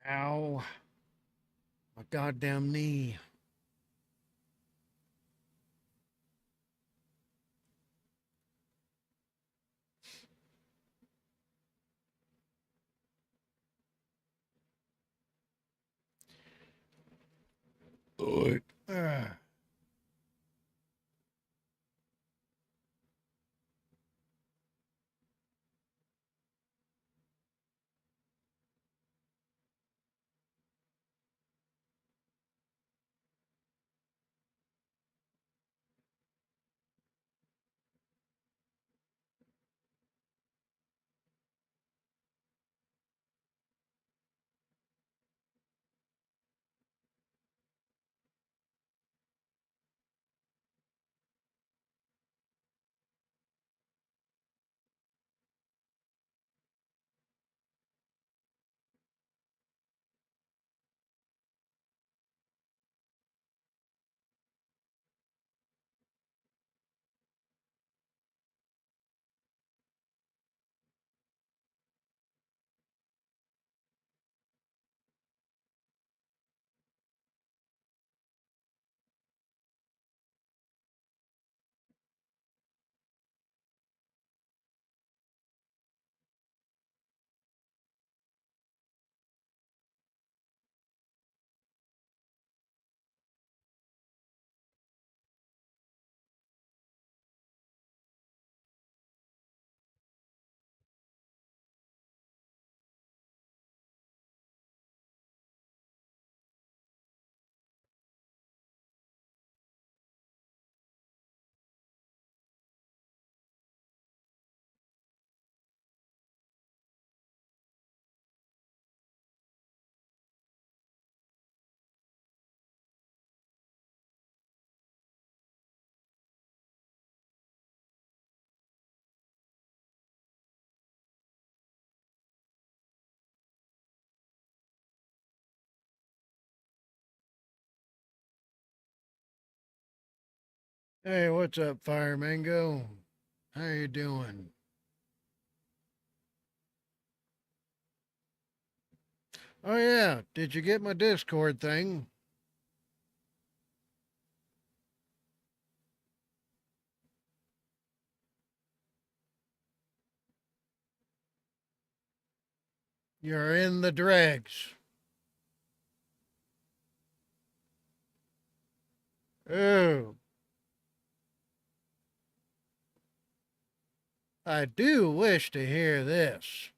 Ow. My goddamn knee. Ugh. Ah. Hey, what's up, Fire Mango? How you doing? Oh yeah, did you get my Discord thing? You're in the dregs. Oh, I do wish to hear this.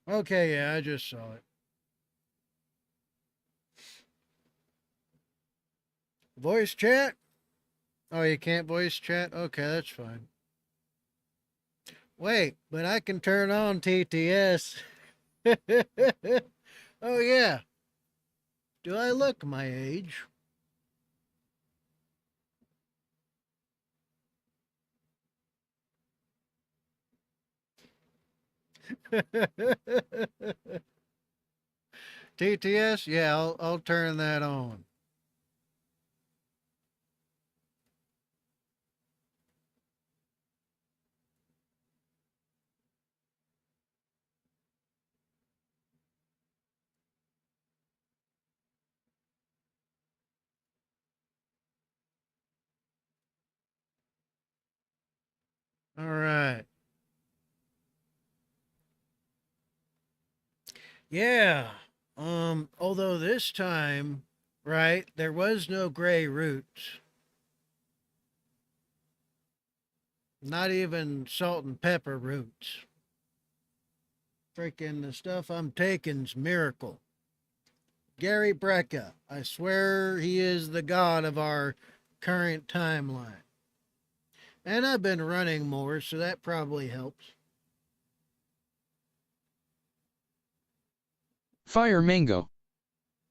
Okay, yeah, I just saw it. Voice chat? Oh, you can't voice chat? Okay, that's fine. Wait, but I can turn on TTS. Oh, yeah. Do I look my age? TTS? Yeah, I'll turn that on. All right. Yeah. Although this time, right, there was no gray roots. Not even salt and pepper roots. Freaking the stuff I'm taking's miracle. Gary Brecka. I swear he is the god of our current timeline. And I've been running more, so that probably helps. Fire Mango.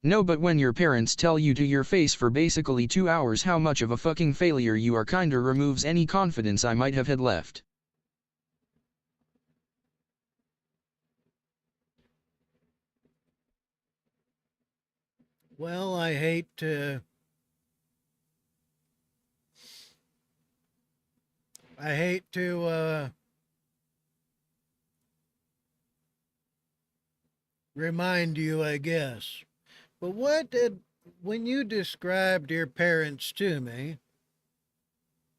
No, but when your parents tell you to your face for basically 2 hours how much of a fucking failure you are, kinda removes any confidence I might have had left. Well, I hate to I hate to remind you, I guess, but when you described your parents to me,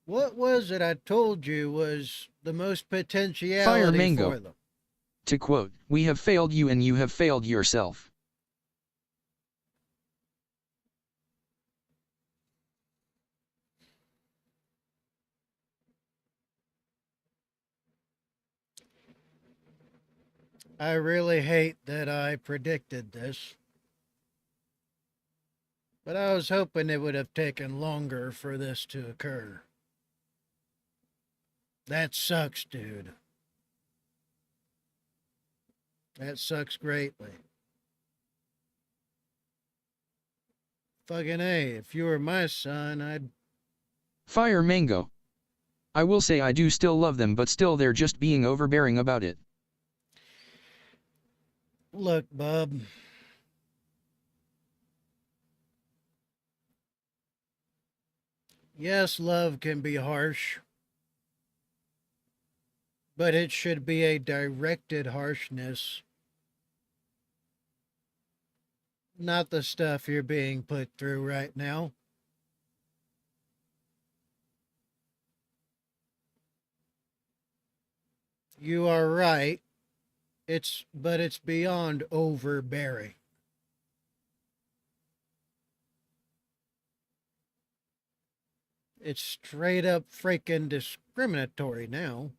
what was it I told you was the most Fire potentiality Mango. for them? To quote, "We have failed you and you have failed yourself." I really hate that I predicted this, but I was hoping it would have taken longer for this to occur. That sucks, dude. That sucks greatly. Fucking A, if you were my son, I'd. Fire Mango. I will say I do still love them, but still they're just being overbearing about it. Look, bub. Yes, love can be harsh, but it should be a directed harshness, not the stuff you're being put through right now. You are right. But it's beyond overbearing. It's straight up freaking discriminatory now.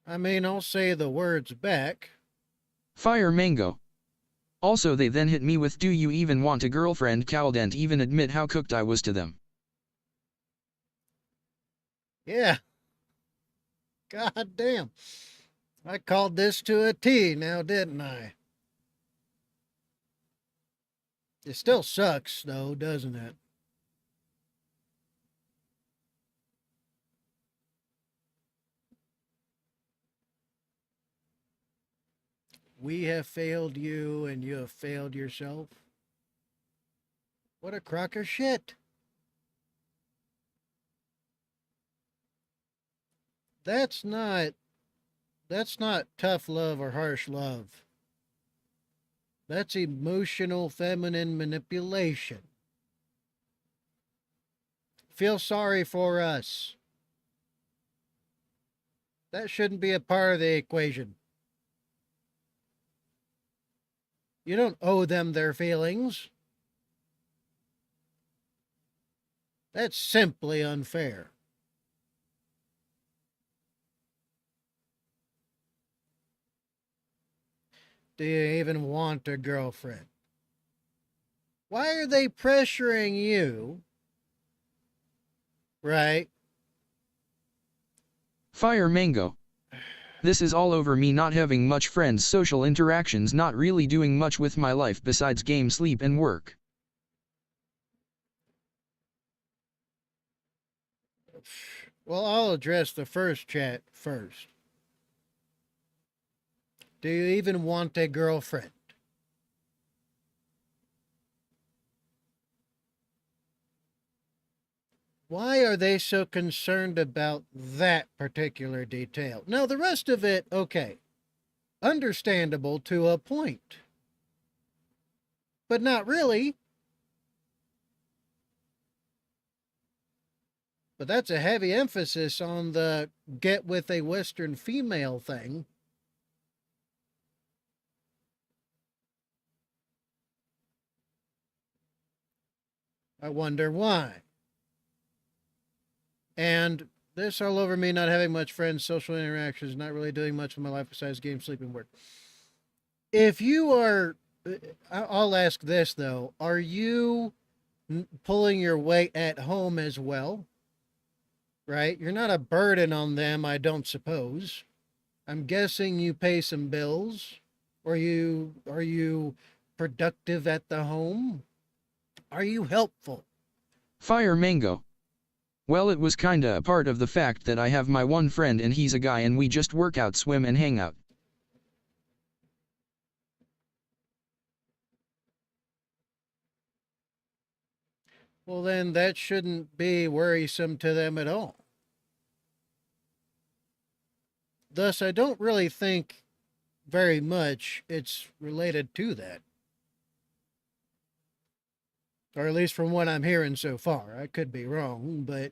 I mean, I'll say the words back. Fire Mango. Also they then hit me with, "Do you even want a girlfriend?" Cal didn't even admit how cooked I was to them. Yeah, god damn. I called this to a T now, didn't I? It still sucks, though, doesn't it? We have failed you and you have failed yourself. What a crock of shit. That's not that's not tough love or harsh love. That's emotional feminine manipulation. Feel sorry for us. That shouldn't be a part of the equation. You don't owe them their feelings. That's simply unfair. Do you even want a girlfriend? Why are they pressuring you? Right? Fire Mango. This is all over me not having much friends, social interactions, not really doing much with my life besides game, sleep and work. Well, I'll address the first chat first. Do you even want a girlfriend? Why are they so concerned about that particular detail? Now, the rest of it, okay, understandable to a point, but not really. But that's a heavy emphasis on the get with a Western female thing. I wonder why. And this all over me not having much friends, social interactions, not really doing much with my life besides game, sleep, and work. If you are, I'll ask this though, are you pulling your weight at home as well? Right? You're not a burden on them, I don't suppose. I'm guessing you pay some bills. Are you productive at the home? Are you helpful? Fire Mango. Well, it was kinda a part of the fact that I have my one friend and he's a guy and we just work out, swim and hang out. Well, then that shouldn't be worrisome to them at all. Thus, I don't really think very much it's related to that. Or at least from what I'm hearing so far. I could be wrong, but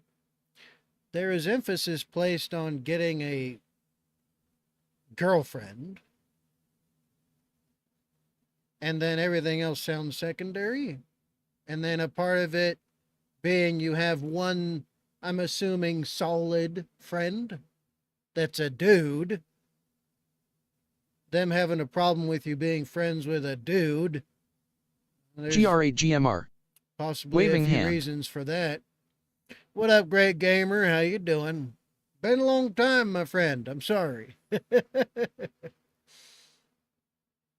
there is emphasis placed on getting a girlfriend, and then everything else sounds secondary. And then a part of it being you have one, I'm assuming, solid friend that's a dude. Them having a problem with you being friends with a dude. There's GR8GMR. possibly Waving a few hand. reasons for that. What up, great gamer? How you doing? Been a long time, my friend. I'm sorry.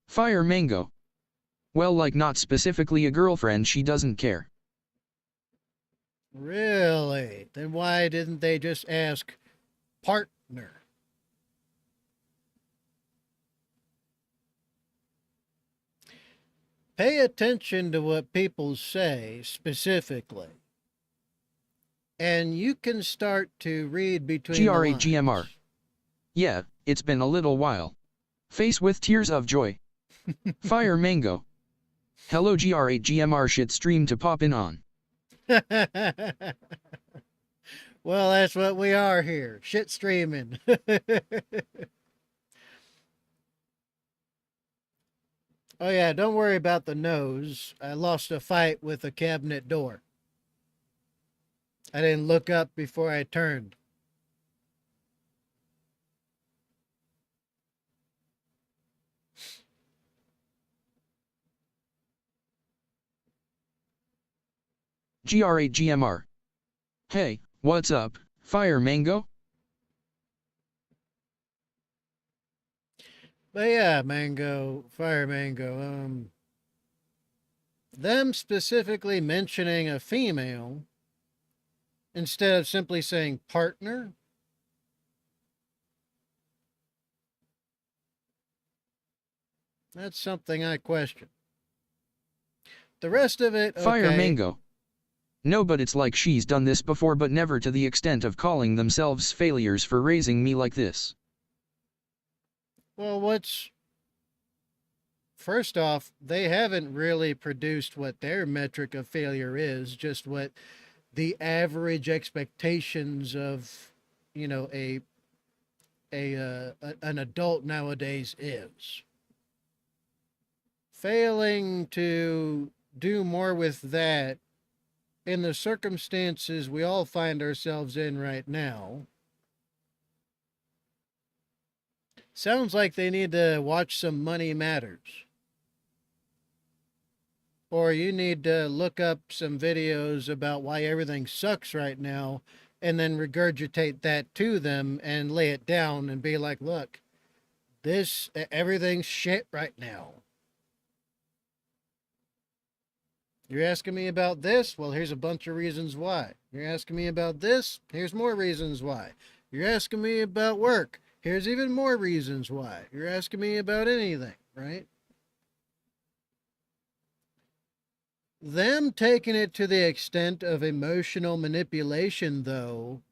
Fire Mango. Well, like not specifically a girlfriend, she doesn't care. Really? Then why didn't they just ask partner? Pay attention to what people say specifically, and you can start to read between the lines. GR8GMR. Yeah, it's been a little while. Face with tears of joy. Fire Mango. Hello GR8GMR shit stream to pop in on. Well, that's what we are here. Shit streaming. Oh, yeah, don't worry about the nose. I lost a fight with a cabinet door. I didn't look up before I turned. GR8GMR. Hey, what's up, Fire Mango? But yeah, Fire Mango, them specifically mentioning a female instead of simply saying partner. That's something I question. The rest of it, okay. Fire Mango. No, but it's like she's done this before, but never to the extent of calling themselves failures for raising me like this. Well, first off, they haven't really produced what their metric of failure is, just what the average expectations of, an adult nowadays is. Failing to do more with that in the circumstances we all find ourselves in right now, sounds like they need to watch some Money Matters. Or you need to look up some videos about why everything sucks right now and then regurgitate that to them and lay it down and be like, look, everything's shit right now. You're asking me about this? Well, here's a bunch of reasons why. You're asking me about this? Here's more reasons why. You're asking me about work? Here's even more reasons why. You're asking me about anything, right? Them taking it to the extent of emotional manipulation, though,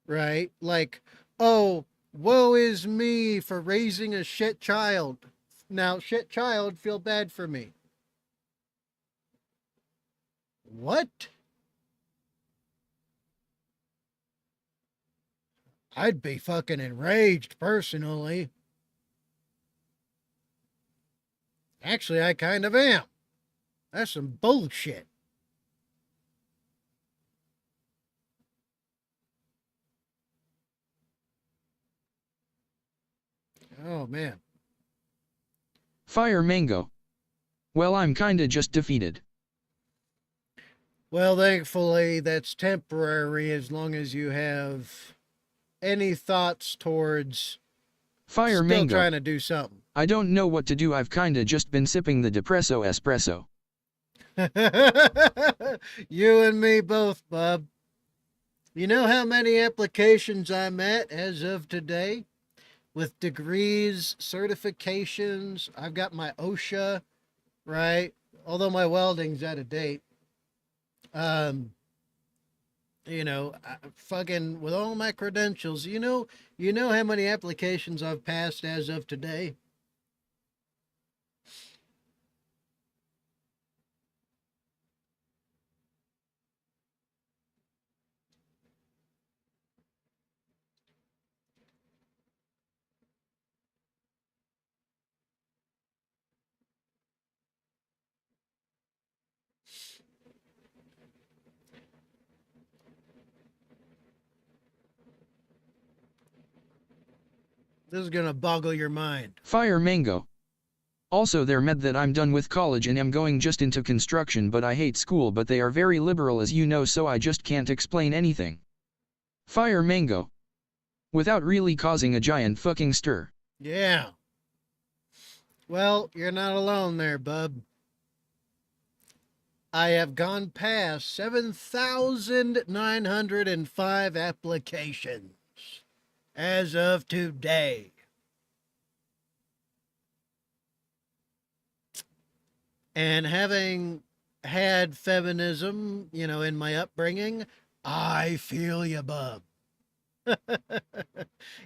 right? Like, oh, woe is me for raising a shit child. Now, shit child, feel bad for me. What? I'd be fucking enraged personally. Actually, I kind of am. That's some bullshit. Oh, man. Fire Mango. Well, I'm kinda just defeated. Well, thankfully, that's temporary as long as you have any thoughts towards Fire still Mango. trying to do something. I don't know what to do, I've kinda just been sipping the depresso espresso. You and me both, bub. You know how many applications I'm at as of today? With degrees, certifications. I've got my OSHA, right? although my welding's out of date, um, fucking with all my credentials, you know how many applications I've passed as of today? This is gonna boggle your mind. Fire Mango. Also they're mad that I'm done with college and am going just into construction, but I hate school, but they are very liberal as you know, so I just can't explain anything. Fire Mango. Without really causing a giant fucking stir. Yeah. Well, you're not alone there, bub. I have gone past 7,905 applications as of today. And having had feminism, in my upbringing, I feel you, bub.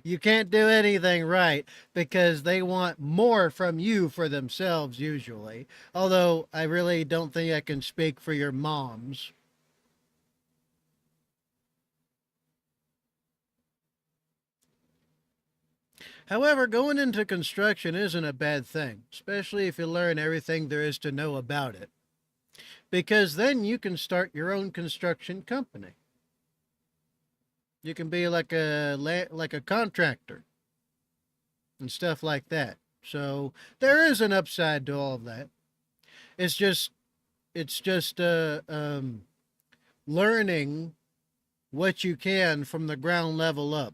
You can't do anything right because they want more from you for themselves, usually. Although I really don't think I can speak for your moms. However, going into construction isn't a bad thing, especially if you learn everything there is to know about it. Because then you can start your own construction company. You can be like a contractor and stuff like that. So there is an upside to all of that. It's just learning what you can from the ground level up.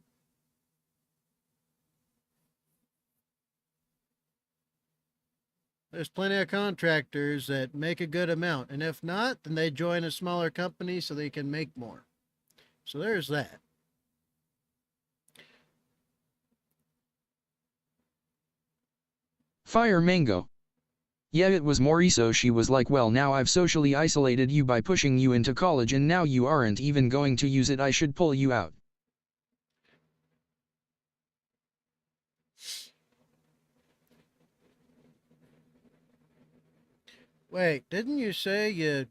There's plenty of contractors that make a good amount, and if not, then they join a smaller company so they can make more. So there's that. Fire Mango. Yeah, it was Mauricio. She was like, well, now I've socially isolated you by pushing you into college and now you aren't even going to use it. I should pull you out. Wait, didn't you say you...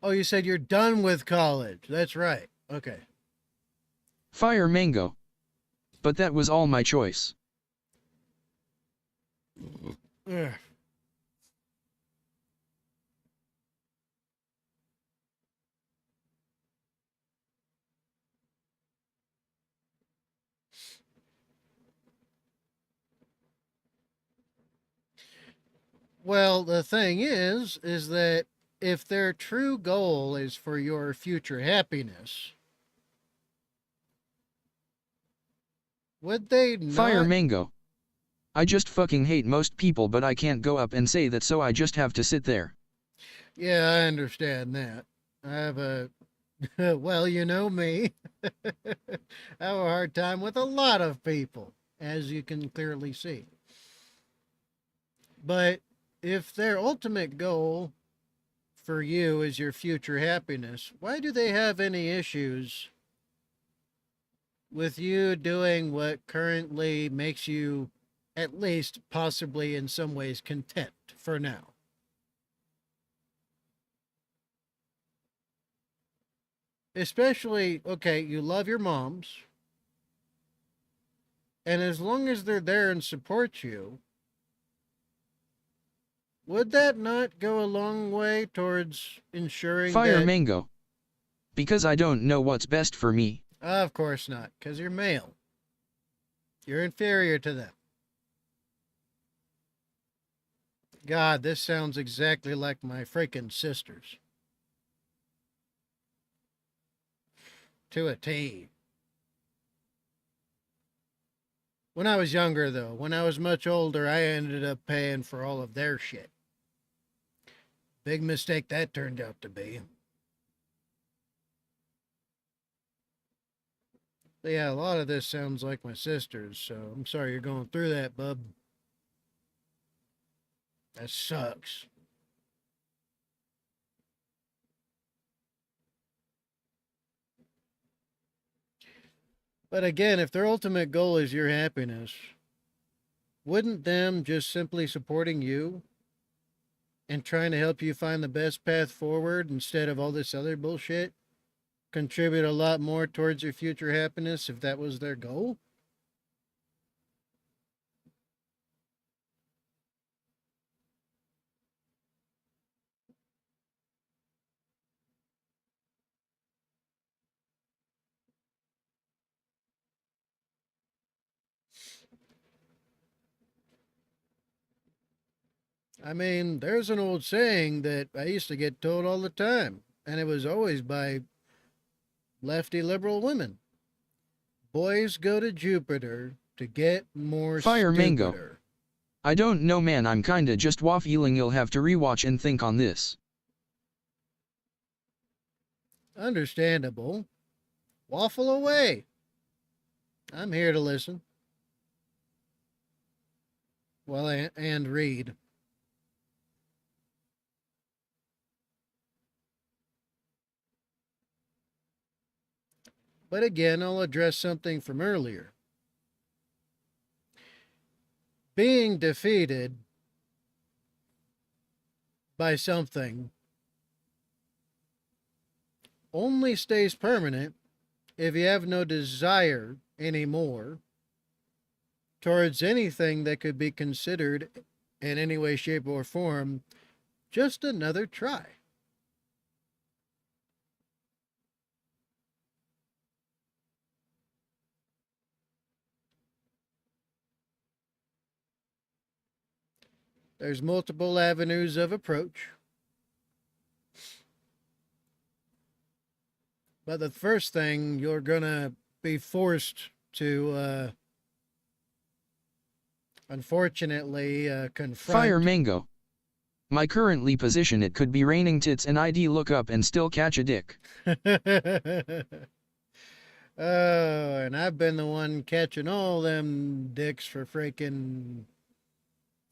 Oh, you said you're done with college. That's right. Okay. Fire Mango. But that was all my choice. Ugh. Well, the thing is that if their true goal is for your future happiness, would they Fire not? Mango. I just fucking hate most people, but I can't go up and say that, so I just have to sit there. Yeah, I understand that. I have a, well, you know me. I have a hard time with a lot of people, as you can clearly see. But if their ultimate goal for you is your future happiness, why do they have any issues with you doing what currently makes you, at least possibly in some ways, content for now? Especially, okay, you love your moms, and as long as they're there and support you, would that not go a long way towards ensuring Fire that... Mango. Because I don't know what's best for me. Of course not, because you're male. You're inferior to them. God, this sounds exactly like my freaking sisters. To a T. When I was younger, though, when I was much older, I ended up paying for all of their shit. Big mistake that turned out to be. Yeah, a lot of this sounds like my sister's, so I'm sorry you're going through that, bub. That sucks. But again, if their ultimate goal is your happiness, wouldn't them just simply supporting you and trying to help you find the best path forward instead of all this other bullshit contribute a lot more towards your future happiness if that was their goal? I mean, there's an old saying that I used to get told all the time, and it was always by lefty liberal women. Boys go to Jupiter to get more Fire Mango. stupider. I don't know, man, I'm kinda just waffling. You'll have to rewatch and think on this. Understandable. Waffle away. I'm here to listen. Well, and read. But again, I'll address something from earlier. Being defeated by something only stays permanent if you have no desire anymore towards anything that could be considered in any way, shape, or form just another try. There's multiple avenues of approach. But the first thing you're going to be forced to, unfortunately, confront. Fire Mango. My currently position, it could be raining tits and ID look up and still catch a dick. Oh, and I've been the one catching all them dicks for freaking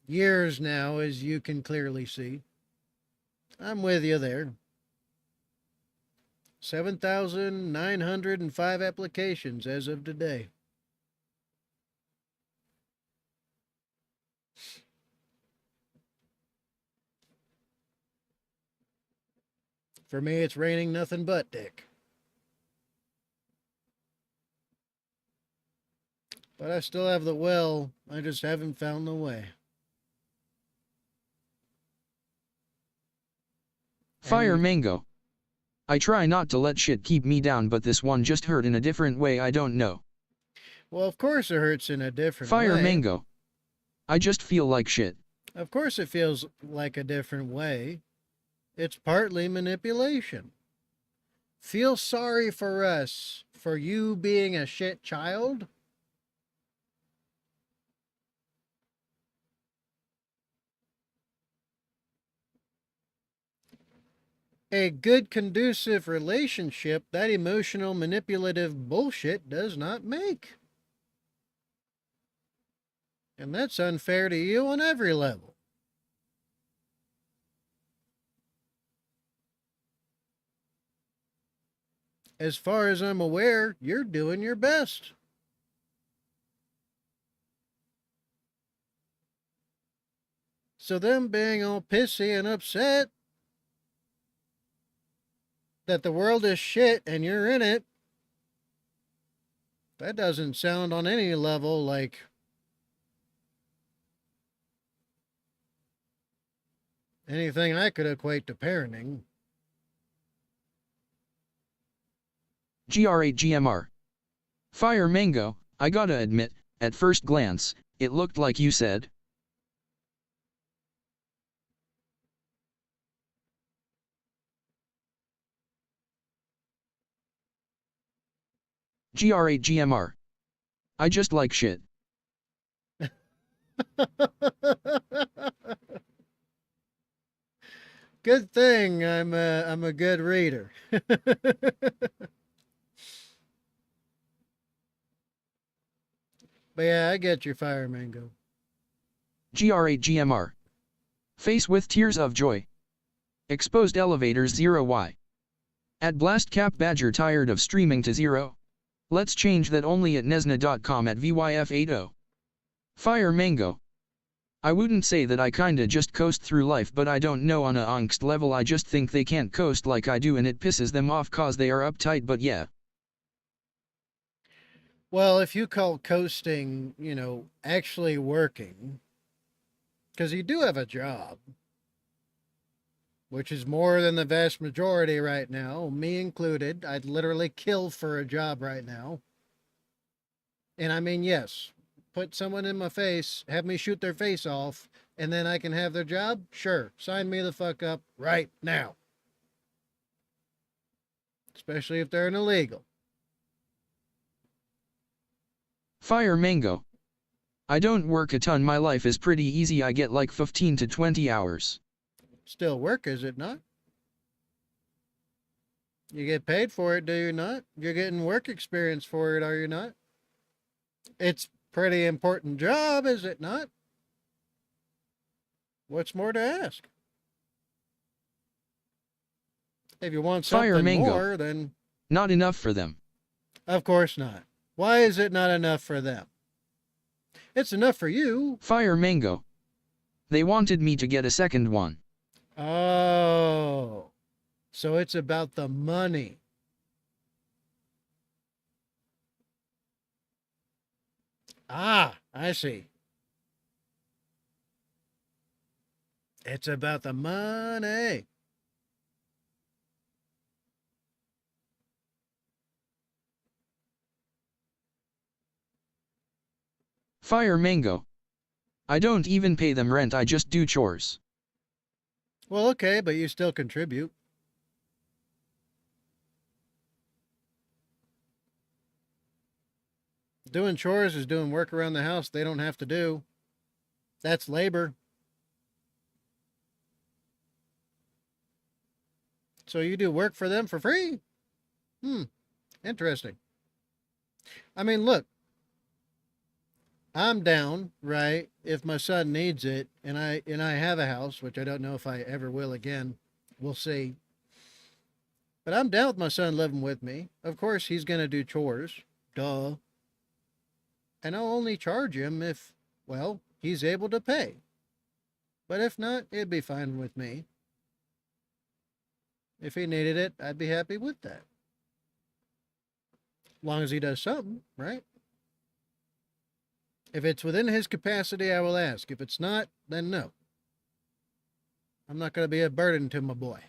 years now, as you can clearly see. I'm with you there. 7,905 applications as of today. For me, it's raining nothing but dick. But I still have the will. I just haven't found the way. Fire And Mango. I try not to let shit keep me down, but this one just hurt in a different way, I don't know. well, of course it hurts in a different Fire way. Mango. I just feel like shit. Of course it feels like a different way. It's partly manipulation. Feel sorry for us for you being a shit child? A good, conducive relationship, that emotional, manipulative bullshit does not make. And that's unfair to you on every level. As far as I'm aware, you're doing your best. So them being all pissy and upset that the world is shit and you're in it, that doesn't sound on any level like anything I could equate to parenting. GR8GMR. Fire Mango, I gotta admit, at first glance, it looked like you said. GR8GMR. I just like shit. Good thing I'm a good reader. But yeah, I get your Fire Mango. GR8GMR. Face with tears of joy. Exposed elevators 0Y. At Blast Cap Badger tired of streaming to 0? Let's change that only at nesna.com at VYF80. Fire Mango. I wouldn't say that I kinda just coast through life, but I don't know, on a angst level I just think they can't coast like I do and it pisses them off cause they are uptight, but yeah. Well, if you call coasting, actually working, because you do have a job, which is more than the vast majority right now, me included. I'd literally kill for a job right now. And I mean, yes, put someone in my face, have me shoot their face off, and then I can have their job? Sure, sign me the fuck up right now. Especially if they're an illegal. Fire Mango. I don't work a ton, my life is pretty easy, I get like 15 to 20 hours. Still work, is it not? You get paid for it, do you not? You're getting work experience for it, are you not? It's pretty important job, is it not? What's more to ask? If you want Fire something Mango. more, then Not enough for them. of course not. Why is it not enough for them? It's enough for you. Fire Mango. They wanted me to get a second one. Oh, so it's about the money. Ah, I see. It's about the money. Fire Mango. I don't even pay them rent, I just do chores. Well, okay, but you still contribute. Doing chores is doing work around the house they don't have to do. That's labor. So you do work for them for free? Interesting. I mean, look, I'm down, right? If my son needs it, and I have a house, which I don't know if I ever will again. We'll see. But I'm down with my son living with me. Of course, he's going to do chores. Duh. And I'll only charge him if, well, he's able to pay. But if not, it'd be fine with me. If he needed it, I'd be happy with that. As long as he does something, right? If it's within his capacity, I will ask. If it's not, then no. I'm not going to be a burden to my boy.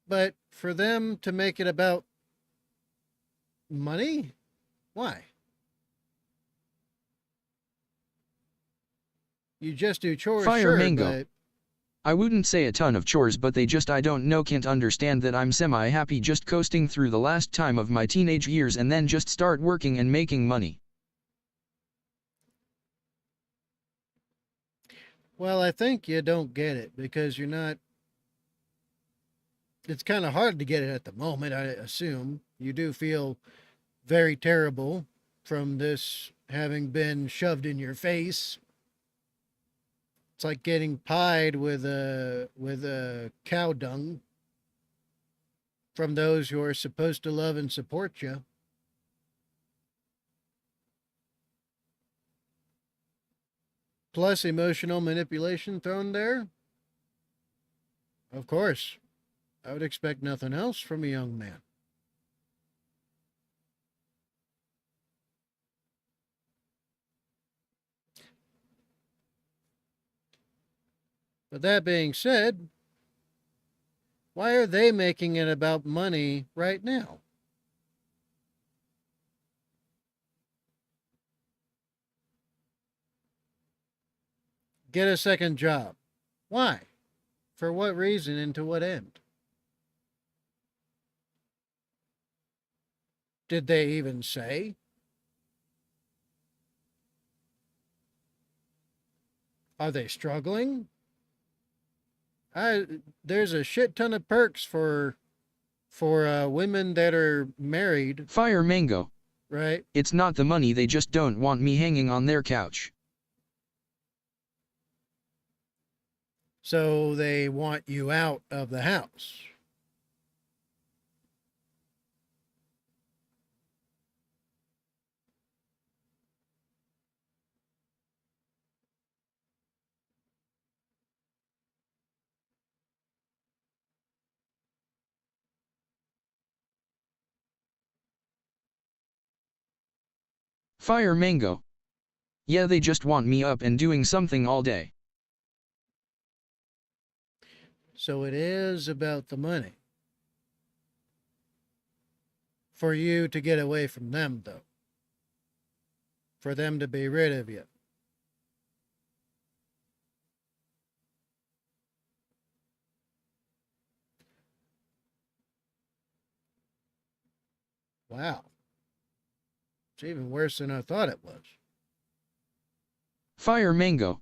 But for them to make it about money, why? You just do chores, Fire sure, Mango. but I wouldn't say a ton of chores, but they just, I don't know, can't understand that I'm semi-happy just coasting through the last time of my teenage years and then just start working and making money. well, I think you don't get it because you're not. It's kind of hard to get it at the moment, I assume. You do feel very terrible from this having been shoved in your face. It's like getting pied with a cow dung from those who are supposed to love and support you. Plus emotional manipulation thrown there. Of course, I would expect nothing else from a young man. But that being said, why are they making it about money right now? Get a second job. Why? For what reason and to what end? Did they even say? Are they struggling? There's a shit ton of perks for For women that are married, Fire Mango. right? It's not the money, they just don't want me hanging on their couch. So they want you out of the house. Fire Mango. Yeah, they just want me up and doing something all day. So it is about the money. For you to get away from them, though. For them to be rid of you. Wow. It's even worse than I thought it was. Fire Mango.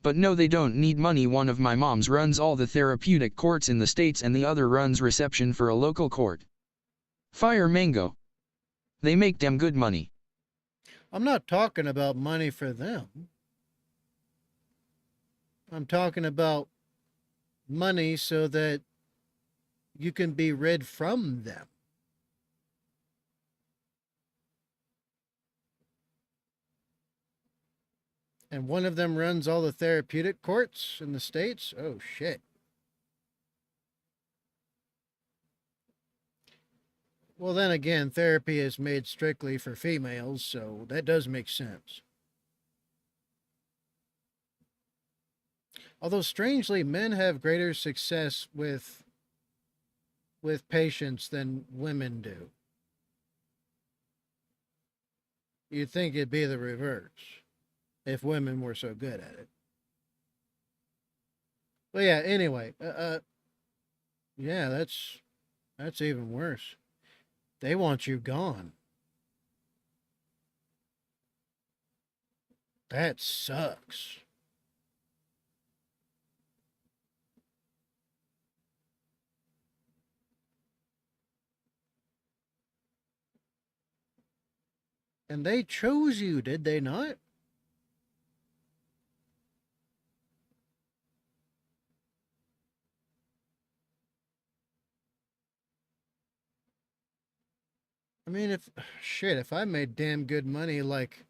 But no, they don't need money. One of my moms runs all the therapeutic courts in the States and the other runs reception for a local court. Fire Mango. They make damn good money. I'm not talking about money for them. I'm talking about money so that you can be rid from them. And one of them runs all the therapeutic courts in the States? Oh, shit. Well, then again, therapy is made strictly for females, so that does make sense. Although strangely, men have greater success with patients than women do. You'd think it'd be the reverse if women were so good at it. But yeah, anyway, yeah, that's even worse. They want you gone. That sucks. And they chose you, did they not? I mean, if shit, if I made damn good money like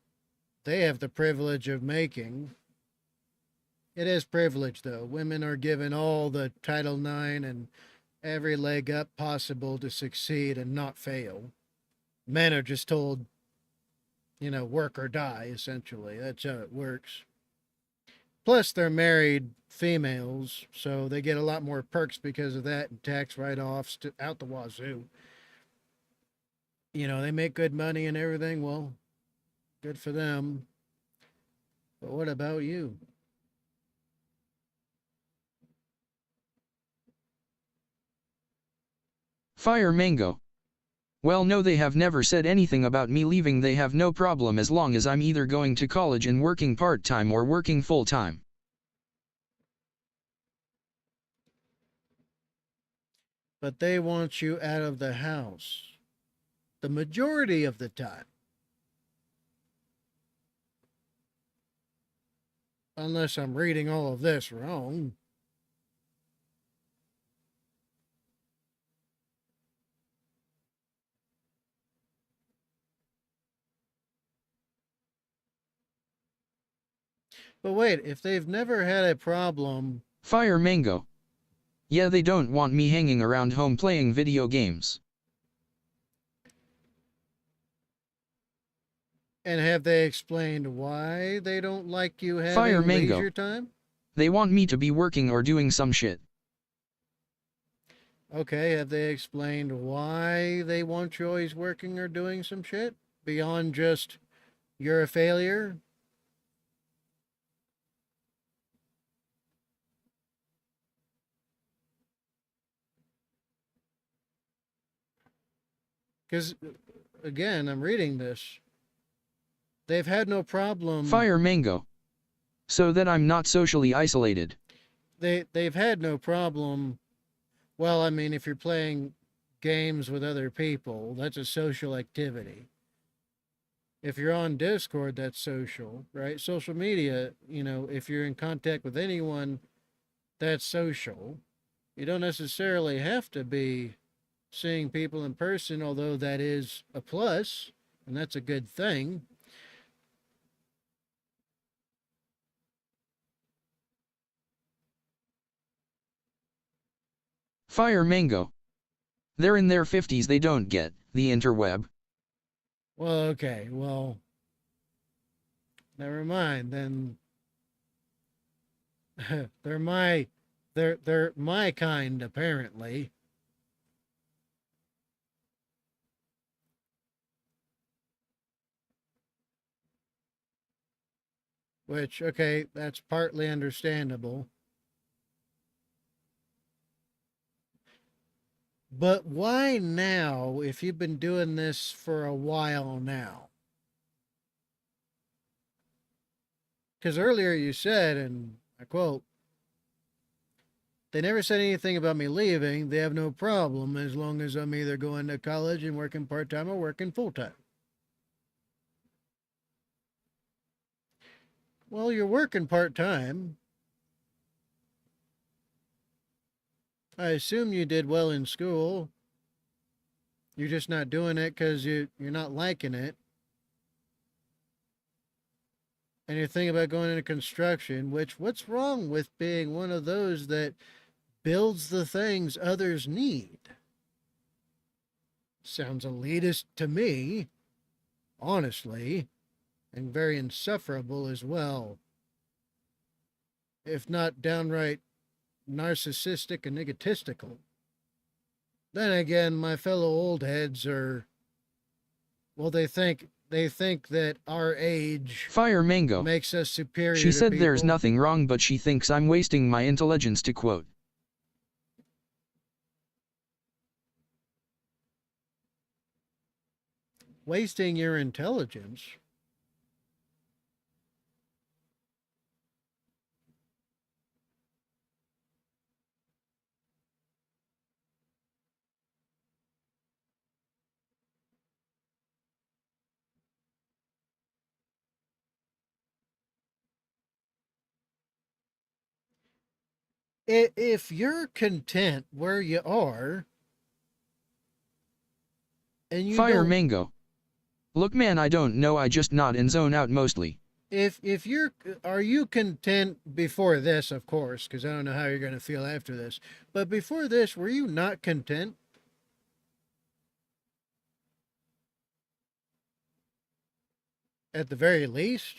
they have the privilege of making, it is privilege though. Women are given all the Title IX and every leg up possible to succeed and not fail. Men are just told, work or die, essentially. That's how it works. Plus, they're married females, so they get a lot more perks because of that and tax write offs out the wazoo. They make good money and everything. Well, good for them. But what about you? Fire Mango. Well, no, they have never said anything about me leaving. They have no problem as long as I'm either going to college and working part-time or working full-time. But they want you out of the house the majority of the time. Unless I'm reading all of this wrong. But wait, if they've never had a problem. Fire Mango. Yeah, they don't want me hanging around home playing video games. And have they explained why they don't like you having Fire Mango. leisure time? They want me to be working or doing some shit. Okay, have they explained why they want you always working or doing some shit? Beyond just, you're a failure? Because, again, I'm reading this. They've had no problem. Fire Mango. So that I'm not socially isolated. They've had no problem. Well, I mean, if you're playing games with other people. That's a social activity. If you're on Discord, that's social, right? Social media, if you're in contact with anyone, that's social. You don't necessarily have to be seeing people in person, although that is a plus, and that's a good thing. Fire Mango. They're in their 50s, they don't get the interweb. Well, okay, well, never mind. Then they're my kind, apparently. Which, okay, that's partly understandable. But why now if you've been doing this for a while now? Because earlier you said, and I quote, they never said anything about me leaving. They have no problem as long as I'm either going to college and working part time or working full time. Well, you're working part time. I assume you did well in school. You're just not doing it because you're not liking it. And you're thinking about going into construction, which what's wrong with being one of those that builds the things others need? Sounds elitist to me, honestly, and very insufferable as well, if not downright narcissistic and egotistical. Then again, my fellow old heads are, well, they think that our age Fire Mango. makes us superior She to said people. there's nothing wrong, but she thinks I'm wasting my intelligence, to quote. Wasting your intelligence? If you're content where you are, and you Fire don't, Mango. Look man, I don't know, I just nod and zone out mostly. if you're, are you content before this, of course, because I don't know how you're going to feel after this, but before this, were you not content? At the very least?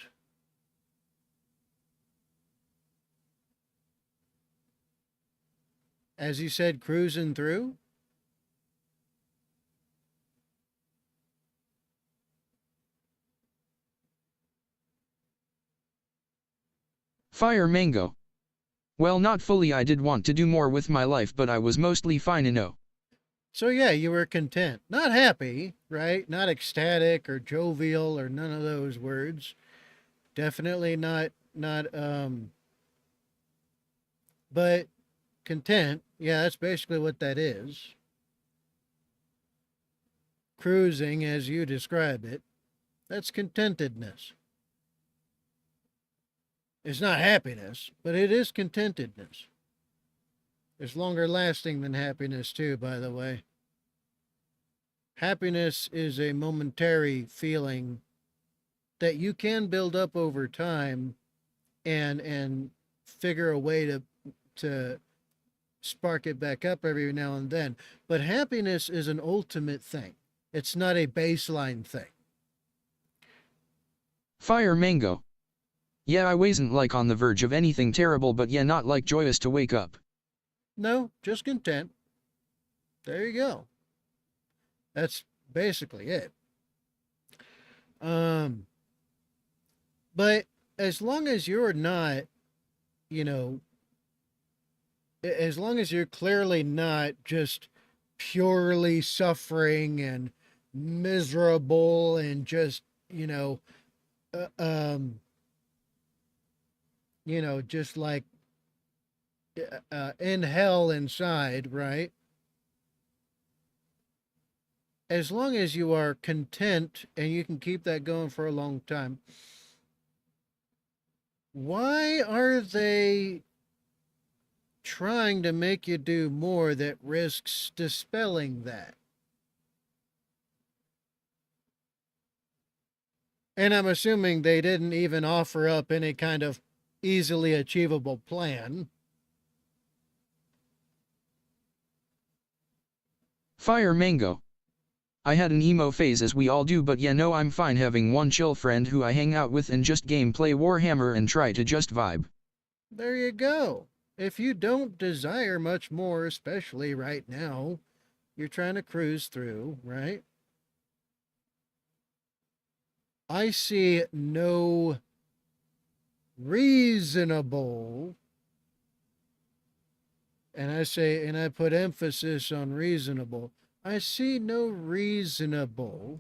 As you said, cruising through? Fire Mango. Well, not fully, I did want to do more with my life, but I was mostly fine and oh. So yeah, you were content. Not happy, right? Not ecstatic or jovial or none of those words. Definitely not but content. Yeah, that's basically what that is. Cruising as you describe it. That's contentedness. It's not happiness, but it is contentedness. It's longer lasting than happiness too, by the way. Happiness is a momentary feeling that you can build up over time and figure a way to spark it back up every now and then. But happiness is an ultimate thing. It's not a baseline thing. Fire Mango. Yeah, I wasn't like on the verge of anything terrible, but yeah, not like joyous to wake up. No, just content. There you go. That's basically it. Um, but as long as you're not, you know, as long as you're clearly not just purely suffering and miserable and just, uh, um, just like in hell inside, right? as long as you are content and you can keep that going for a long time, why are they trying to make you do more that risks dispelling that? And I'm assuming they didn't even offer up any kind of easily achievable plan. Fire Mango. I had an emo phase as we all do, but yeah, no, I'm fine having one chill friend who I hang out with and just gameplay Warhammer and try to just vibe. There you go. If you don't desire much more, especially right now, you're trying to cruise through, right? I see no reasonable, and I put emphasis on reasonable. I see no reasonable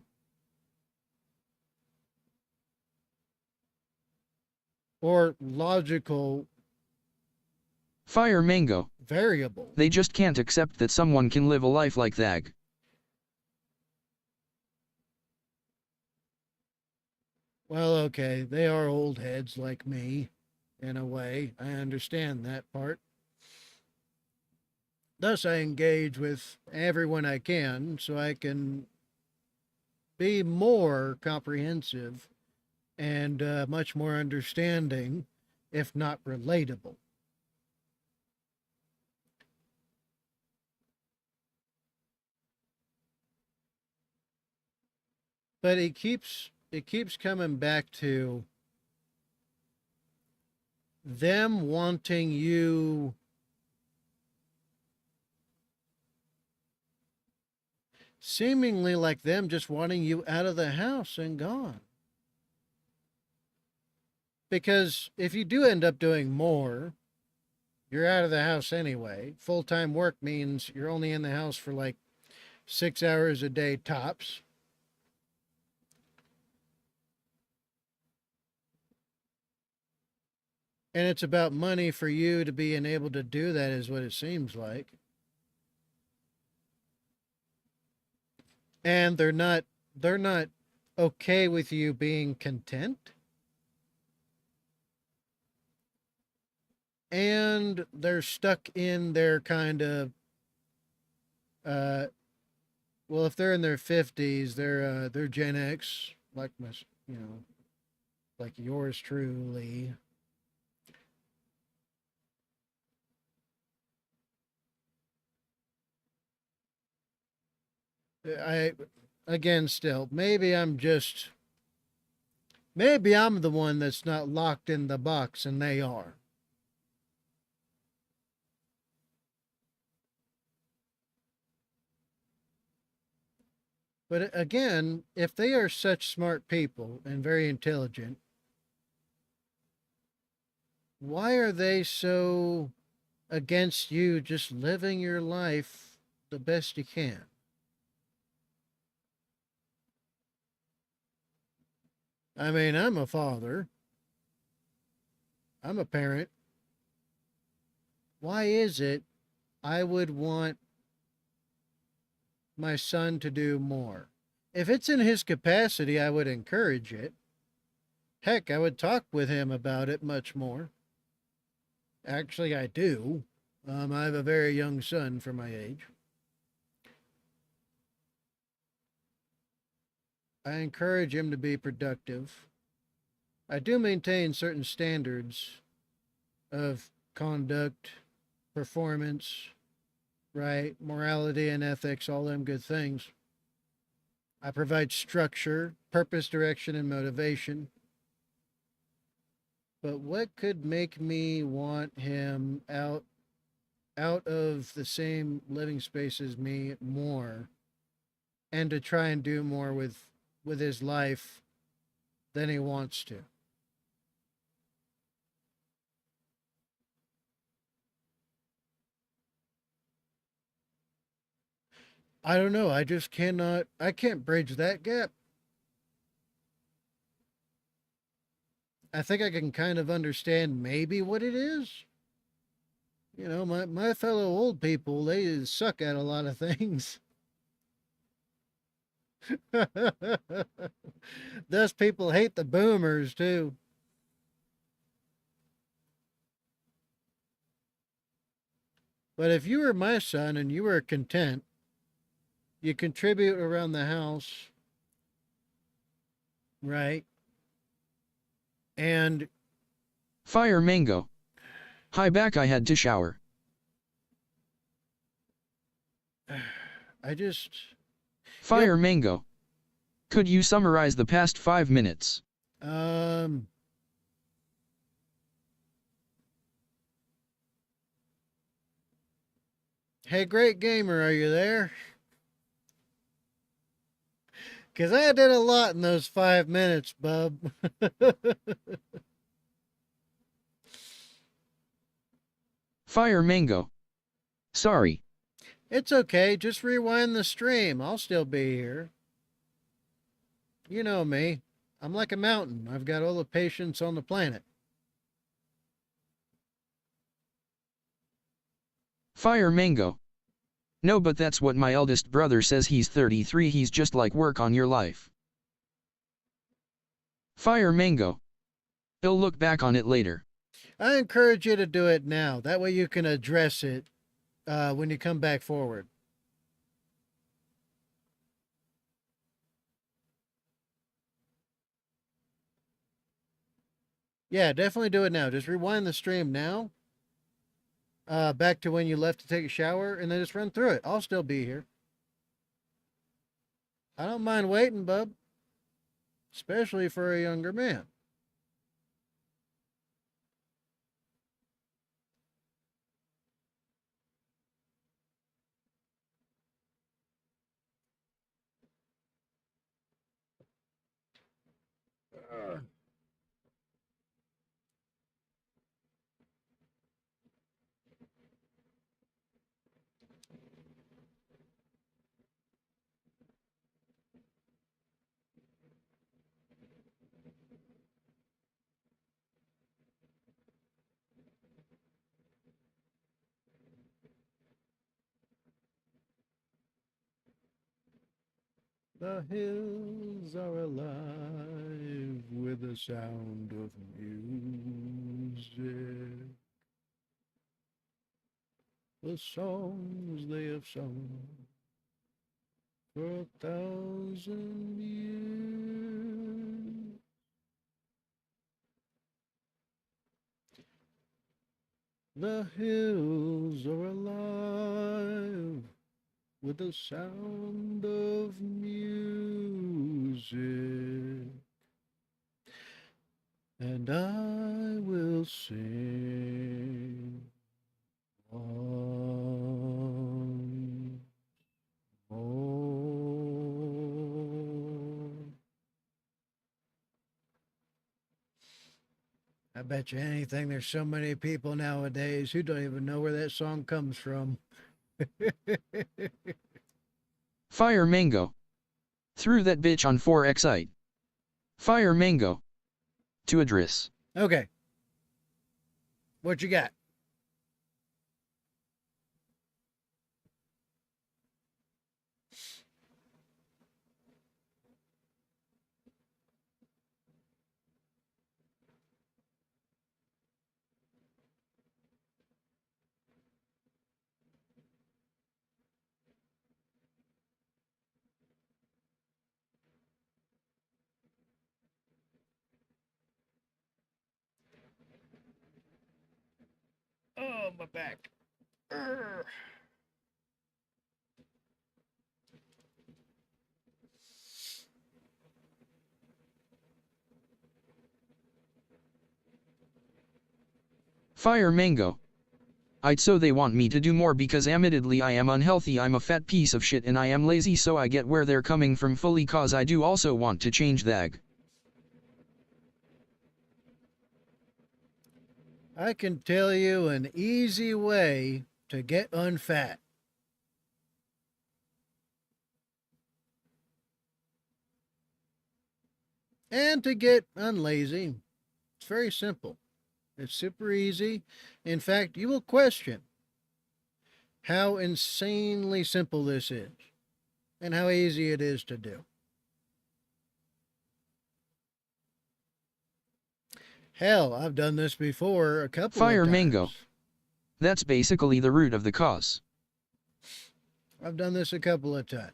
or logical Fire Mango. variable. They just can't accept that someone can live a life like that. Well, okay, they are old heads like me, in a way. I understand that part. Thus, I engage with everyone I can so I can be more comprehensive and much more understanding, if not relatable. But it keeps coming back to them wanting you, seemingly like them just wanting you out of the house and gone. Because if you do end up doing more, you're out of the house anyway. Full time work means you're only in the house for like 6 hours a day tops. And it's about money for you to be able to do that, is what it seems like. And they're not okay with you being content. And they're stuck in their kind of uh well, if they're in their 50s, they're Gen X, like my, you know, like yours truly. I again still maybe I'm the one that's not locked in the box and they are. But again, if they are such smart people and very intelligent, why are they so against you just living your life the best you can? I mean, I'm a father, I'm a parent. Why is it I would want my son to do more? If it's in his capacity, I would encourage it. Heck, I would talk with him about it much more. Actually, I do. I have a very young son for my age. I encourage him to be productive. I do maintain certain standards of conduct, performance, right? Morality and ethics, all them good things. I provide structure, purpose, direction, and motivation. But what could make me want him out of the same living space as me more and to try and do more with his life than he wants to? I don't know. I can't bridge that gap. I think I can kind of understand maybe what it is. My fellow old people, they suck at a lot of things. Those people hate the boomers too. But if you were my son and you were content, you contribute around the house, right? And Fire Mango. Hi back, I had to shower. I just, Fire Mango. Could you summarize the past 5 minutes? um, hey, great gamer, are you there? Because I did a lot in those 5 minutes, bub. Fire Mango. Sorry. It's okay. Just rewind the stream. I'll still be here. You know me. I'm like a mountain. I've got all the patience on the planet. Fire Mango. No, but that's what my eldest brother says. He's 33, he's just like, work on your life. Fire Mango. He'll look back on it later. I encourage you to do it now. That way you can address it when you come back forward. Yeah, definitely do it now. Just rewind the stream now. Back to when you left to take a shower, and then just run through it. I'll still be here. I don't mind waiting, bub. Especially for a younger man. The hills are alive with the sound of music. The songs they have sung for 1,000 years. The hills are alive with the sound of music, and I will sing once more. I bet you anything there's so many people nowadays who don't even know where that song comes from. Fire Mango. Threw that bitch on 4xite. Fire Mango. To address. Okay. What you got? Oh, my back. Urgh. Fire Mango. So they want me to do more because admittedly I am unhealthy, I'm a fat piece of shit and I am lazy, so I get where they're coming from fully, cause I do also want to change that. I can tell you an easy way to get unfat. And to get unlazy. It's very simple. It's super easy. In fact, you will question how insanely simple this is and how easy it is to do. Hell, I've done this before a couple of Fire mango. times. That's basically the root of the cause. I've done this a couple of times.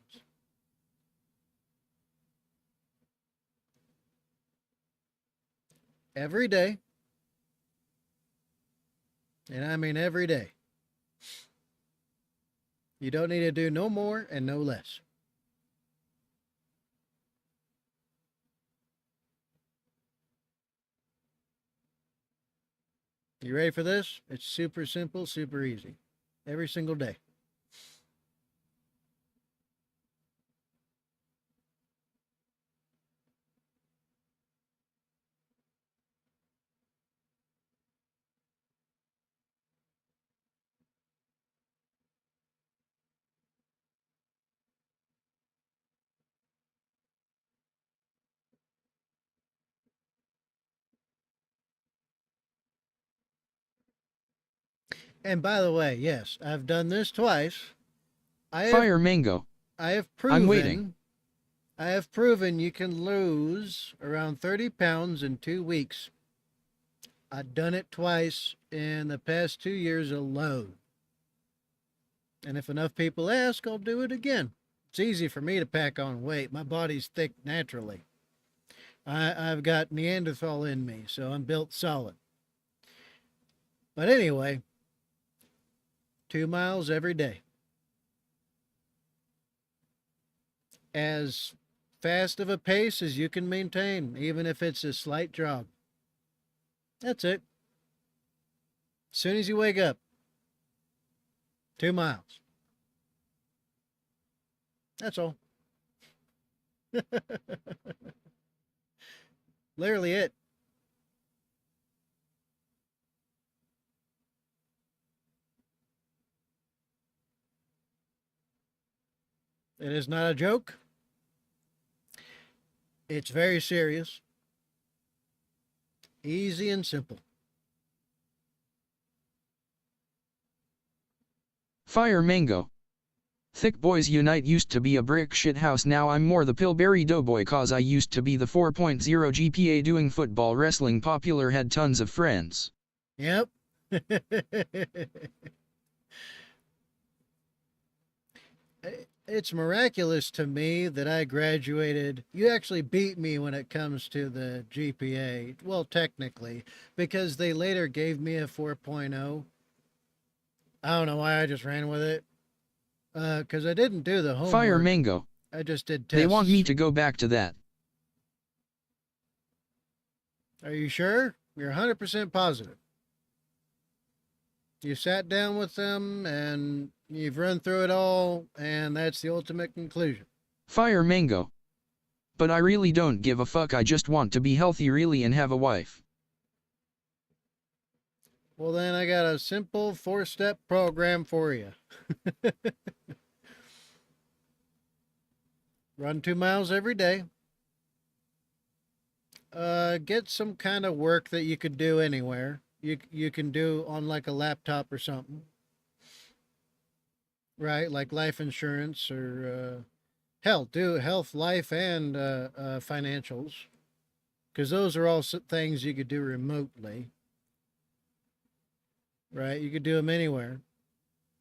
Every day. And I mean every day. You don't need to do no more and no less. You ready for this? It's super simple, super easy. Every single day. And by the way, yes, I've done this twice. I have Fire mango. I have I'm waiting. proven you can lose around 30 pounds in 2 weeks. I've done it twice in the past 2 years alone. And if enough people ask, I'll do it again. It's easy for me to pack on weight. My body's thick naturally. I've got Neanderthal in me, so I'm built solid. But anyway, 2 miles every day. As fast of a pace as you can maintain, even if it's a slight jog. That's it. As soon as you wake up, 2 miles. That's all. Literally it. It is not a joke. It's very serious. Easy and simple. Fire mango. Thick boys unite used to be a brick shit house, now I'm more the Pillsbury Doughboy cause I used to be the 4.0 GPA doing football wrestling popular had tons of friends. Yep. It's miraculous to me that I graduated. You actually beat me when it comes to the GPA. Well, technically, because they later gave me a 4.0. I don't know why I just ran with it. Because I didn't do the homework. Fire mango. I just did tests. They want me to go back to that. Are you sure? You're 100% positive. You sat down with them and you've run through it all, and that's the ultimate conclusion. Fire mango. But I really don't give a fuck, I just want to be healthy really and have a wife. Well, then I got a simple 4-step program for you. Run 2 miles every day. Get some kind of work that you could do anywhere. You can do on like a laptop or something. Right? Like life insurance or hell, do health, life, and financials. Because those are all things you could do remotely. Right? You could do them anywhere.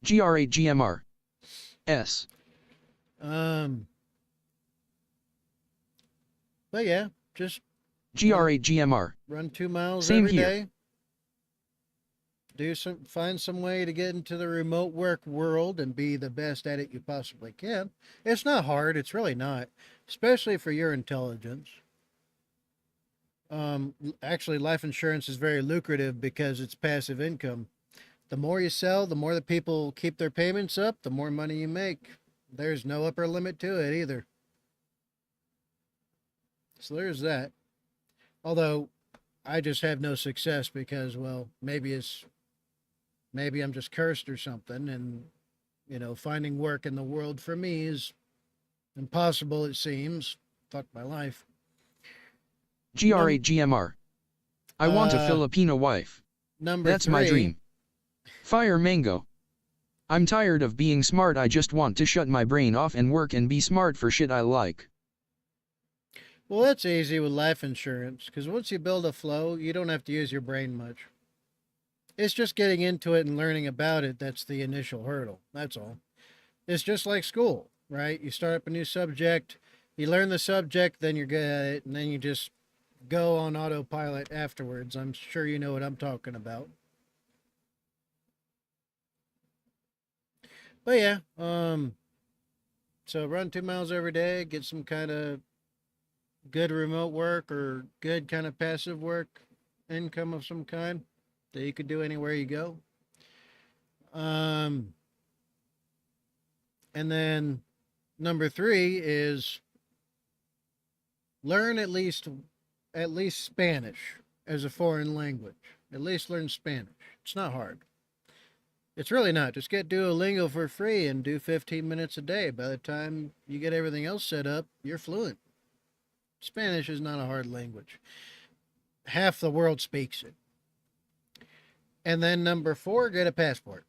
GR8GMR. S. But yeah, just GR8GMR. run 2 miles Same every here. day. Find some way to get into the remote work world and be the best at it you possibly can. It's not hard. It's really not, especially for your intelligence. Actually, life insurance is very lucrative because it's passive income. The more you sell, the more the people keep their payments up, the more money you make. There's no upper limit to it either. So there's that. Although I just have no success because, well, maybe I'm just cursed or something, and finding work in the world for me is impossible, it seems. Fuck my life. GR8GMR. I want a Filipino wife. That's my dream. Fire mango. I'm tired of being smart, I just want to shut my brain off and work and be smart for shit I like. Well, that's easy with life insurance because once you build a flow, you don't have to use your brain much. It's just getting into it and learning about it that's the initial hurdle. That's all. It's just like school, right? You start up a new subject, you learn the subject, then you're good at it, and then you just go on autopilot afterwards. I'm sure you know what I'm talking about. But yeah, so run 2 miles every day, get some kind of good remote work or good kind of passive work, income of some kind that you could do anywhere you go. Um, and then number three is learn at least Spanish as a foreign language. At least learn Spanish. It's not hard. It's really not. Just get Duolingo for free and do 15 minutes a day. By the time you get everything else set up, you're fluent. Spanish is not a hard language. Half the world speaks it. And then number four, get a passport.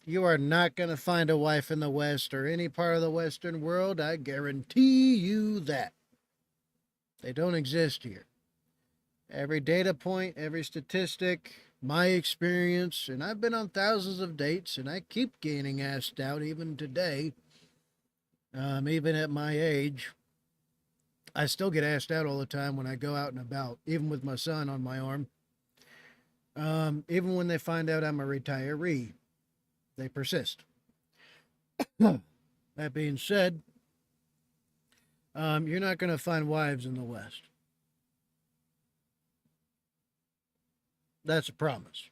You are not going to find a wife in the West or any part of the Western world. I guarantee you that. They don't exist here. Every data point, every statistic, my experience, and I've been on thousands of dates and I keep gaining asked out even today. Even at my age, I still get asked out all the time when I go out and about, even with my son on my arm. Even when they find out I'm a retiree, they persist. That being said, you're not going to find wives in the West. That's a promise.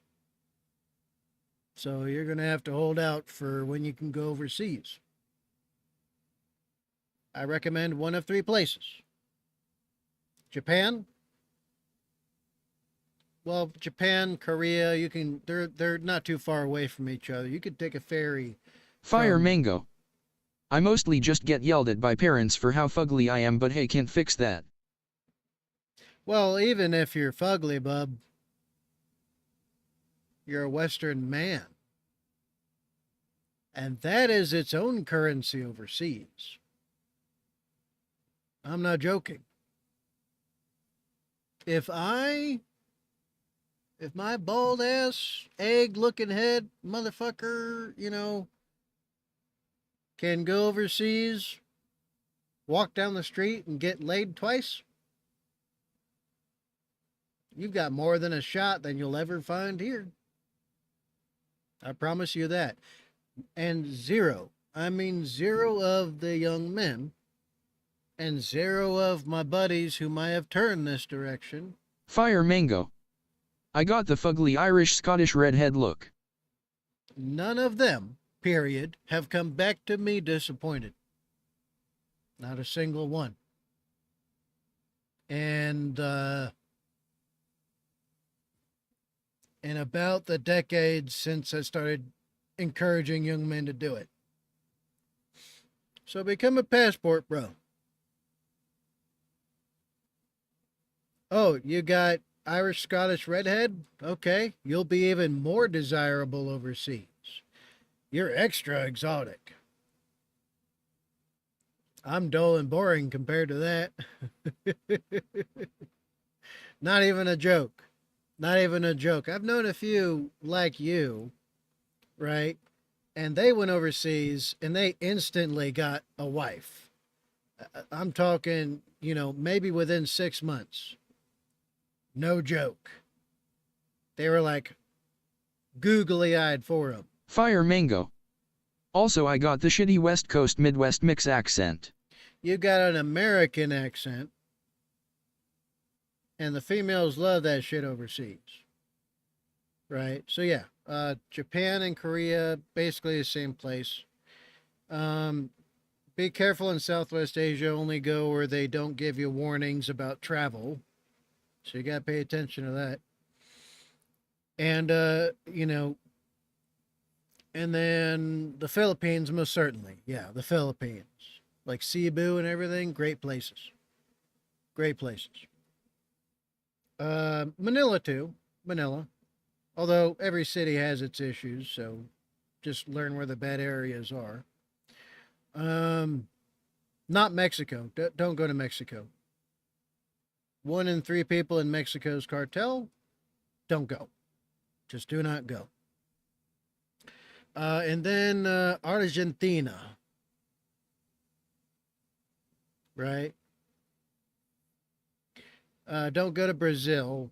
So you're going to have to hold out for when you can go overseas. I recommend one of three places. Japan. Well, Japan, Korea, they're not too far away from each other. You could take a ferry Fire from. Mango. I mostly just get yelled at by parents for how fugly I am, but hey, can't fix that. Well, even if you're fugly, bub, you're a Western man. And that is its own currency overseas. I'm not joking. If I if my bald ass, egg looking head motherfucker, can go overseas, walk down the street and get laid twice, you've got more than a shot than you'll ever find here. I promise you that. And zero, I mean zero of the young men and zero of my buddies who might have turned this direction. Fire Mango. I got the fugly Irish Scottish redhead look. None of them, period, have come back to me disappointed. Not a single one. And in about the decade since I started encouraging young men to do it. So become a passport bro. Oh, you got Irish Scottish redhead? Okay, you'll be even more desirable overseas. You're extra exotic. I'm dull and boring compared to that. Not even a joke. Not even a joke. I've known a few like you, right? And they went overseas and they instantly got a wife. I'm talking, maybe within 6 months. No joke. They were like googly eyed for them. Fire Mango. Also, I got the shitty West Coast Midwest mix accent. You got an American accent, and the females love that shit overseas. Right? So, yeah, Japan and Korea, basically the same place. Be careful in Southwest Asia, only go where they don't give you warnings about travel. So, you got to pay attention to that. And, and then the Philippines, most certainly. Yeah, the Philippines. Like Cebu and everything, great places. Great places. Manila, too. Manila. Although every city has its issues, so just learn where the bad areas are. Not Mexico. Don't go to Mexico. 1 in 3 people in Mexico's cartel, don't go. Just do not go. And then Argentina, right? Don't go to Brazil.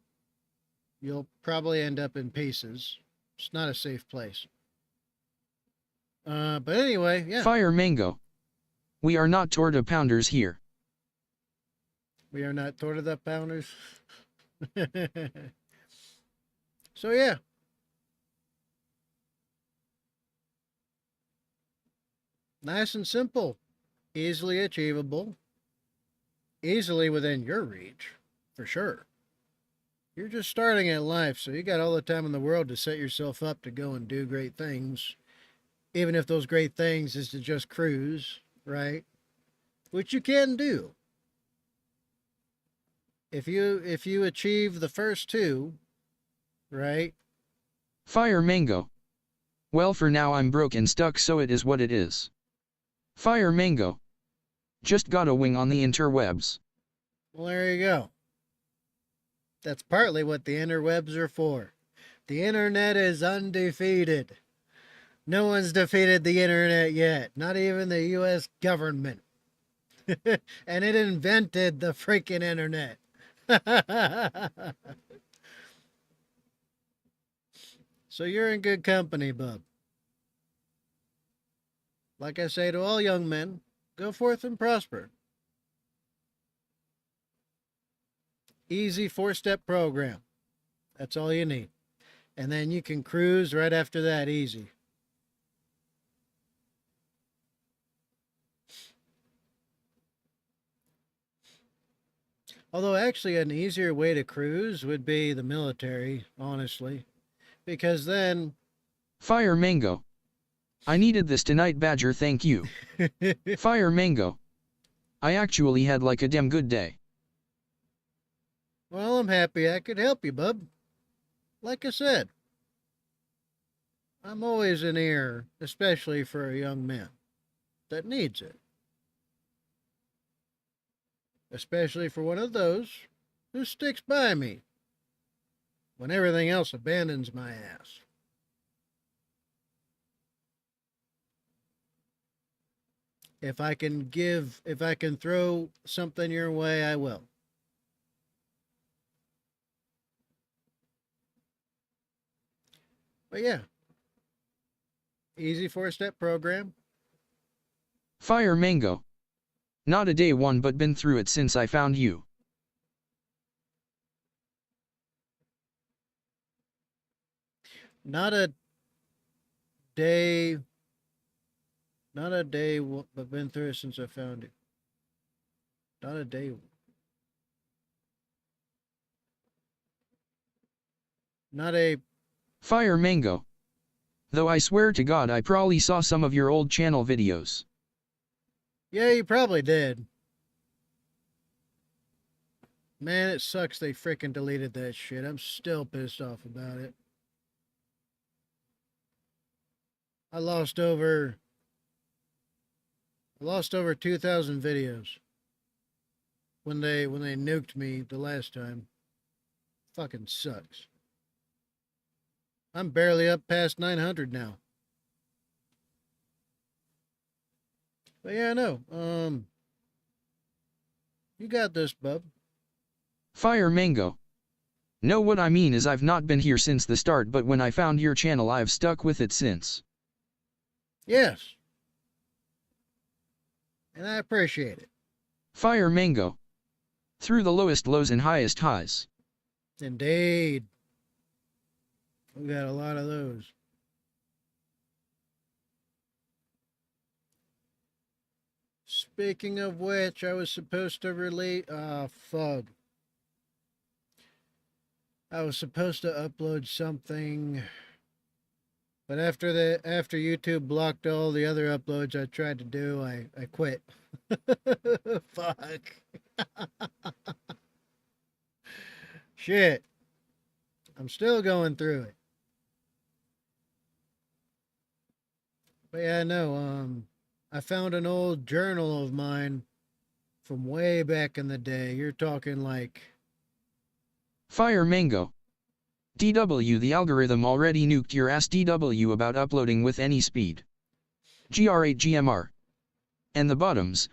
You'll probably end up in pieces. It's not a safe place. But anyway, yeah. Fire Mango. We are not torta pounders here. We are not torta pounders. So yeah. Nice and simple. Easily achievable. Easily within your reach. For sure. You're just starting at life, so you got all the time in the world to set yourself up to go and do great things. Even if those great things is to just cruise, right? Which you can do. If you achieve the first two, right? Fire Mango. Well, for now I'm broke and stuck, so it is what it is. Fire Mango. Just got a wing on the interwebs. Well, there you go. That's partly what the interwebs are for. The internet is undefeated. No one's defeated the internet yet. Not even the U.S. government. And it invented the freaking internet. So you're in good company, bub. Like I say to all young men, go forth and prosper. Easy 4-step program. That's all you need. And then you can cruise right after that, easy. Although actually an easier way to cruise would be the military, honestly. Because then... Fire Mango. I needed this tonight, Badger, thank you. Fire Mango. I actually had like a damn good day. Well, I'm happy I could help you, bub. Like I said, I'm always an ear, especially for a young man that needs it. Especially for one of those who sticks by me when everything else abandons my ass. If I can throw something your way, I will. But yeah, easy 4-step program. Fire Mango. Not a day one, but been through it since I found you. Not a day, but been through it since I found you. Not a day. Not a... Fire Mango. Though I swear to God I probably saw some of your old channel videos. Yeah, you probably did. Man, it sucks they freaking deleted that shit. I'm still pissed off about it. I lost over 2,000 videos when they nuked me the last time. Fucking sucks. I'm barely up past 900 now. But yeah, I know. You got this, bub. Fire Mango. No, what I mean is I've not been here since the start, but when I found your channel I've stuck with it since. Yes. And I appreciate it. Fire Mango. Through the lowest lows and highest highs. Indeed. We got a lot of those. Speaking of which, I was supposed to release... fuck. I was supposed to upload something... But after YouTube blocked all the other uploads I tried to do, I quit. Fuck. Shit. I'm still going through it. But yeah, no, I found an old journal of mine from way back in the day. You're talking like Fire Mango. DW, the algorithm already nuked your ass DW about uploading with any speed. GR8GMR. And the bottoms.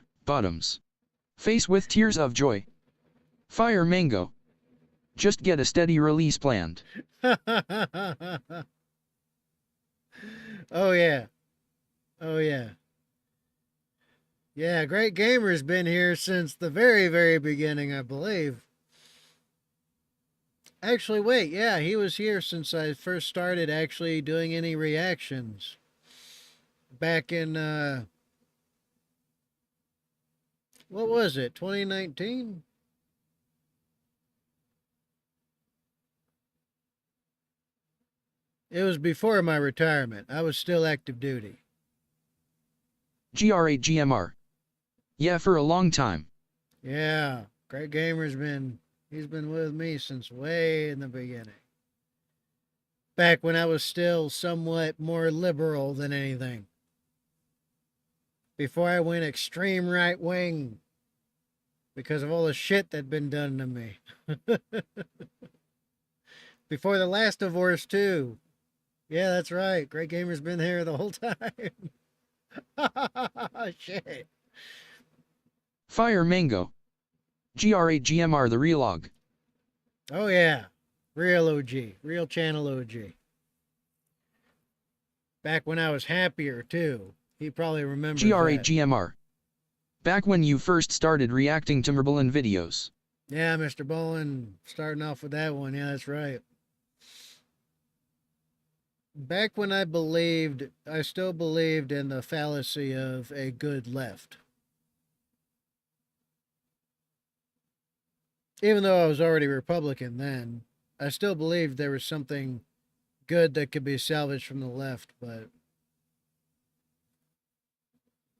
Face with tears of joy. Fire Mango. Just get a steady release planned. Oh, yeah. Oh, yeah. Yeah, Great Gamer's been here since the very, very beginning, I believe. Actually, wait, yeah, he was here since I first started actually doing any reactions. Back in, what was it, 2019? It was before my retirement. I was still active duty. GR8GMR. Yeah, for a long time. Yeah, Great Gamer's he's been with me since way in the beginning. Back when I was still somewhat more liberal than anything. Before I went extreme right wing because of all the shit that'd been done to me. Before the last divorce, too. Yeah, that's right. Great Gamer's been here the whole time. Shit. Fire Mango. GR8GMR, the relog. Oh, yeah. Real OG. Real channel OG. Back when I was happier, too. He probably remembers GR8GMR. Back when you first started reacting to Merbolin videos. Yeah, Mr. Bolin, starting off with that one. Yeah, that's right. Back when I still believed in the fallacy of a good left. Even though I was already Republican then, I still believed there was something good that could be salvaged from the left, but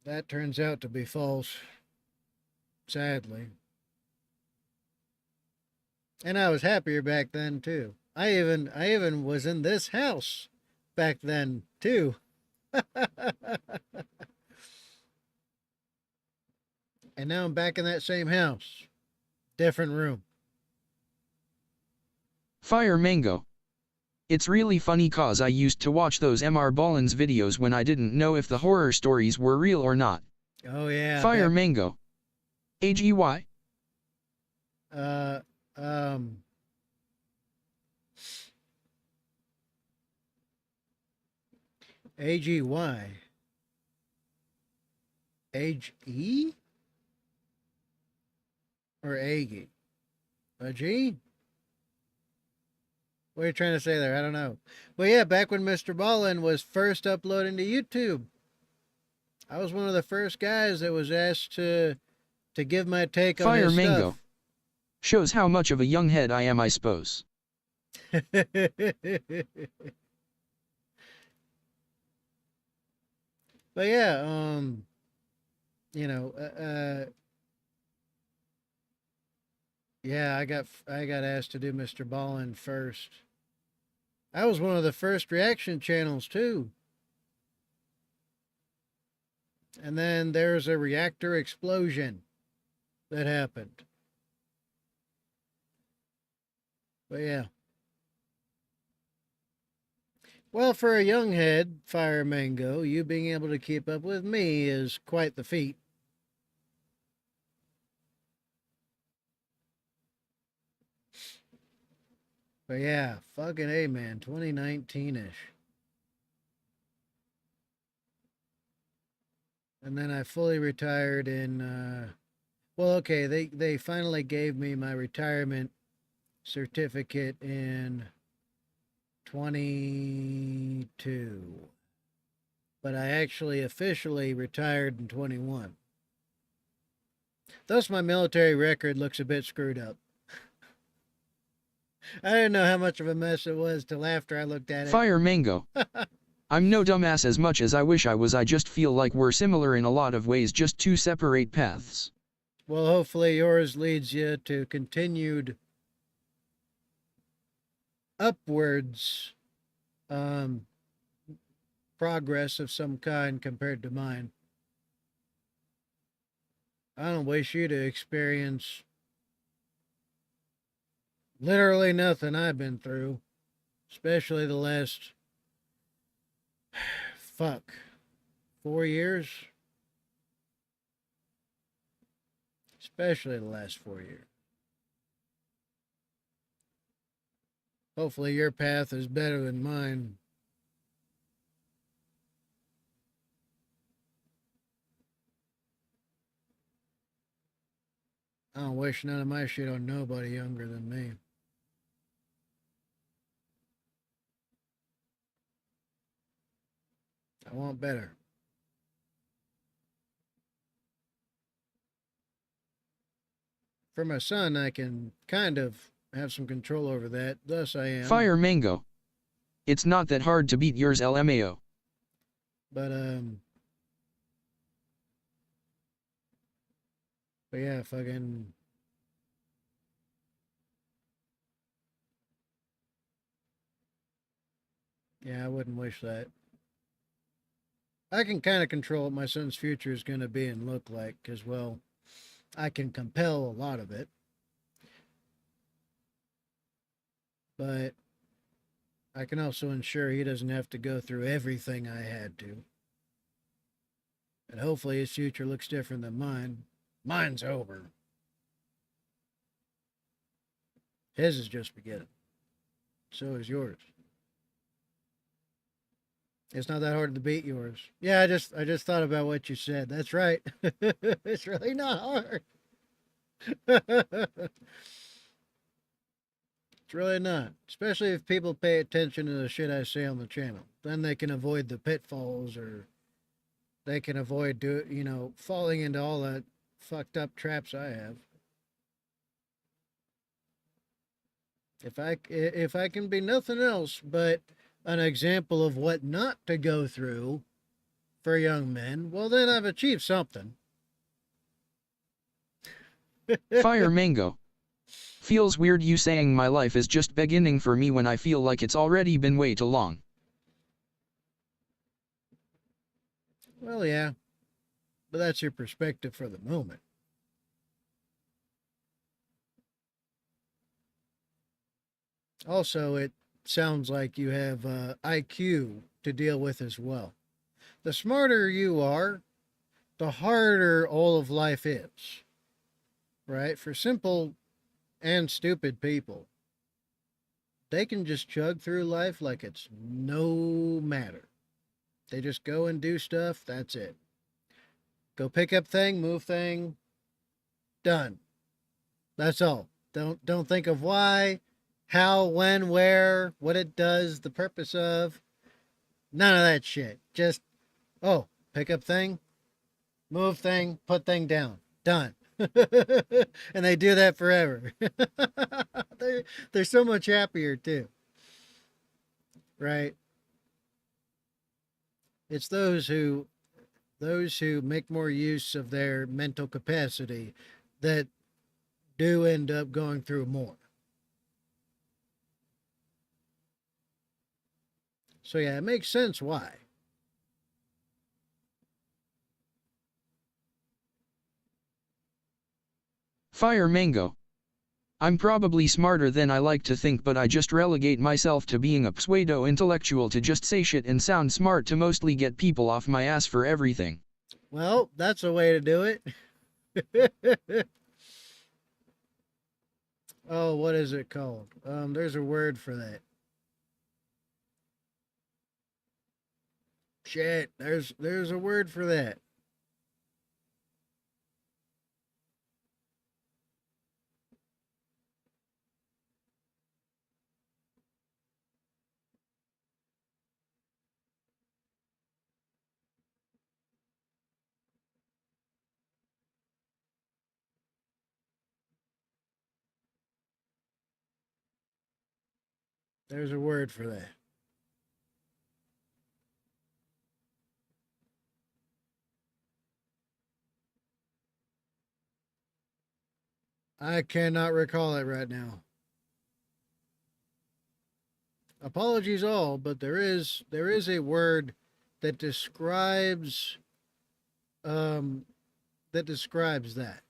that turns out to be false, sadly. And I was happier back then too. I even was in this house back then too. And now I'm back in that same house. Different room. Fire Mango. It's really funny cause I used to watch those MR Bolin's videos when I didn't know if the horror stories were real or not. Oh yeah. Fire Mango. AGY? AGY. AGE? Or AGE? A G? What are you trying to say there? I don't know. But yeah, back when Mr. Ballin was first uploading to YouTube, I was one of the first guys that was asked to give my take on Fire his Mango. stuff. Shows how much of a young head I am, I suppose. But yeah, yeah, I got asked to do Mr. Ballin first. I was one of the first reaction channels too. And then there's a reactor explosion that happened. But yeah. Well, for a young head, Fire Mango, you being able to keep up with me is quite the feat. But yeah, fucking A, man, 2019-ish. And then I fully retired in, well, okay, they finally gave me my retirement certificate in 22. But I actually officially retired in 21. Thus, my military record looks a bit screwed up. I didn't know how much of a mess it was till after I looked at it. Fire Mango. I'm no dumbass as much as I wish I was. I just feel like we're similar in a lot of ways, just two separate paths. Well, hopefully yours leads you to continued upwards progress of some kind compared to mine. I don't wish you to experience Literally nothing I've been through, especially the last, fuck, 4 years. Especially the last 4 years. Hopefully, your path is better than mine. I don't wish none of my shit on nobody younger than me. I want better. For my son, I can kind of have some control over that. Thus, I am. Fire Mango. It's not that hard to beat yours LMAO. But but yeah, fucking. Yeah, I wouldn't wish that. I can kind of control what my son's future is going to be and look like, because, well, I can compel a lot of it. But I can also ensure he doesn't have to go through everything I had to. And hopefully his future looks different than mine. Mine's over. His is just beginning. So is yours. It's not that hard to beat yours. Yeah, I just thought about what you said. That's right. It's really not hard. It's really not. Especially if people pay attention to the shit I say on the channel. Then they can avoid the pitfalls, or they can avoid falling into all that fucked up traps I have. If I can be nothing else but an example of what not to go through for young men, well, then I've achieved something. Fire Mango. Feels weird you saying my life is just beginning for me when I feel like it's already been way too long. Well, yeah, but that's your perspective for the moment. Also, it sounds like you have IQ to deal with as well. The smarter you are, the harder all of life is, right? For simple and stupid people, they can just chug through life like it's no matter. They just go and do stuff, that's it. Go pick up thing, move thing, done. That's all. Don't think of why, how, when, where, what it does, the purpose of. None of that shit. Just, oh, pick up thing, move thing, put thing down. Done. And they do that forever. They're so much happier too. Right? It's those who make more use of their mental capacity that do end up going through more. So yeah, it makes sense why. Fire Mango. I'm probably smarter than I like to think, but I just relegate myself to being a pseudo intellectual to just say shit and sound smart to mostly get people off my ass for everything. Well, that's a way to do it. Oh, what is it called? There's a word for that. Shit, there's a word for that. There's a word for that. I cannot recall it right now. Apologies all, but there is a word that um describes that.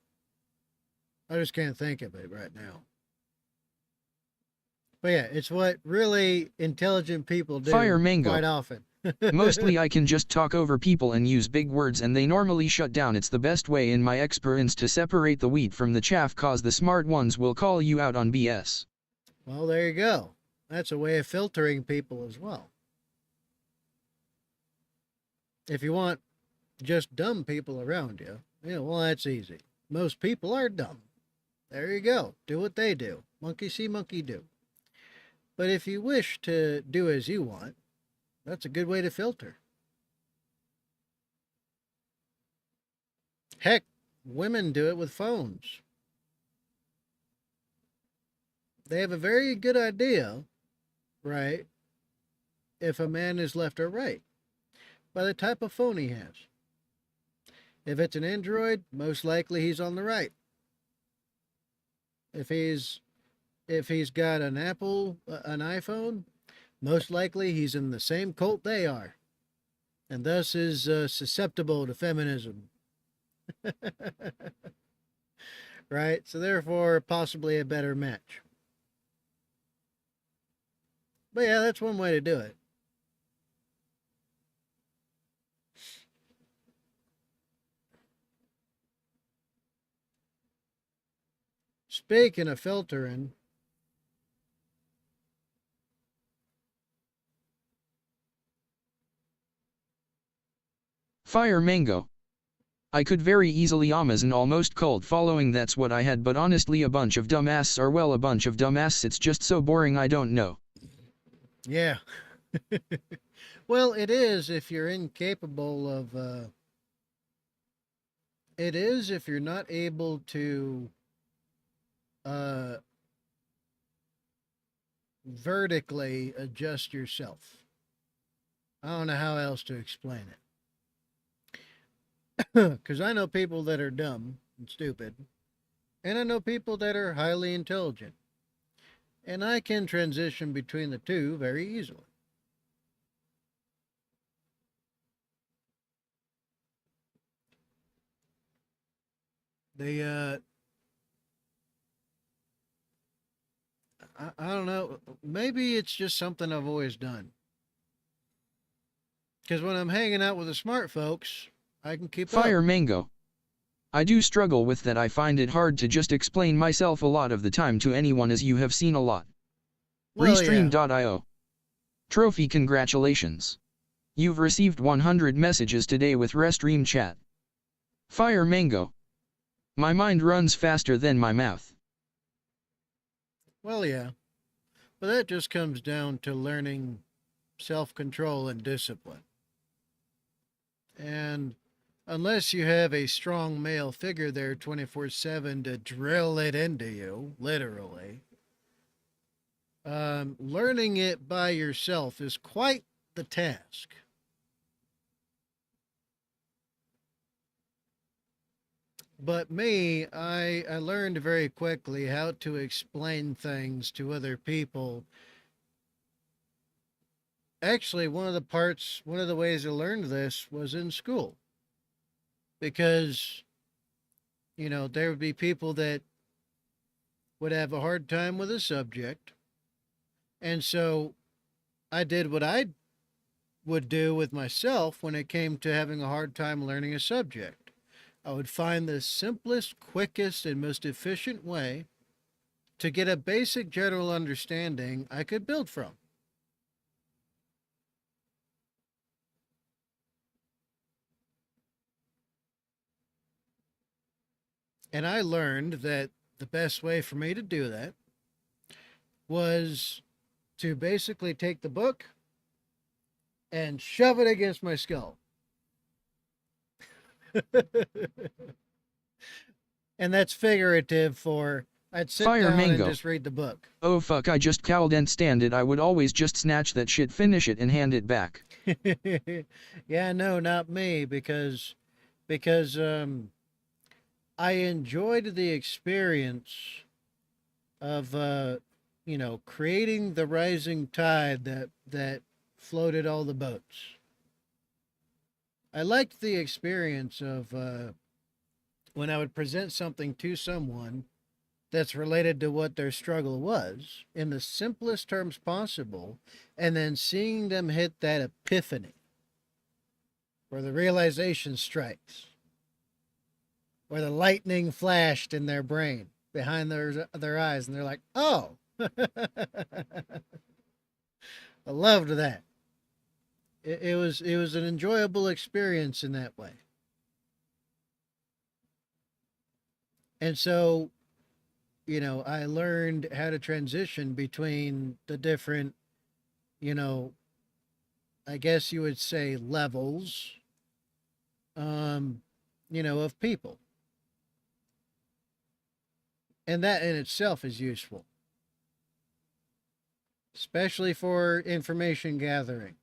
I just can't think of it right now. But yeah, it's what really intelligent people Fire do quite mango. often. Mostly I can just talk over people and use big words and they normally shut down. It's the best way in my experience to separate the wheat from the chaff, cause the smart ones will call you out on BS. Well, there you go. That's a way of filtering people as well. If you want just dumb people around you, yeah, well, that's easy. Most people are dumb. There you go. Do what they do. Monkey see, monkey do. But if you wish to do as you want, that's a good way to filter. Heck, women do it with phones. They have a very good idea, right, if a man is left or right by the type of phone he has. If it's an Android, most likely he's on the right. If he's got an Apple, an iPhone, most likely he's in the same cult they are, and thus is susceptible to feminism. Right? So therefore, possibly a better match. But yeah, that's one way to do it. Speaking of filtering, Fire mango. I could very easily Amazon almost cold following, that's what I had, but honestly a bunch of dumbasses are, well, a bunch of dumbasses, it's just so boring I don't know. yeah. Well, it is if you're incapable of, it is if you're not able to uh, vertically adjust yourself. I don't know how else to explain it. Because I know people that are dumb and stupid, and I know people that are highly intelligent. And I can transition between the two very easily. They, I don't know, maybe it's just something I've always done. Because when I'm hanging out with the smart folks, I can keep up. Fire mango. I do struggle with that. I find it hard to just explain myself a lot of the time to anyone, as you have seen a lot. Well, yeah. Restream.io. Trophy, congratulations. You've received 100 messages today with Restream chat. Fire mango. My mind runs faster than my mouth. Well, yeah. But that just comes down to learning self control and discipline. And unless you have a strong male figure there 24/7 to drill it into you, literally, learning it by yourself is quite the task. But me, I learned very quickly how to explain things to other people. Actually, one of the ways I learned this was in school. Because, there would be people that would have a hard time with a subject. And so I did what I would do with myself when it came to having a hard time learning a subject. I would find the simplest, quickest, and most efficient way to get a basic general understanding I could build from. And I learned that the best way for me to do that was to basically take the book and shove it against my skull. And that's figurative for I'd sit Fire down and mango. just read the book. Oh fuck, I just can't stand it. I would always just snatch that shit, finish it, and hand it back. Yeah, no, not me, because I enjoyed the experience of creating the rising tide that floated all the boats. I liked the experience of when I would present something to someone that's related to what their struggle was in the simplest terms possible, and then seeing them hit that epiphany where the realization strikes, where the lightning flashed in their brain behind their eyes, and they're like, "Oh, I loved that." It was an enjoyable experience in that way, and so I learned how to transition between the different, you know, I guess you would say levels, um, of people, and that in itself is useful, especially for information gathering.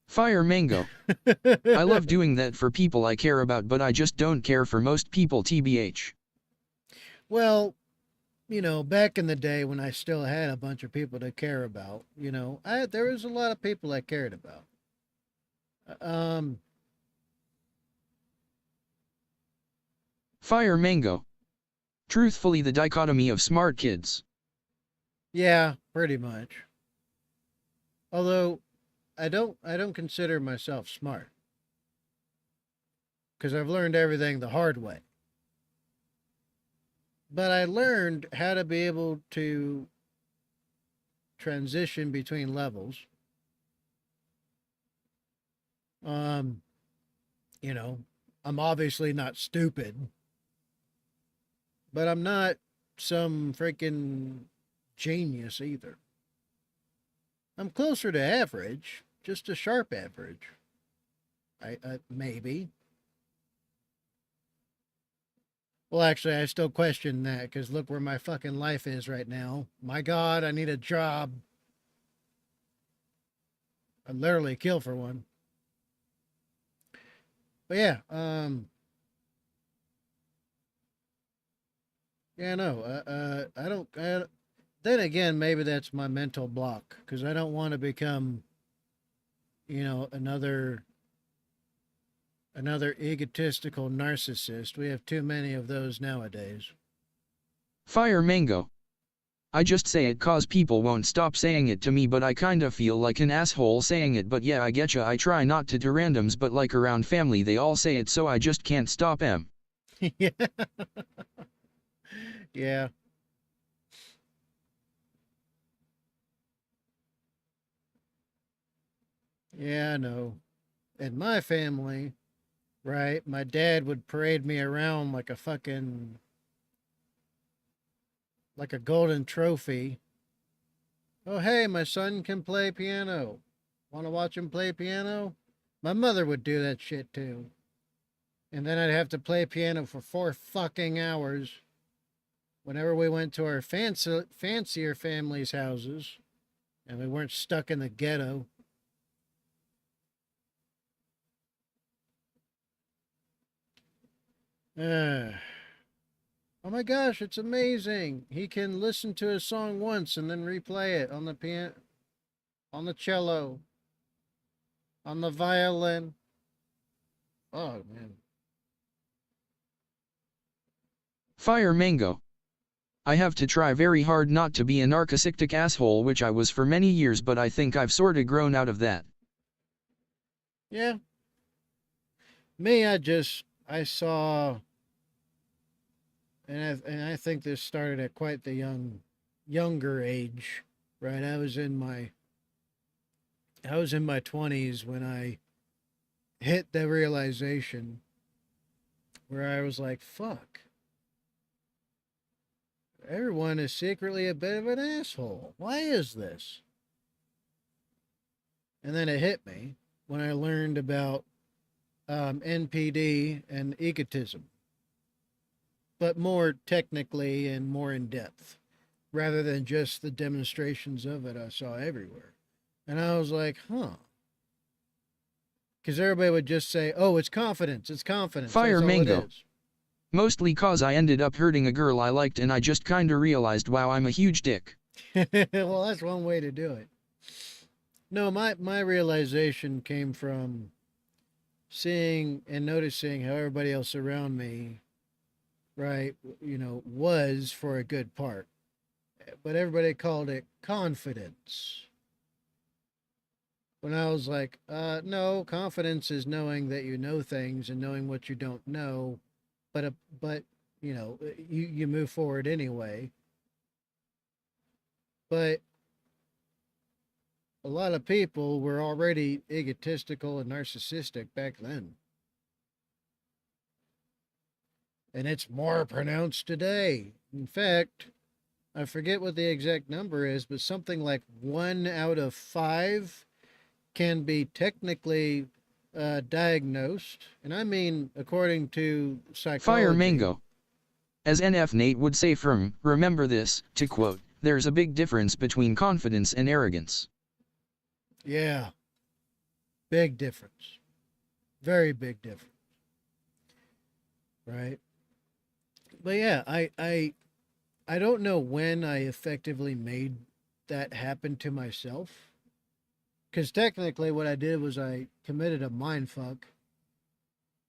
Fire Mango. I love doing that for people I care about, but I just don't care for most people, tbh. Well, back in the day when I still had a bunch of people to care about, there was a lot of people I cared about. Um, Fire Mango. Truthfully, the dichotomy of smart kids. yeah, pretty much. Although I don't consider myself smart because I've learned everything the hard way. But I learned how to be able to transition between levels. Um, you know, I'm obviously not stupid, but I'm not some freaking genius either. I'm closer to average, just a sharp average. I maybe. Well, actually, I still question that because look where my fucking life is right now. My God, I need a job. I'd literally kill for one. But yeah, yeah, no, I don't. Then again, maybe that's my mental block because I don't want to become, another egotistical narcissist. We have too many of those nowadays. Fire Mango. I just say it cause people won't stop saying it to me, but I kinda feel like an asshole saying it, but yeah, I getcha. I try not to do randoms, but like around family they all say it, so I just can't stop em. Yeah, yeah, yeah. I know. In my family, right? My dad would parade me around like a fucking like a golden trophy. Oh, hey, my son can play piano. Want to watch him play piano? My mother would do that shit too. And then I'd have to play piano for 4 fucking hours whenever we went to our fancier families' houses and we weren't stuck in the ghetto. Uh, oh my gosh, it's amazing. He can listen to a song once and then replay it on the piano, on the cello, on the violin. Oh man. Fire Mango. I have to try very hard not to be a narcissistic asshole, which I was for many years, but I think I've sorta grown out of that. Yeah. Me, I saw, and I think this started at quite the younger age, right? I was in my 20s when I hit the realization where I was like, fuck, everyone is secretly a bit of an asshole. Why is this? And then it hit me when I learned about NPD and egotism, but more technically and more in depth, rather than just the demonstrations of it I saw everywhere. And I was like, huh. Because everybody would just say, oh, it's confidence. It's confidence. Fire That's all it Mango. is. Mostly cause I ended up hurting a girl I liked and I just kinda realized, wow, I'm a huge dick. Well, that's one way to do it. No, my realization came from seeing and noticing how everybody else around me right? Was for a good part, but everybody called it confidence. When I was like, no, confidence is knowing that you know things and knowing what you don't know, but you move forward anyway. But a lot of people were already egotistical and narcissistic back then, and it's more pronounced today. In fact, I forget what the exact number is, but something like 1 out of 5 can be technically diagnosed, and I mean according to Fire psychology. Mango. As NF Nate would say from, remember this, to quote, there's a big difference between confidence and arrogance. Yeah, big difference. Very big difference, right? But yeah, I don't know when I effectively made that happen to myself. Because technically, what I did was I committed a mind fuck,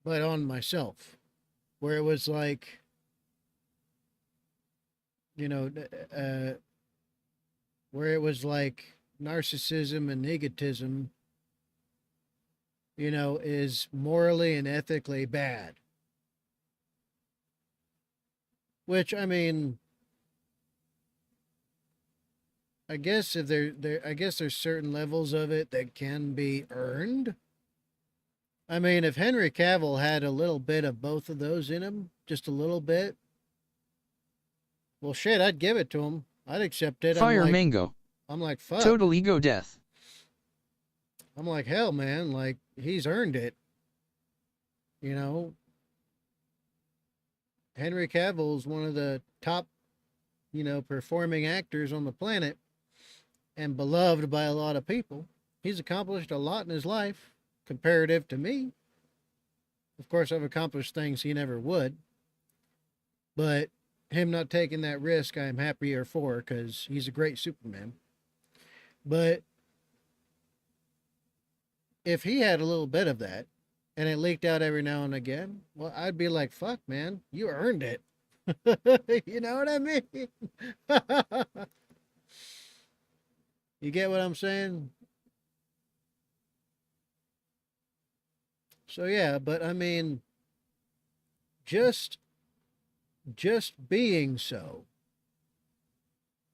but on myself, where it was like, you know, uh, where it was like narcissism and egotism, is morally and ethically bad. Which I mean, I guess if I guess there's certain levels of it that can be earned. I mean, if Henry Cavill had a little bit of both of those in him, just a little bit, well, shit, I'd give it to him. I'd accept it. Fire Mango. I'm like, fuck. Total ego death. I'm like, hell, man. Like, he's earned it. You know, Henry Cavill's one of the top, performing actors on the planet and beloved by a lot of people. He's accomplished a lot in his life, comparative to me. Of course, I've accomplished things he never would, but him not taking that risk, I'm happier for because he's a great Superman. But if he had a little bit of that and it leaked out every now and again, well, I'd be like, fuck, man, you earned it. You know what I mean? You get what I'm saying? So yeah, but I mean, just being so,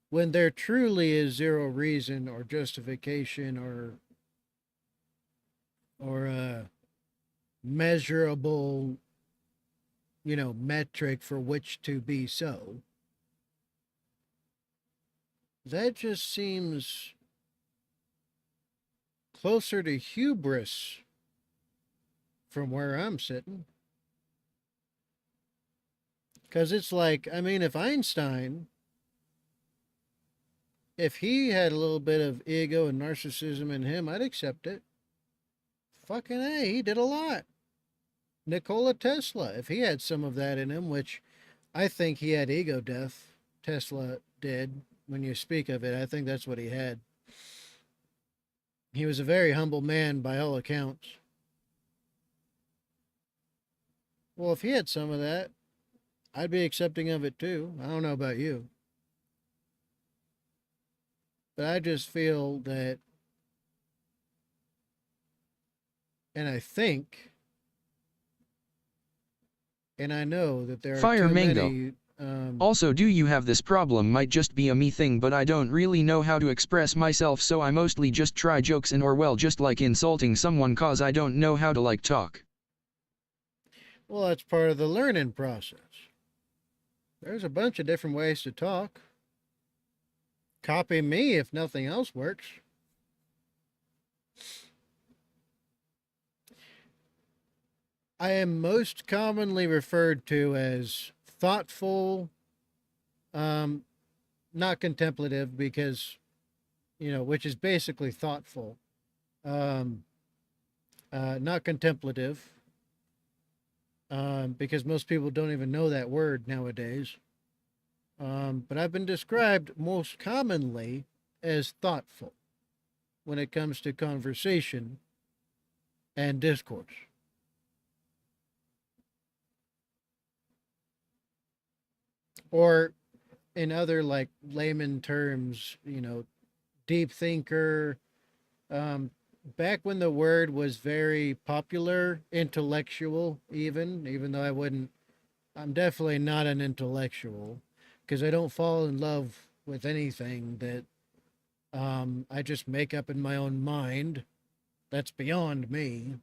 when there truly is zero reason or justification or a measurable, metric for which to be so, that just seems closer to hubris from where I'm sitting. Because it's like, I mean, if Einstein, if he had a little bit of ego and narcissism in him, I'd accept it. Fucking A, he did a lot. Nikola Tesla, if he had some of that in him, which I think he had ego death, Tesla did. When you speak of it, I think that's what he had. He was a very humble man by all accounts. Well, if he had some of that, I'd be accepting of it too. I don't know about you. But I just feel that, and I think, and I know that there are Fire too Mango. many. Also, do you have this problem? Might just be a me thing, but I don't really know how to express myself, so I mostly just try jokes and or well, just like insulting someone cause I don't know how to like talk. Well, that's part of the learning process. There's a bunch of different ways to talk. Copy me if nothing else works. I am most commonly referred to as thoughtful, um, not contemplative, because, which is basically thoughtful, um, not contemplative, because most people don't even know that word nowadays. But I've been described most commonly as thoughtful when it comes to conversation and discourse. Or in other like layman terms, deep thinker. Um, Back when the word was very popular, intellectual, even though I'm definitely not an intellectual because I don't fall in love with anything that I just make up in my own mind. That's beyond me.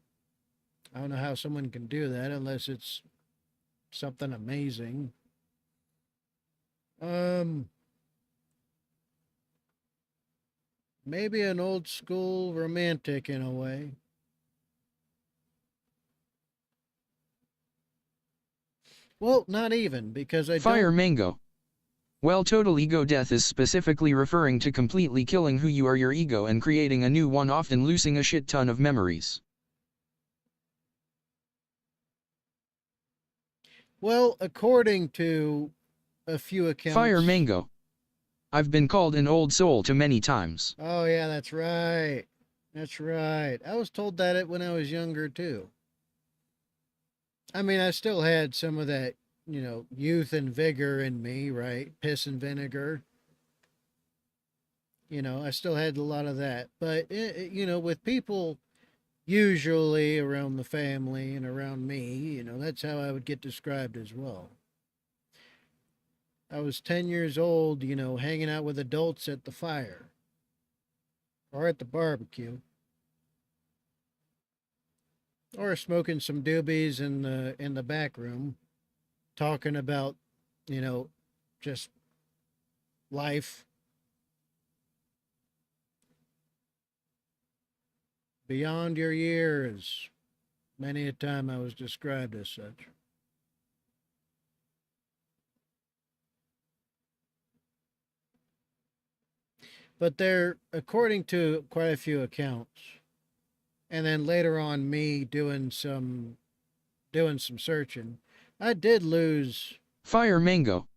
I don't know how someone can do that unless it's something amazing. Um, Maybe an old school romantic in a way. Well, not even because I Fire don't. Mango. Well, total ego death is specifically referring to completely killing who you are, your ego, and creating a new one, often losing a shit ton of memories. Well, according to a few Fire accounts. Mango. I've been called an old soul too many times. Oh yeah, that's right. That's right. I was told that it when I was younger too. I mean, I still had some of that, youth and vigor in me, right? Piss and vinegar. I still had a lot of that. But with people usually around the family and around me, that's how I would get described as well. I was 10 years old, hanging out with adults at the fire or at the barbecue or smoking some doobies in the back room, talking about, you know, just life beyond your years. Many a time I was described as such. But there, according to quite a few accounts, and then later on me doing some searching, I did lose. Fire Mango.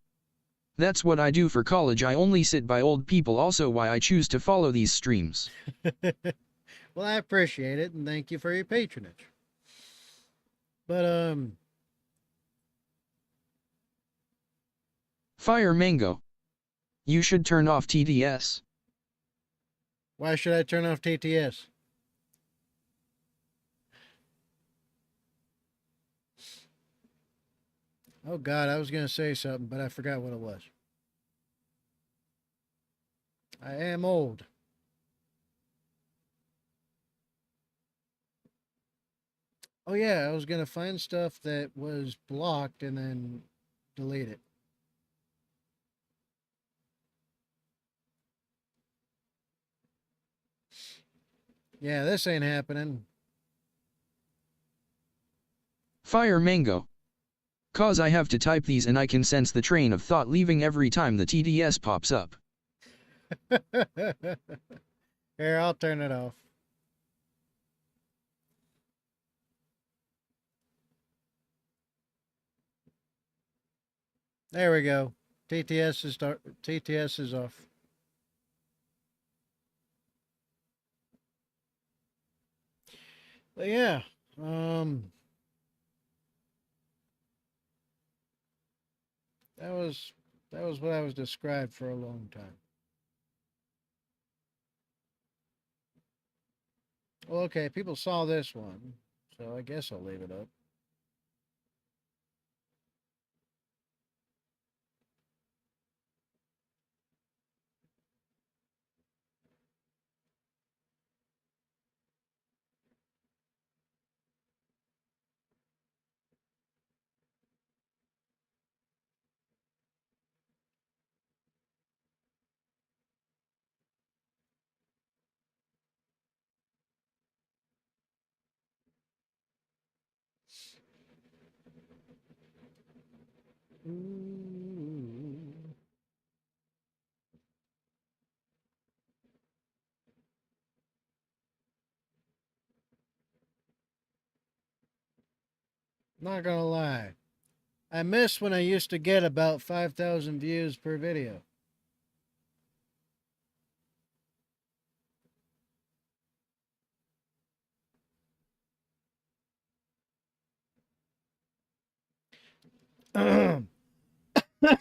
That's what I do for college. I only sit by old people, also why I choose to follow these streams. Well, I appreciate it and thank you for your patronage. But Fire Mango. You should turn off TDS. why should I turn off TTS? Oh God, I was gonna say something, but I forgot what it was. I am old. Oh yeah, I was gonna find stuff that was blocked and then delete it. Yeah, this ain't happening. Fire Mango. Cause I have to type these and I can sense the train of thought leaving every time the TDS pops up. Here, I'll turn it off. There we go. TTS is off. But yeah, um, that was that was what I was described for a long time. Well, okay, people saw this one, so I guess I'll leave it up. Ooh. Not gonna lie, I miss when I used to get about 5,000 views per video. Did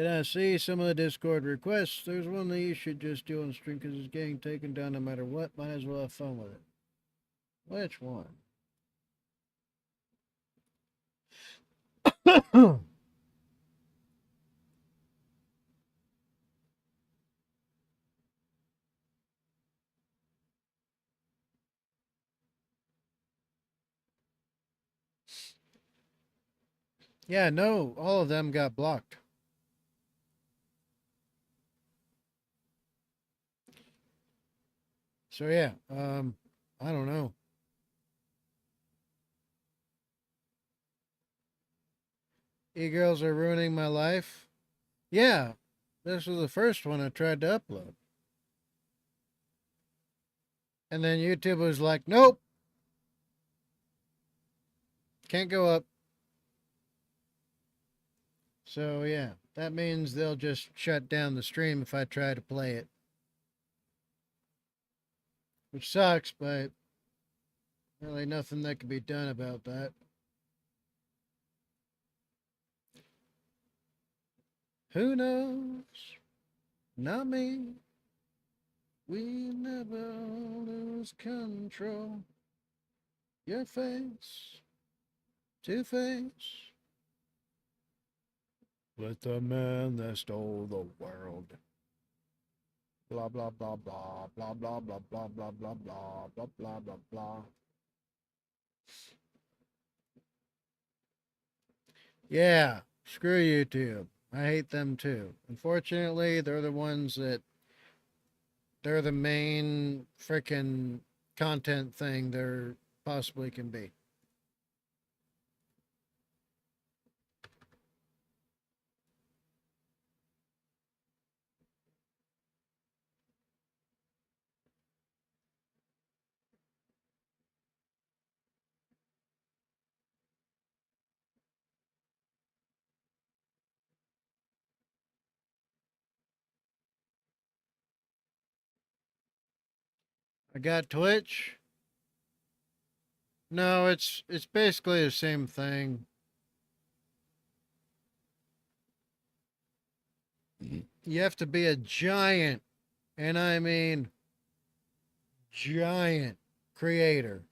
I see some of the Discord requests? There's one that you should just do on stream because it's getting taken down no matter what. Might as well have fun with it. Which one? Yeah, no, all of them got blocked. So yeah, I don't know. E-girls are ruining my life. Yeah, this was the first one I tried to upload. And then YouTube was like, nope, can't go up. So yeah, that means they'll just shut down the stream if I try to play it. Which sucks, but really nothing that can be done about that. Who knows? Not me. We never lose control. Your face to face with the man that stole the world. Blah blah blah blah blah blah blah blah blah blah blah blah blah blah blah. Yeah, screw YouTube. I hate them too. Unfortunately, they're the ones that they're the main freaking content thing there possibly can be. I got Twitch. No, it's basically the same thing. You have to be a giant, and I mean giant creator,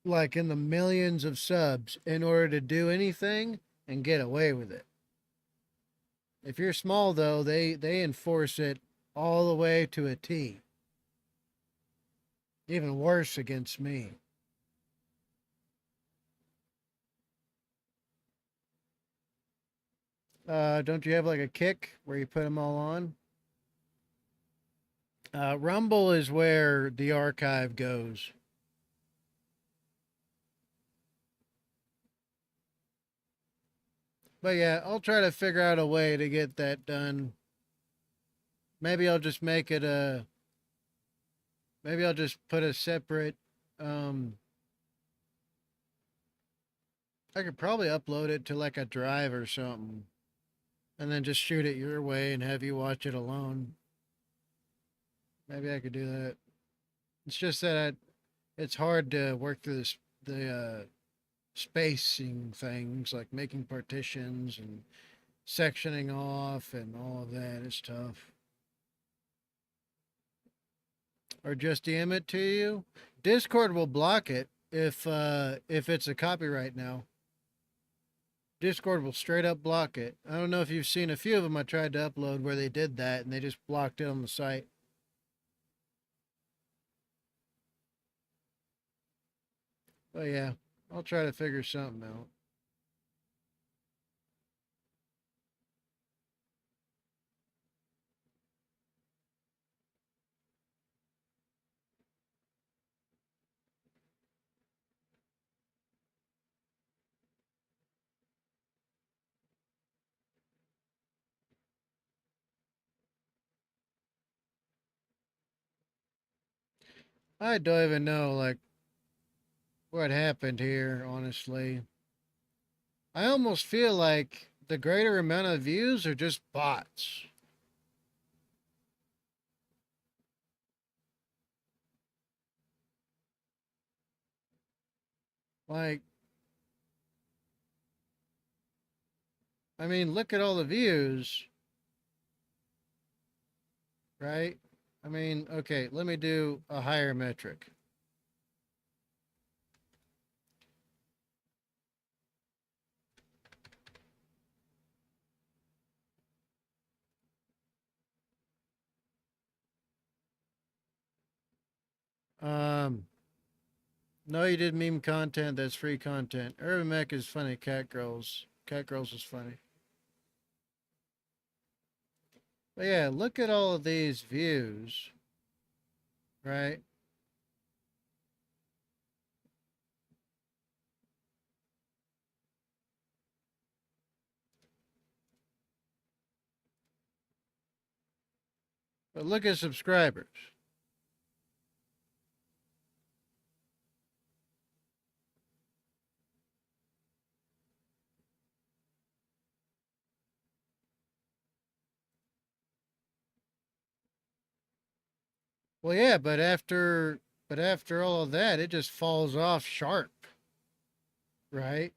like in the millions of subs, in order to do anything and get away with it. If you're small, though, they enforce it all the way to a T. Even worse against me. Don't you have like a kick where you put them all on? Rumble is where the archive goes. But yeah, I'll try to figure out a way to get that done. Maybe I'll just make it a. Maybe I'll just put a separate. Um, I could probably upload it to like a drive or something, and then just shoot it your way and have you watch it alone. Maybe I could do that. It's just that it's hard to work through the spacing things like making partitions and sectioning off and all of that is tough. Or just DM it to you. Discord will block it if it's a copyright now. Discord will straight up block it. I don't know if you've seen a few of them I tried to upload where they did that and they just blocked it on the site. But yeah, I'll try to figure something out. I don't even know like what happened here, honestly. I almost feel like the greater amount of views are just bots. Like I mean, look at all the views, right? I mean, okay, let me do a higher metric. Um, no, you did meme content. That's free content. Urban Mech is funny. Cat Girls. Cat Girls is funny. But yeah, look at all of these views, right? But look at subscribers. Well, yeah, but after all of that, it just falls off sharp, right?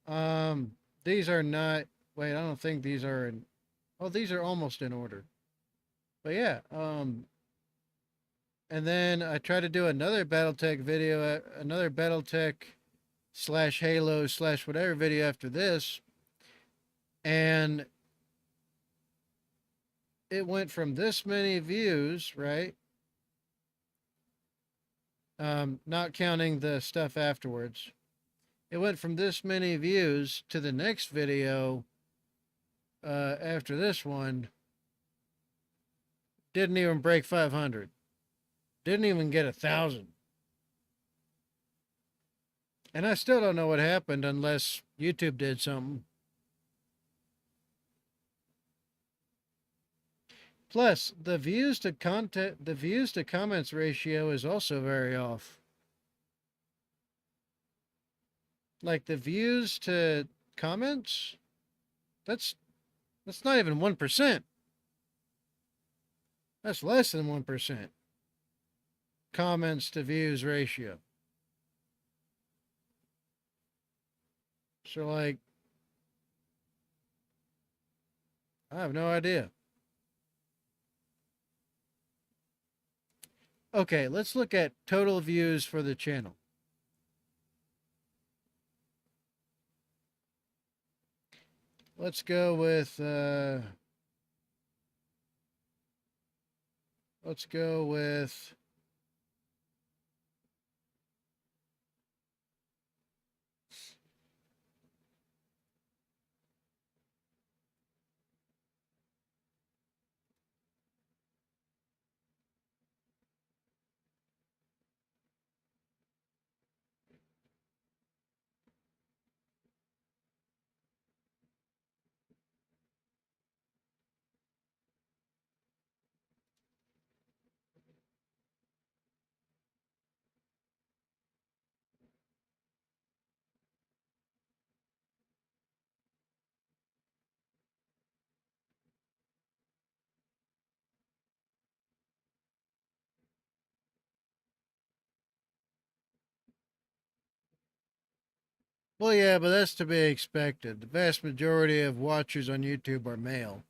Um, these are not. Wait, I don't think these are in. Oh, these are almost in order. But yeah, and then I try to do another BattleTech video, another BattleTech slash Halo slash whatever video after this, and it went from this many views, right? Not counting the stuff afterwards. It went from this many views to the next video after this one. Didn't even break 500. Didn't even get 1,000. And I still don't know what happened unless YouTube did something. Plus, the views to comments ratio is also very off. Like the views to comments, that's not even 1%. That's less than 1%. Comments to views ratio. So like I have no idea. Okay, let's look at total views for the channel. Let's go with let's go with well, yeah, but that's to be expected. The vast majority of watchers on YouTube are male.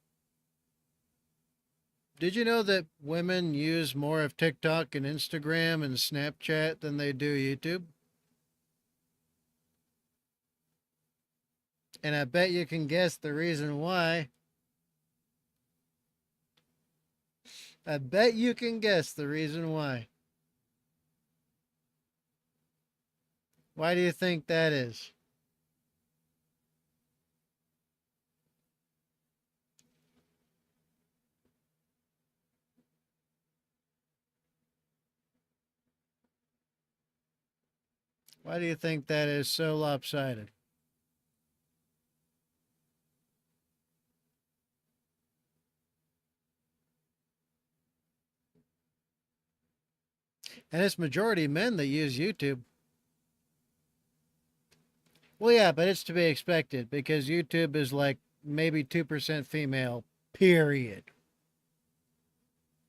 Did you know that women use more of TikTok and Instagram and Snapchat than they do YouTube? And I bet you can guess the reason why. I bet you can guess the reason why. Why do you think that is? Why do you think that is so lopsided? And it's majority men that use YouTube. Well, yeah, but it's to be expected because YouTube is like maybe 2% female, period.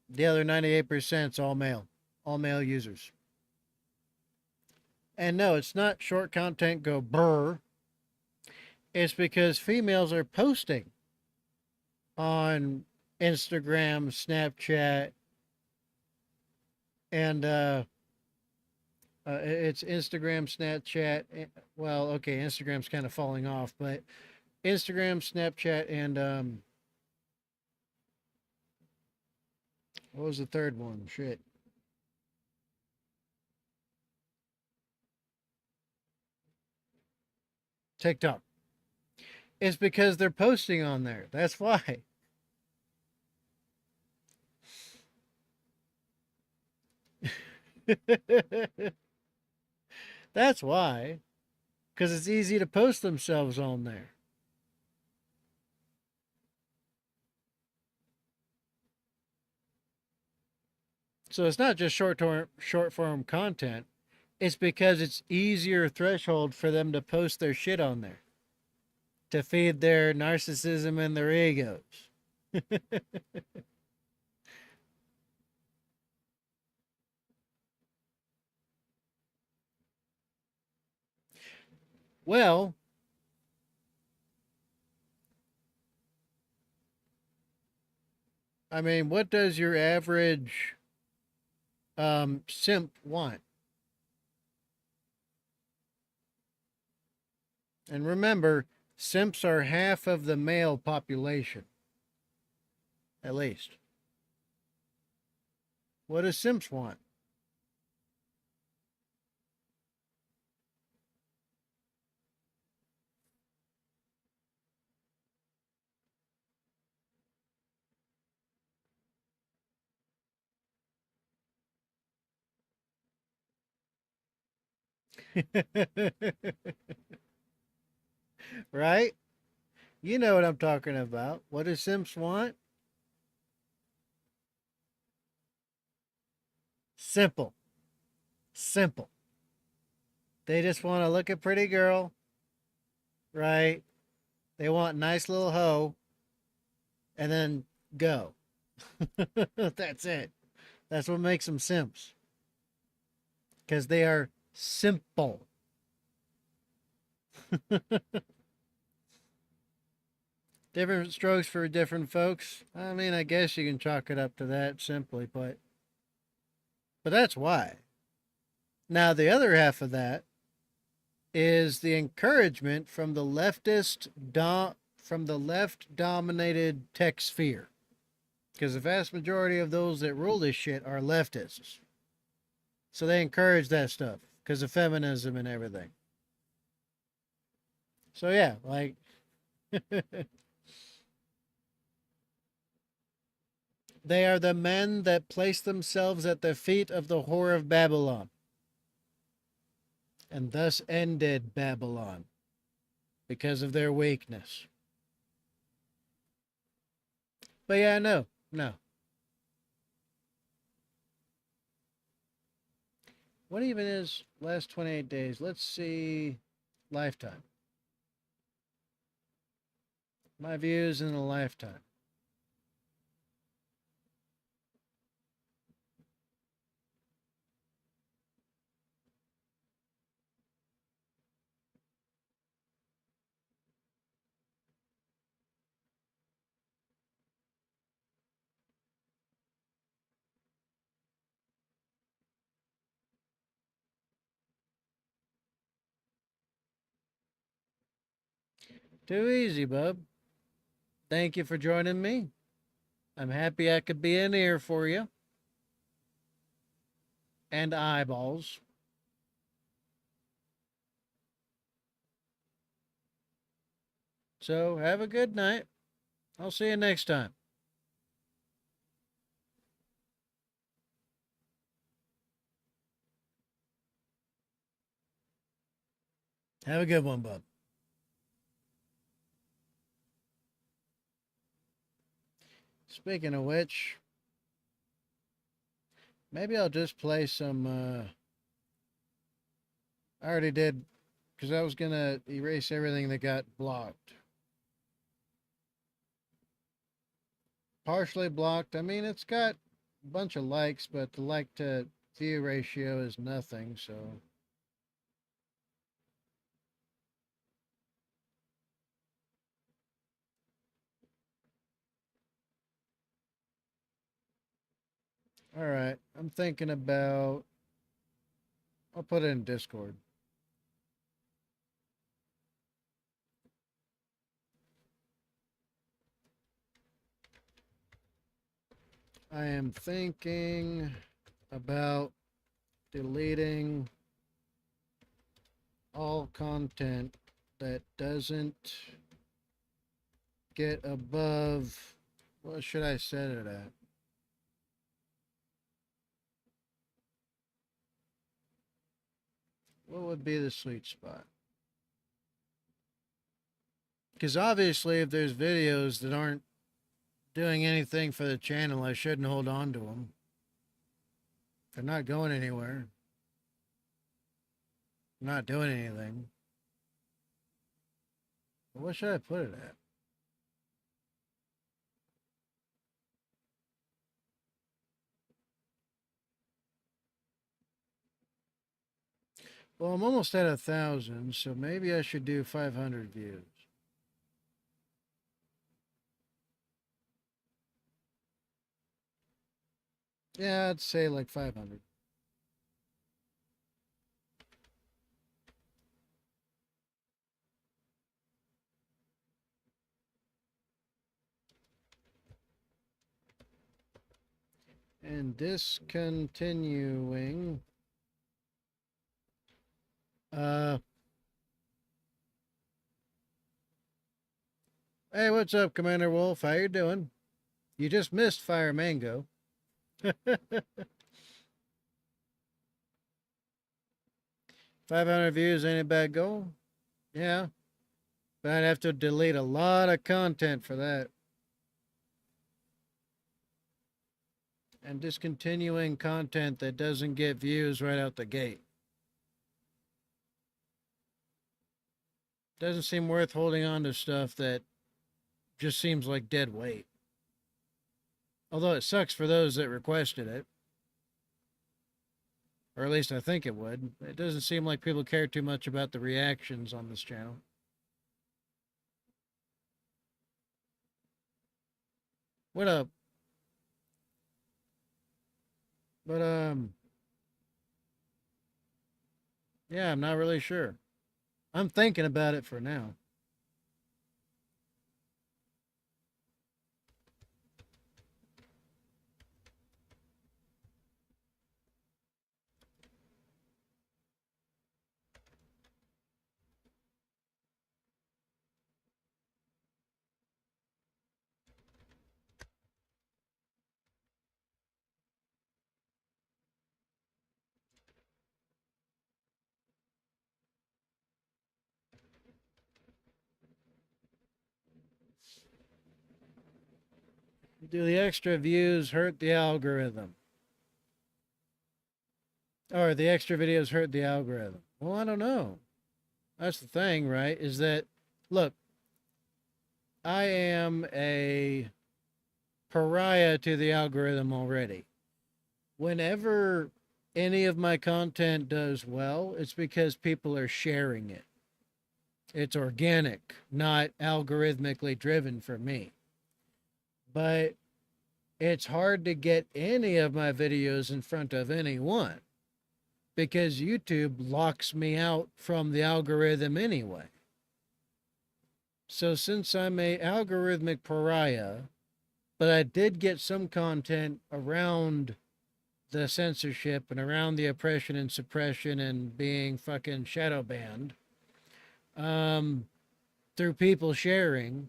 The other 98% is all male users. And no, it's not short content go brr. It's because females are posting on Instagram, Snapchat, and it's Instagram, Snapchat. Well, okay, Instagram's kind of falling off, but Instagram, Snapchat, and what was the third one? Shit. TikTok. It's because they're posting on there. That's why. That's why. Because it's easy to post themselves on there. So it's not just short form content. It's because it's easier threshold for them to post their shit on there to feed their narcissism and their egos. Well, I mean, what does your average simp want? And remember, simps are half of the male population, at least. What do simps want? Right? You know what I'm talking about. What do simps want? Simple. Simple. They just want to look at pretty girl, right? They want nice little hoe and then go. That's it. That's what makes them simps. Because they are simple. Different strokes for different folks. I mean, I guess you can chalk it up to that simply, but that's why. Now the other half of that is the encouragement from the from the left dominated tech sphere. Because the vast majority of those that rule this shit are leftists. So they encourage that stuff because of feminism and everything. So yeah, like they are the men that place themselves at the feet of the whore of Babylon and thus ended Babylon because of their weakness. But yeah, no, no. What even is last 28 days? Let's see. Lifetime. My views in a lifetime. Too easy, bub. Thank you for joining me. I'm happy I could be an ear for you and eyeballs. So have a good night. I'll see you next time. Have a good one, bub. Speaking of which, maybe I'll just play some. I already did because I was gonna erase everything that got blocked. Partially blocked. I mean, it's got a bunch of likes, but the like to view ratio is nothing. So All right. I'm thinking about. I'll put it in Discord. I am thinking about deleting all content that doesn't get above. What should I set it at? What would be the sweet spot? Because obviously, if there's videos that aren't doing anything for the channel, I shouldn't hold on to them. They're not going anywhere. They're not doing anything. What should I put it at? Well, I'm almost at 1,000, so maybe I should do 500 views. Yeah, I'd say like 500. And discontinuing. Uh, hey, what's up, Commander Wolf? How you doing? You just missed Fire Mango. 500 views ain't a bad goal. Yeah, but I'd have to delete a lot of content for that. And discontinuing content that doesn't get views right out the gate. Doesn't seem worth holding on to stuff that just seems like dead weight. Although it sucks for those that requested it. Or at least I think it would. It doesn't seem like people care too much about the reactions on this channel. What up? But yeah, I'm not really sure. I'm thinking about it for now. Do the extra views hurt the algorithm? Or the extra videos hurt the algorithm? Well, I don't know. That's the thing, right? Is that, look, I am a pariah to the algorithm already. Whenever any of my content does well, it's because people are sharing it. It's organic, not algorithmically driven for me. But it's hard to get any of my videos in front of anyone because YouTube locks me out from the algorithm anyway. So since I'm a algorithmic pariah, but I did get some content around the censorship and around the oppression and suppression and being fucking shadow banned, through people sharing,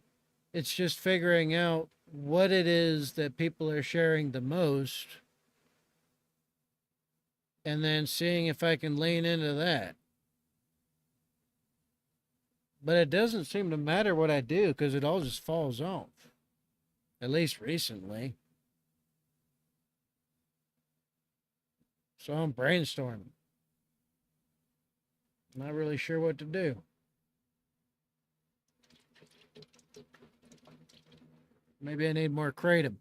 it's just figuring out what it is that people are sharing the most and then seeing if I can lean into that. But it doesn't seem to matter what I do because it all just falls off. At least recently. So I'm brainstorming. Not really sure what to do. Maybe I need more kratom.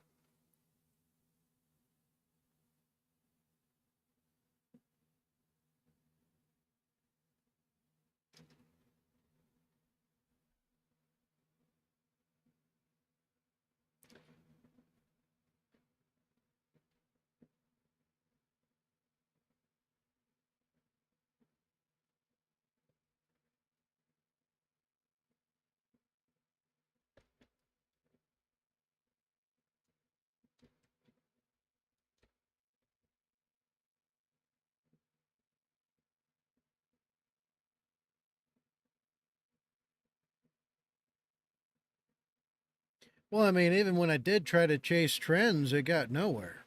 Well, I mean, even when I did try to chase trends, it got nowhere.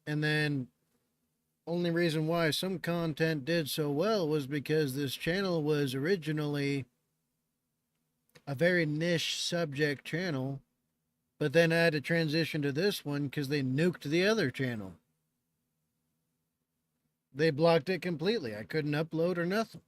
And then, only reason why some content did so well was because this channel was originally a very niche subject channel, but then I had to transition to this one because they nuked the other channel. They blocked it completely. I couldn't upload or nothing.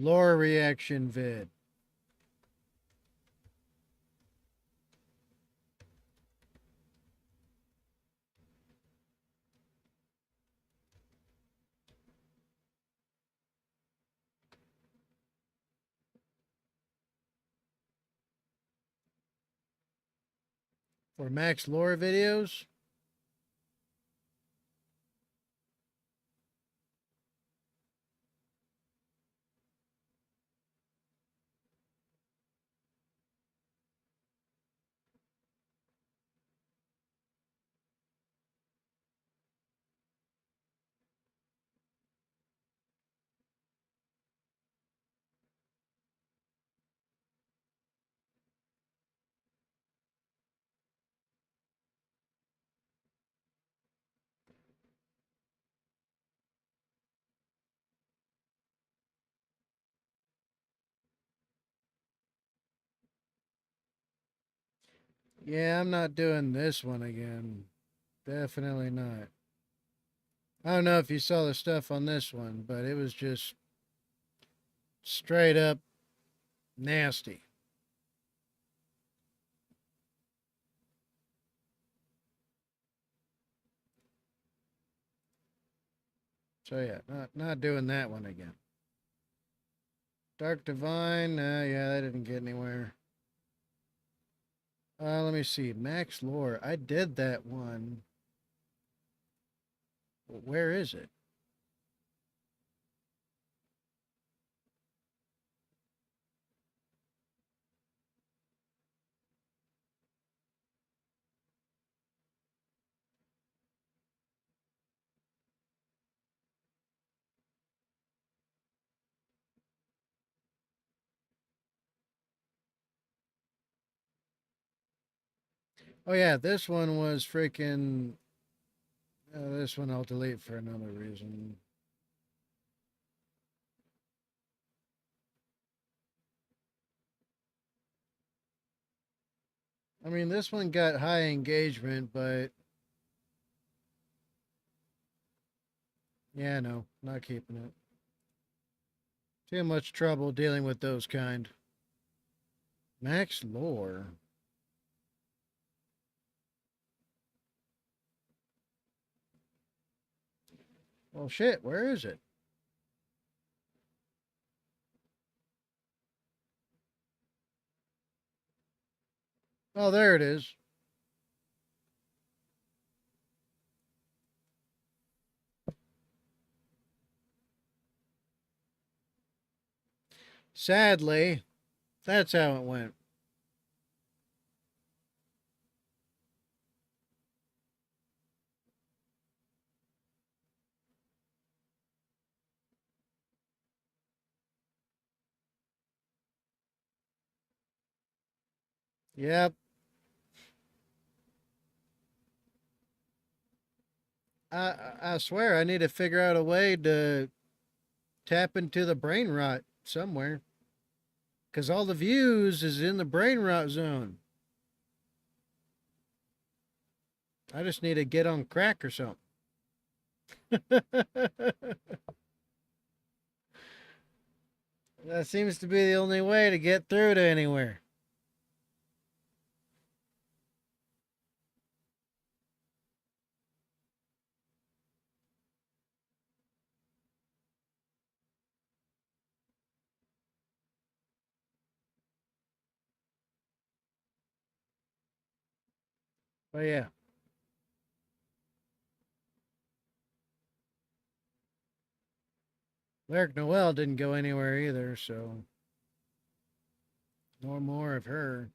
Lore reaction vid. For Max lore videos. Yeah, I'm not doing this one again. Definitely not. I don't know if you saw the stuff on this one, but it was just straight up nasty. So yeah, not doing that one again. Dark Divine, yeah, that didn't get anywhere. Let me see. Max Lore, I did that one. Where is it? Oh yeah, this one was freaking. This one I'll delete for another reason. I mean, this one got high engagement, but yeah, no, not keeping it. Too much trouble dealing with those kind. Max Lore. Well, shit, where is it? Oh, there it is. Sadly, that's how it went. Yep. I swear I need to figure out a way to tap into the brain rot somewhere. Because all the views is in the brain rot zone. I just need to get on crack or something. That seems to be the only way to get through to anywhere. But yeah, Lyric Noel didn't go anywhere either, so no more of her.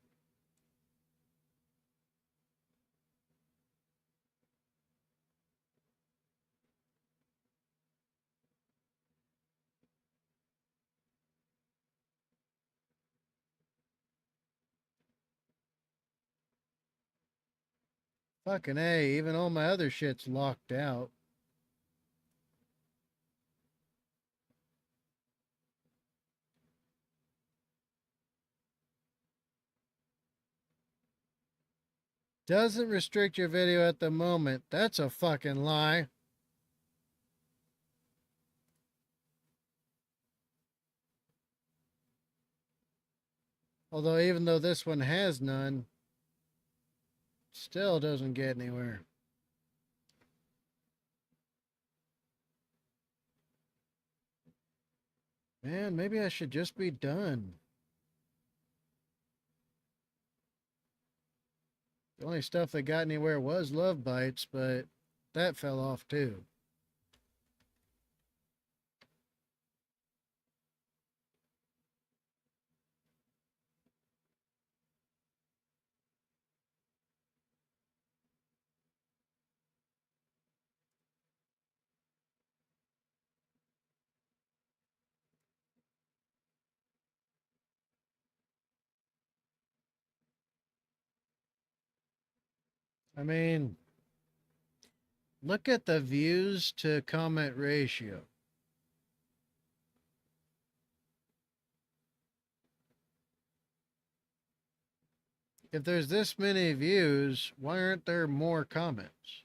Fucking A, even all my other shit's locked out. Doesn't restrict your video at the moment. That's a fucking lie. Although, even though this one has none, still doesn't get anywhere. Man, maybe I should just be done. The only stuff that got anywhere was Love Bites, but that fell off too. I mean, look at the views to comment ratio. If there's this many views, why aren't there more comments?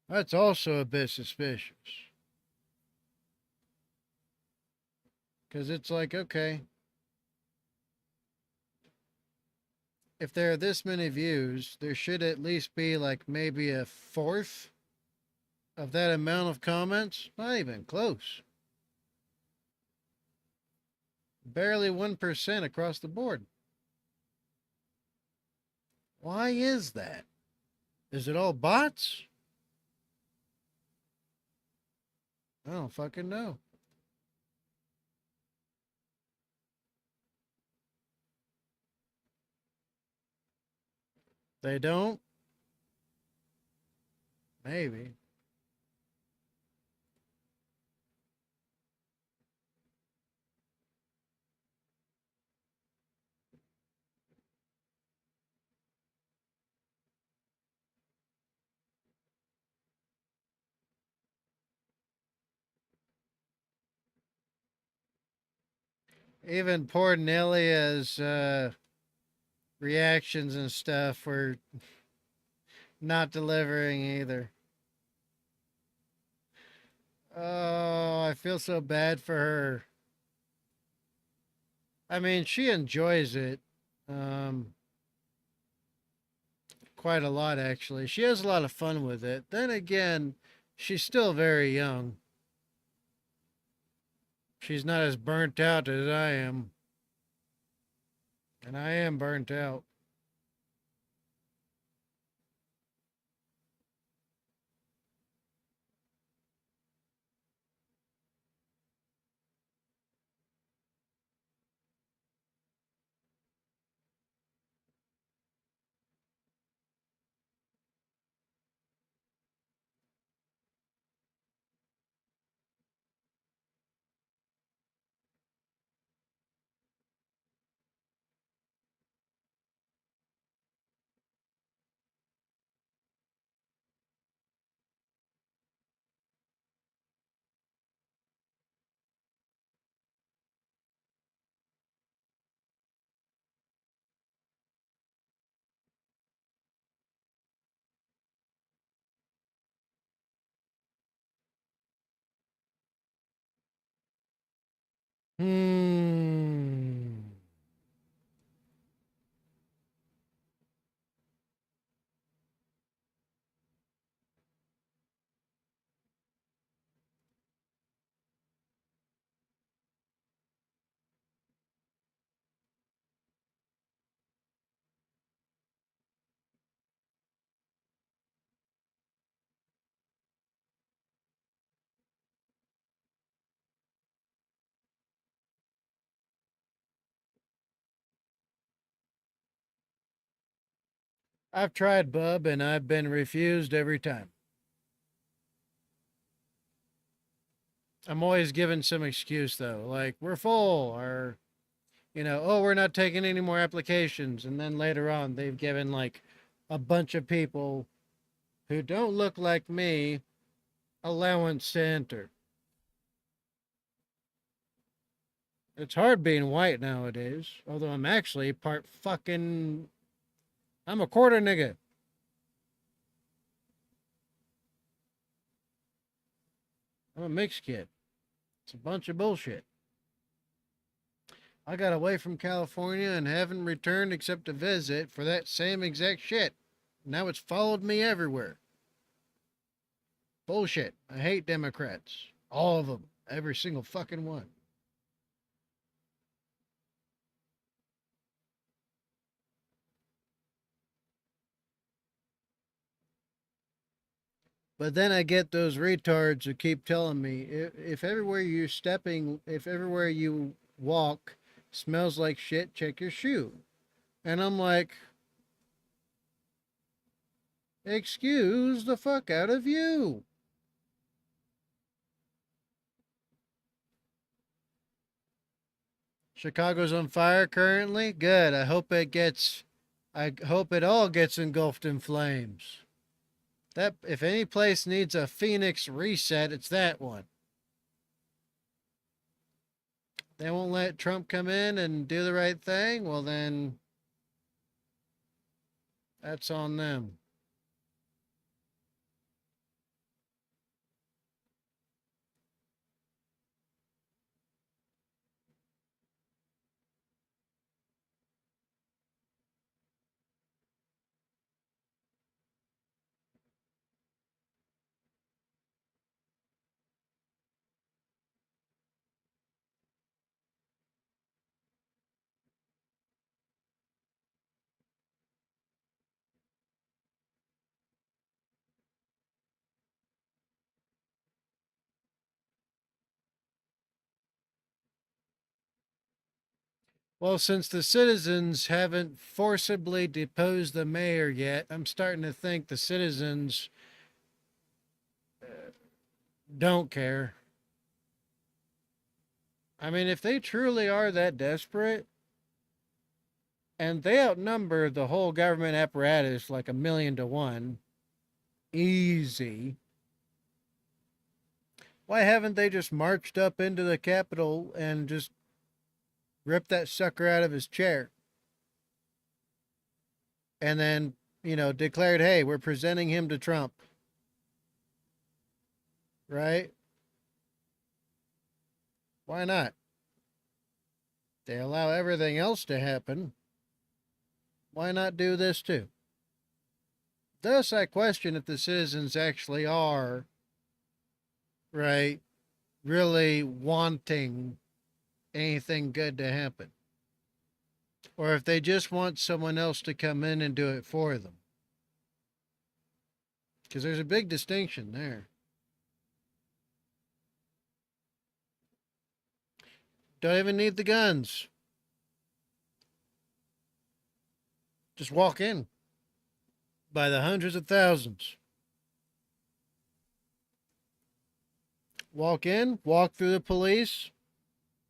That's also a bit suspicious. Because it's like, okay, if there are this many views, there should at least be like maybe a fourth of that amount of comments. Not even close. Barely 1% across the board. Why is that? Is it all bots? I don't fucking know. They don't? Maybe. Even poor Nelia's reactions and stuff were not delivering either. Oh, I feel so bad for her. I mean, she enjoys it um, quite a lot, actually. She has a lot of fun with it. Then again, she's still very young. She's not as burnt out as I am. And I am burnt out. I've tried, bub, and I've been refused every time. I'm always given some excuse, though, like, we're full, or, oh, we're not taking any more applications. And then later on, they've given, like, a bunch of people who don't look like me allowance to enter. It's hard being white nowadays, although I'm actually part fucking. I'm a quarter nigga. I'm a mixed kid. It's a bunch of bullshit. I got away from California and haven't returned except to visit for that same exact shit. Now it's followed me everywhere. Bullshit. I hate Democrats. All of them. Every single fucking one. But then I get those retards who keep telling me if everywhere you're stepping, if everywhere you walk smells like shit, check your shoe. And I'm like, excuse the fuck out of you. Chicago's on fire currently. Good. I hope it all gets engulfed in flames. That if any place needs a Phoenix reset, it's that one. They won't let Trump come in and do the right thing. Well, then that's on them. Well, since the citizens haven't forcibly deposed the mayor yet, I'm starting to think the citizens don't care. I mean, if they truly are that desperate, and they outnumber the whole government apparatus like 1,000,000 to 1, easy. Why haven't they just marched up into the Capitol and just ripped that sucker out of his chair? And then, declared, hey, we're presenting him to Trump. Right? Why not? They allow everything else to happen. Why not do this too? Thus, I question if the citizens actually are, right, really wanting anything good to happen. Or if they just want someone else to come in and do it for them. Because there's a big distinction there. Don't even need the guns. Just walk in by the hundreds of thousands. Walk in, walk through the police.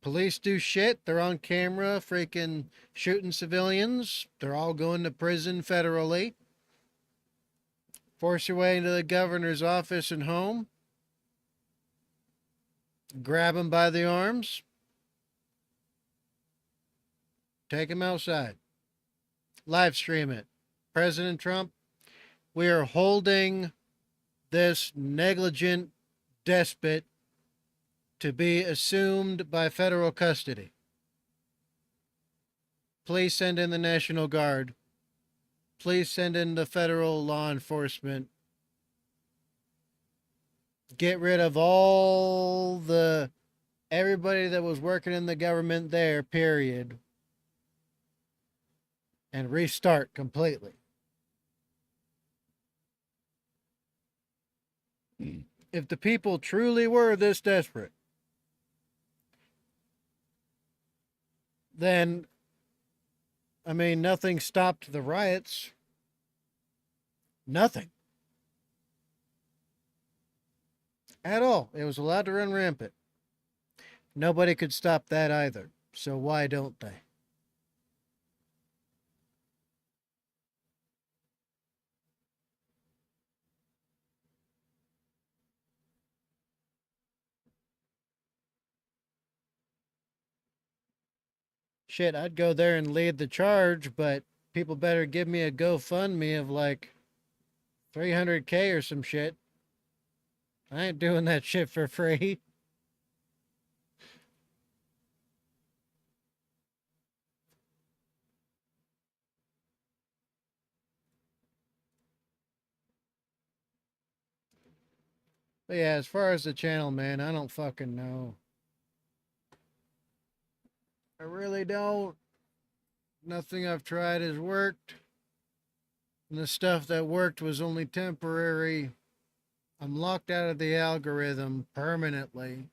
Police do shit. They're on camera freaking shooting civilians. They're all going to prison federally. Force your way into the governor's office and home. Grab him by the arms. Take him outside. Live stream it. President Trump, we are holding this negligent despot to be assumed by federal custody. Please send in the National Guard. Please send in the federal law enforcement. Get rid of everybody that was working in the government there, period. And restart completely. If the people truly were this desperate, then, I mean, nothing stopped the riots. Nothing. At all. It was allowed to run rampant. Nobody could stop that either. So why don't they? Shit, I'd go there and lead the charge, but people better give me a GoFundMe of like 300K or some shit. I ain't doing that shit for free. But yeah, as far as the channel, man, I don't fucking know. I really don't. Nothing I've tried has worked. And the stuff that worked was only temporary. I'm locked out of the algorithm permanently.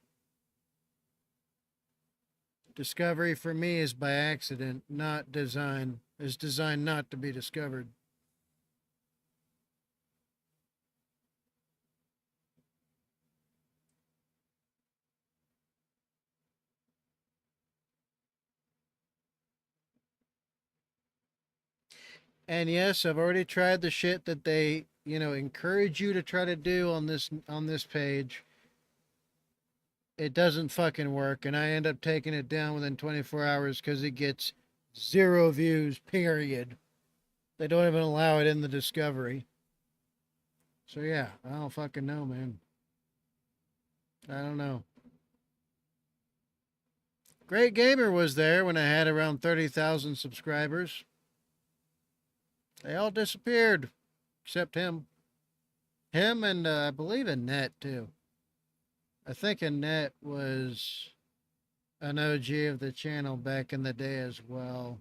Discovery for me is by accident, not design. Is designed not to be discovered. And yes, I've already tried the shit that they, encourage you to try to do on this page. It doesn't fucking work, and I end up taking it down within 24 hours because it gets 0 views, period. They don't even allow it in the discovery. So yeah, I don't fucking know, man. I don't know. Great Gamer was there when I had around 30,000 subscribers. They all disappeared, except him. Him and I believe Annette too. I think Annette was an OG of the channel back in the day as well.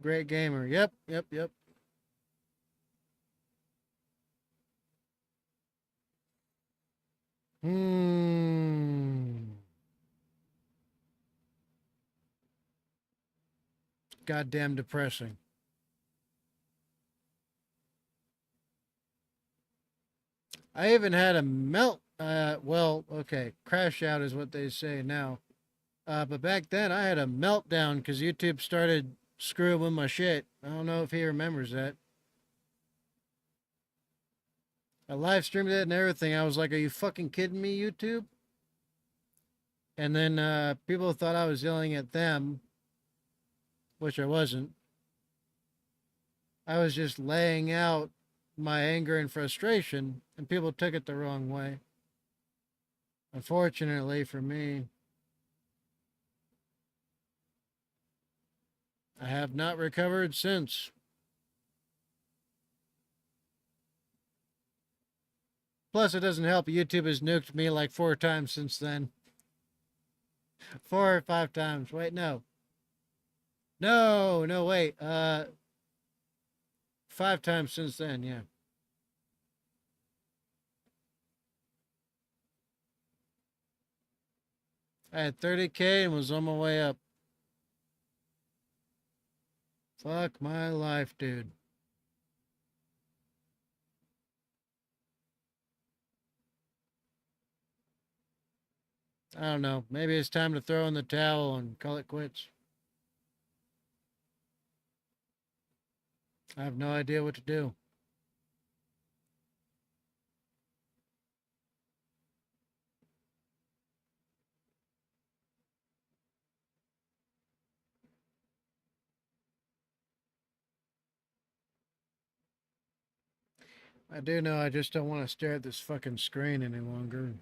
Great Gamer. Yep, yep, yep. Hmm. Goddamn depressing. I even had a melt. Well, okay, crash out is what they say now. But back then I had a meltdown because YouTube started screwing with my shit. I don't know if he remembers that. I live streamed it and everything. I was like, "Are you fucking kidding me, YouTube?" And then people thought I was yelling at them, which I wasn't. I was just laying out my anger and frustration, and people took it the wrong way. Unfortunately for me, I have not recovered since. Plus, it doesn't help. YouTube has nuked me like 4 times since then. 4 or 5 times. Wait, no. No, no, wait. 5 times since then, yeah. I had 30K and was on my way up. Fuck my life, dude. I don't know. Maybe it's time to throw in the towel and call it quits. I have no idea what to do. I do know I just don't want to stare at this fucking screen any longer.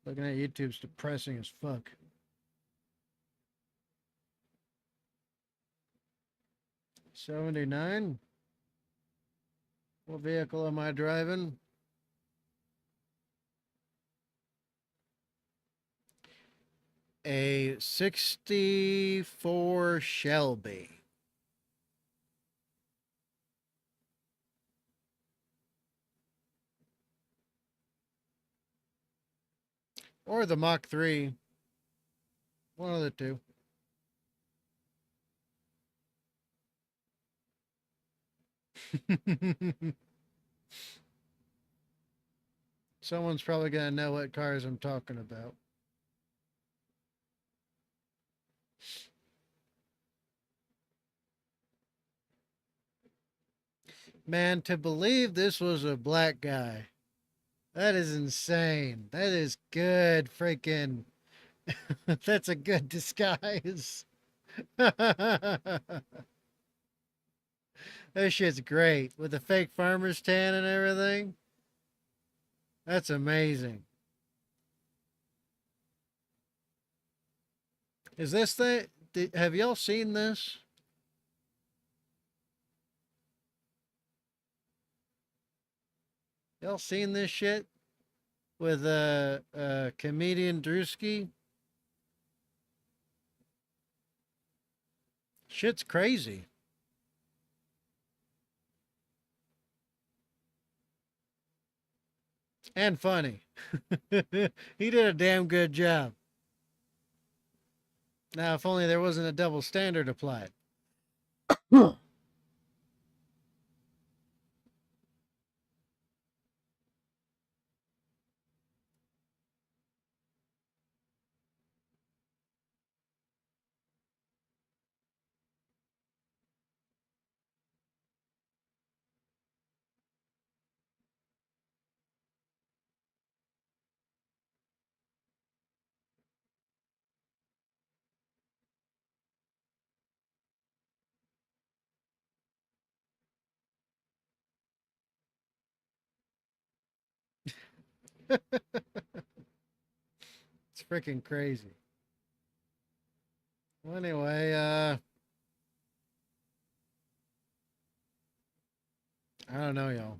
Looking at YouTube's depressing as fuck. 79? What vehicle am I driving? A 64 Shelby. or the Mach 3. One of the two. Someone's probably going to know what cars I'm talking about. Man, to believe this was a black guy, that is insane. That is good freaking. That's a good disguise. That shit's great. With the fake farmer's tan and everything. That's amazing. Is this the. Have y'all seen this? Y'all seen this shit? With comedian Drewski? Shit's crazy. And funny. He did a damn good job. Now, if only there wasn't a double standard applied. It's freaking crazy. Well, anyway, I don't know, y'all.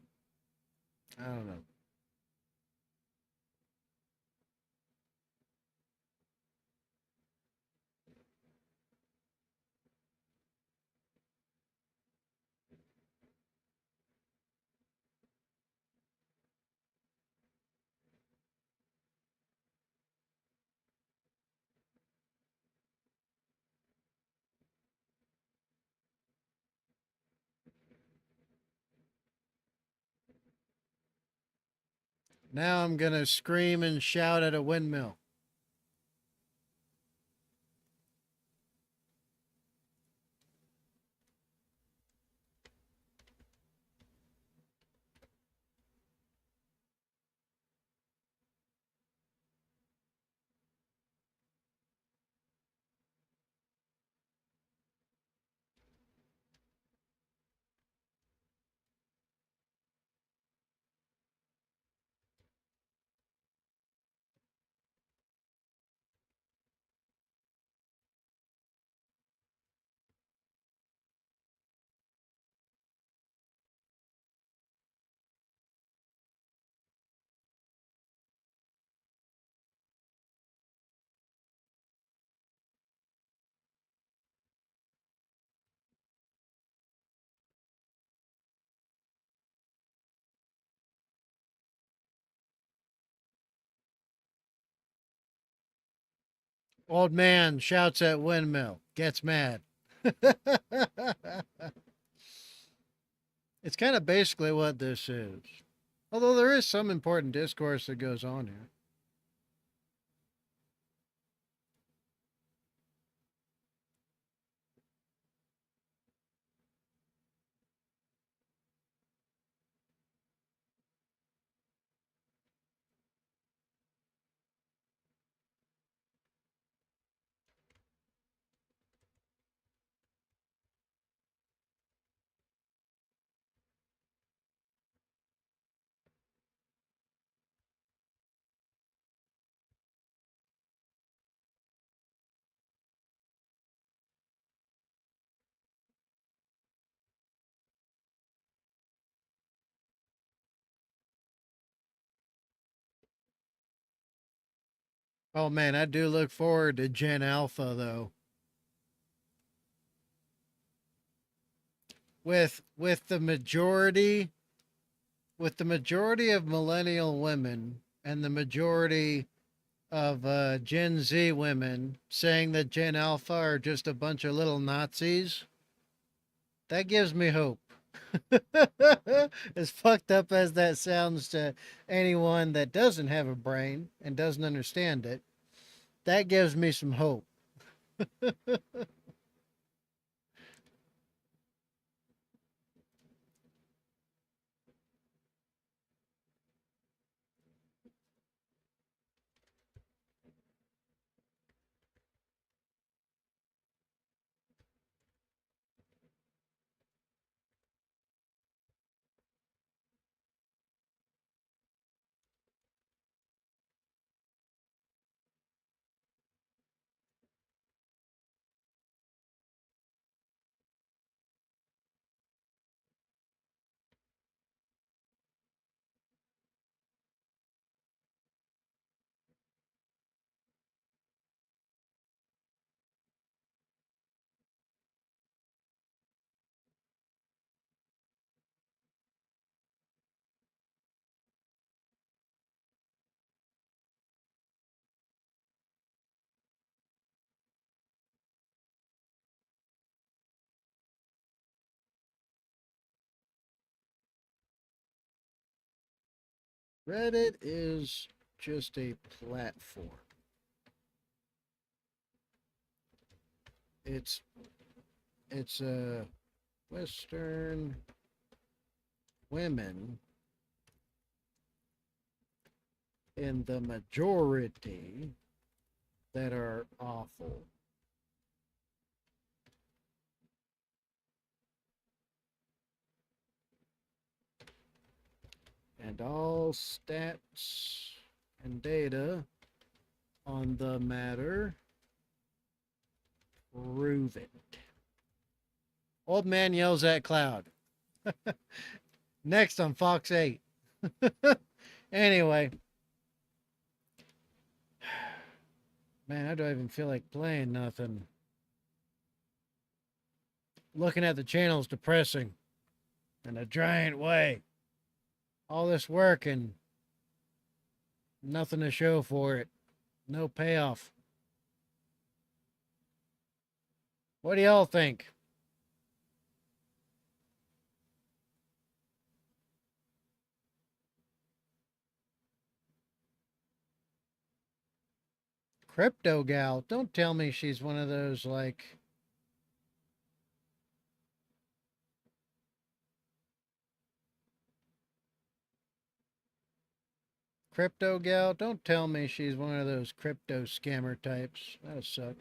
I don't know. Now I'm gonna scream and shout at a windmill. Old man shouts at windmill, gets mad. It's kind of basically what this is. Although there is some important discourse that goes on here. Oh man, I do look forward to Gen Alpha though. With the majority of millennial women and the majority of Gen Z women saying that Gen Alpha are just a bunch of little Nazis, that gives me hope. As fucked up as that sounds to anyone that doesn't have a brain and doesn't understand it, that gives me some hope. Reddit is just a platform. It's it's Western women in the majority that are awful. And all stats and data on the matter prove it. Old man yells at cloud. Next on Fox 8. Anyway, man, I don't even feel like playing nothing. Looking at the channel is depressing in a giant way. All this work and nothing to show for it. No payoff. What do y'all think? Crypto gal, don't tell me she's one of those like crypto gal. Don't tell me she's one of those crypto scammer types. That'll suck.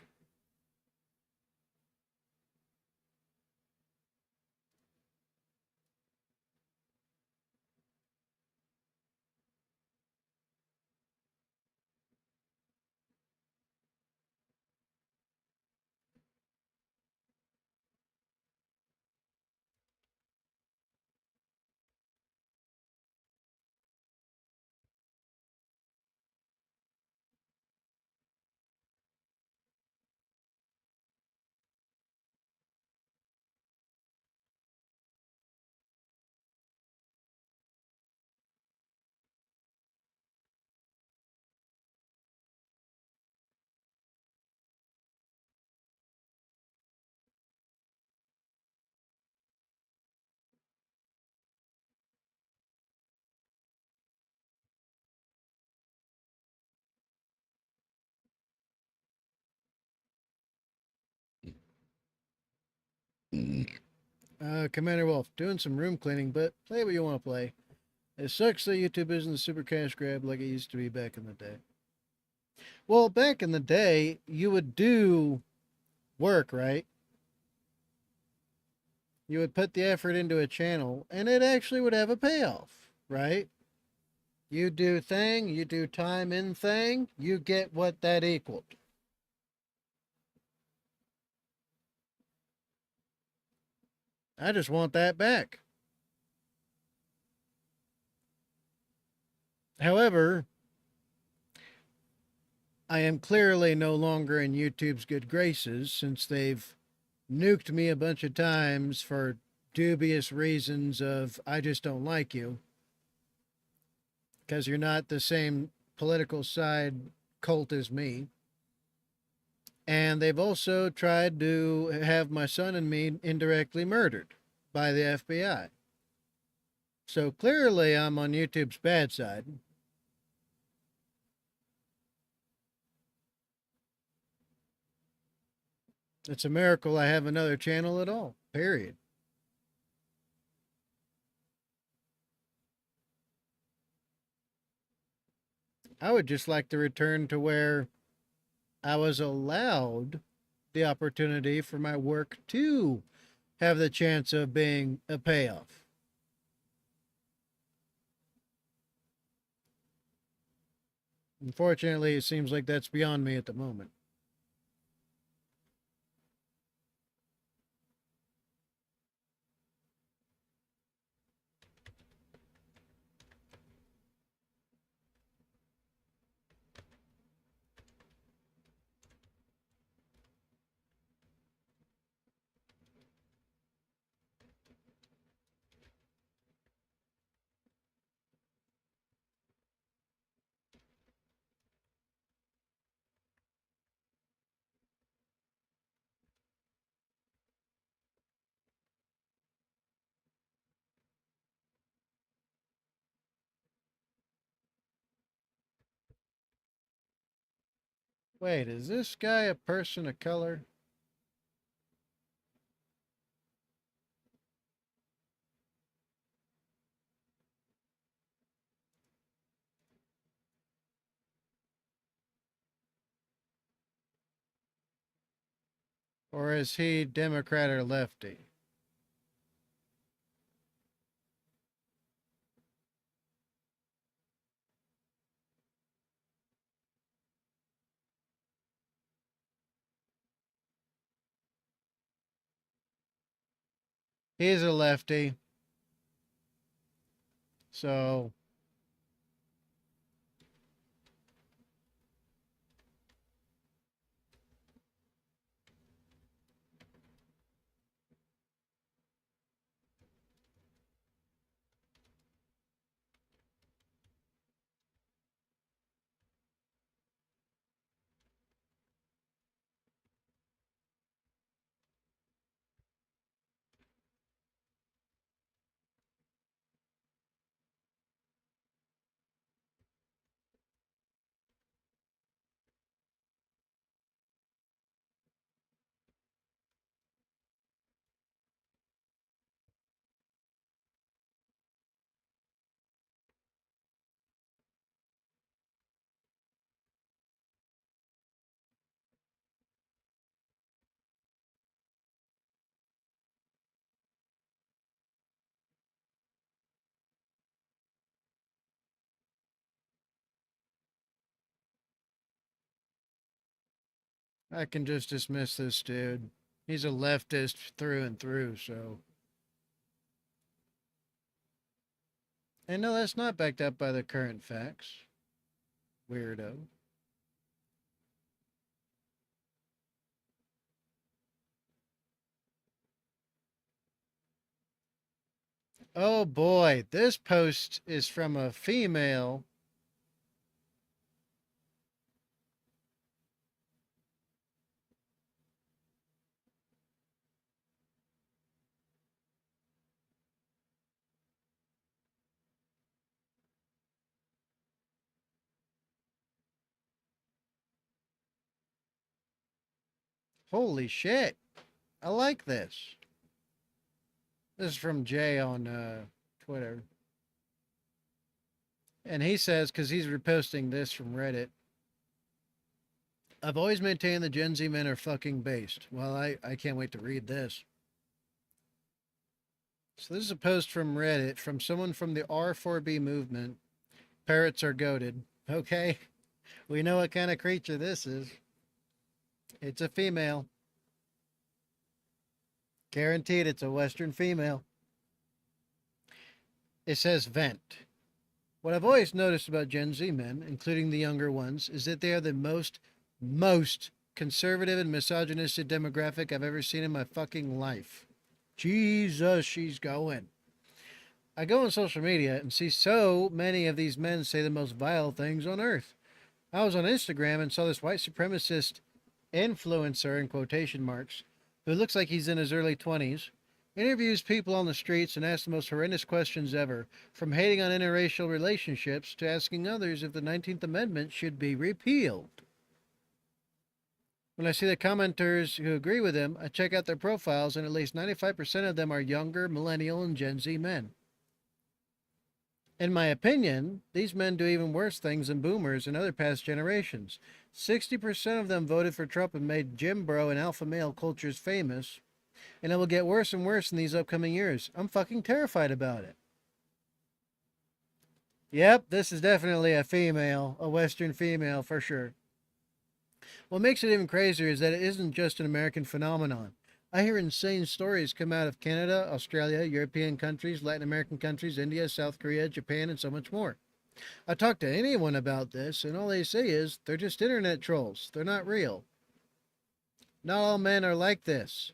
Commander Wolf, doing some room cleaning, but play what you want to play. It sucks that YouTube isn't a super cash grab like it used to be back in the day. Well, back in the day, you would do work, right? You would put the effort into a channel, and it actually would have a payoff, right? You do thing, you do time in thing, you get what that equaled. I just want that back. However, I am clearly no longer in YouTube's good graces since they've nuked me a bunch of times for dubious reasons of I just don't like you because you're not the same political side cult as me. And they've also tried to have my son and me indirectly murdered by the FBI. So clearly I'm on YouTube's bad side. It's a miracle I have another channel at all, period. I would just like to return to where I was allowed the opportunity for my work to have the chance of being a payoff. Unfortunately, it seems like that's beyond me at the moment. Wait, is this guy a person of color? Or is he Democrat or lefty? He's a lefty. So, I can just dismiss this dude. He's a leftist through and through, so. And no, that's not backed up by the current facts. Weirdo. Oh boy, this post is from a female. Holy shit. I like this. This is from Jay on Twitter. And he says, because he's reposting this from Reddit, I've always maintained the Gen Z men are fucking based. Well, I can't wait to read this. So this is a post from Reddit from someone from the R4B movement. Parrots are goated. Okay. We know what kind of creature this is. It's a female. Guaranteed it's a Western female. It says vent. What I've always noticed about Gen Z men, including the younger ones, is that they are the most conservative and misogynistic demographic I've ever seen in my fucking life. Jesus, she's going. I go on social media and see so many of these men say the most vile things on earth. I was on Instagram and saw this white supremacist influencer in quotation marks who looks like he's in his early 20s interviews people on the streets and asks the most horrendous questions ever, from hating on interracial relationships to asking others if the 19th Amendment should be repealed. When I see the commenters who agree with him, I check out their profiles, and at least 95% of them are younger, millennial, and Gen Z men. In my opinion, these men do even worse things than boomers and other past generations. 60% of them voted for Trump and made Jim Bro and alpha male cultures famous, and it will get worse and worse in these upcoming years. I'm fucking terrified about it. Yep, this is definitely a female, a Western female for sure. What makes it even crazier is that it isn't just an American phenomenon. I hear insane stories come out of Canada, Australia, European countries, Latin American countries, India, South Korea, Japan, and so much more. I talk to anyone about this, and all they say is they're just internet trolls. They're not real. Not all men are like this.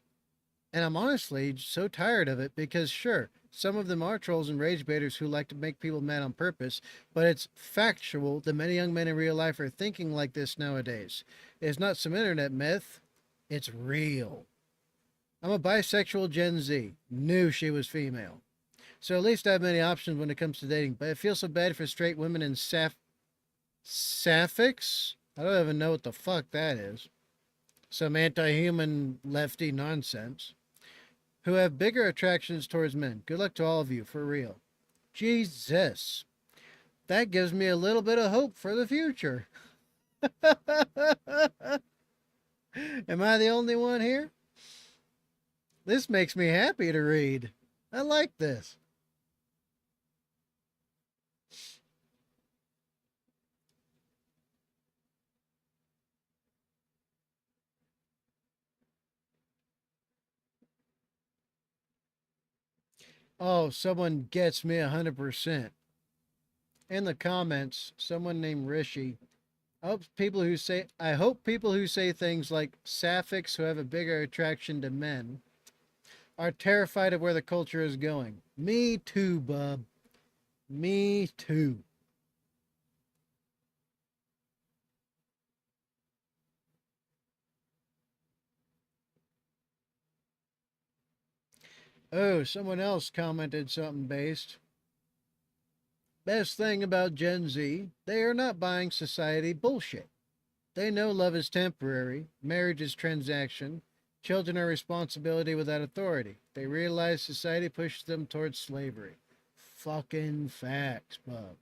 And I'm honestly so tired of it because, sure, some of them are trolls and rage baiters who like to make people mad on purpose, but it's factual that many young men in real life are thinking like this nowadays. It's not some internet myth, it's real. I'm a bisexual Gen Z. Knew she was female. So at least I have many options when it comes to dating, but it feels so bad for straight women in sapphics? I don't even know what the fuck that is. Some anti-human lefty nonsense. Who have bigger attractions towards men. Good luck to all of you, for real. Jesus. That gives me a little bit of hope for the future. Am I the only one here? This makes me happy to read. I like this. Oh, someone gets me 100%. In the comments, someone named Rishi. I hope people who say things like sapphics who have a bigger attraction to men are terrified of where the culture is going. Me too, bub. Me too. Oh, someone else commented something based. Best thing about Gen Z, they are not buying society bullshit. They know love is temporary, marriage is transaction, children are responsibility without authority. They realize society pushes them towards slavery. Fucking facts, bub.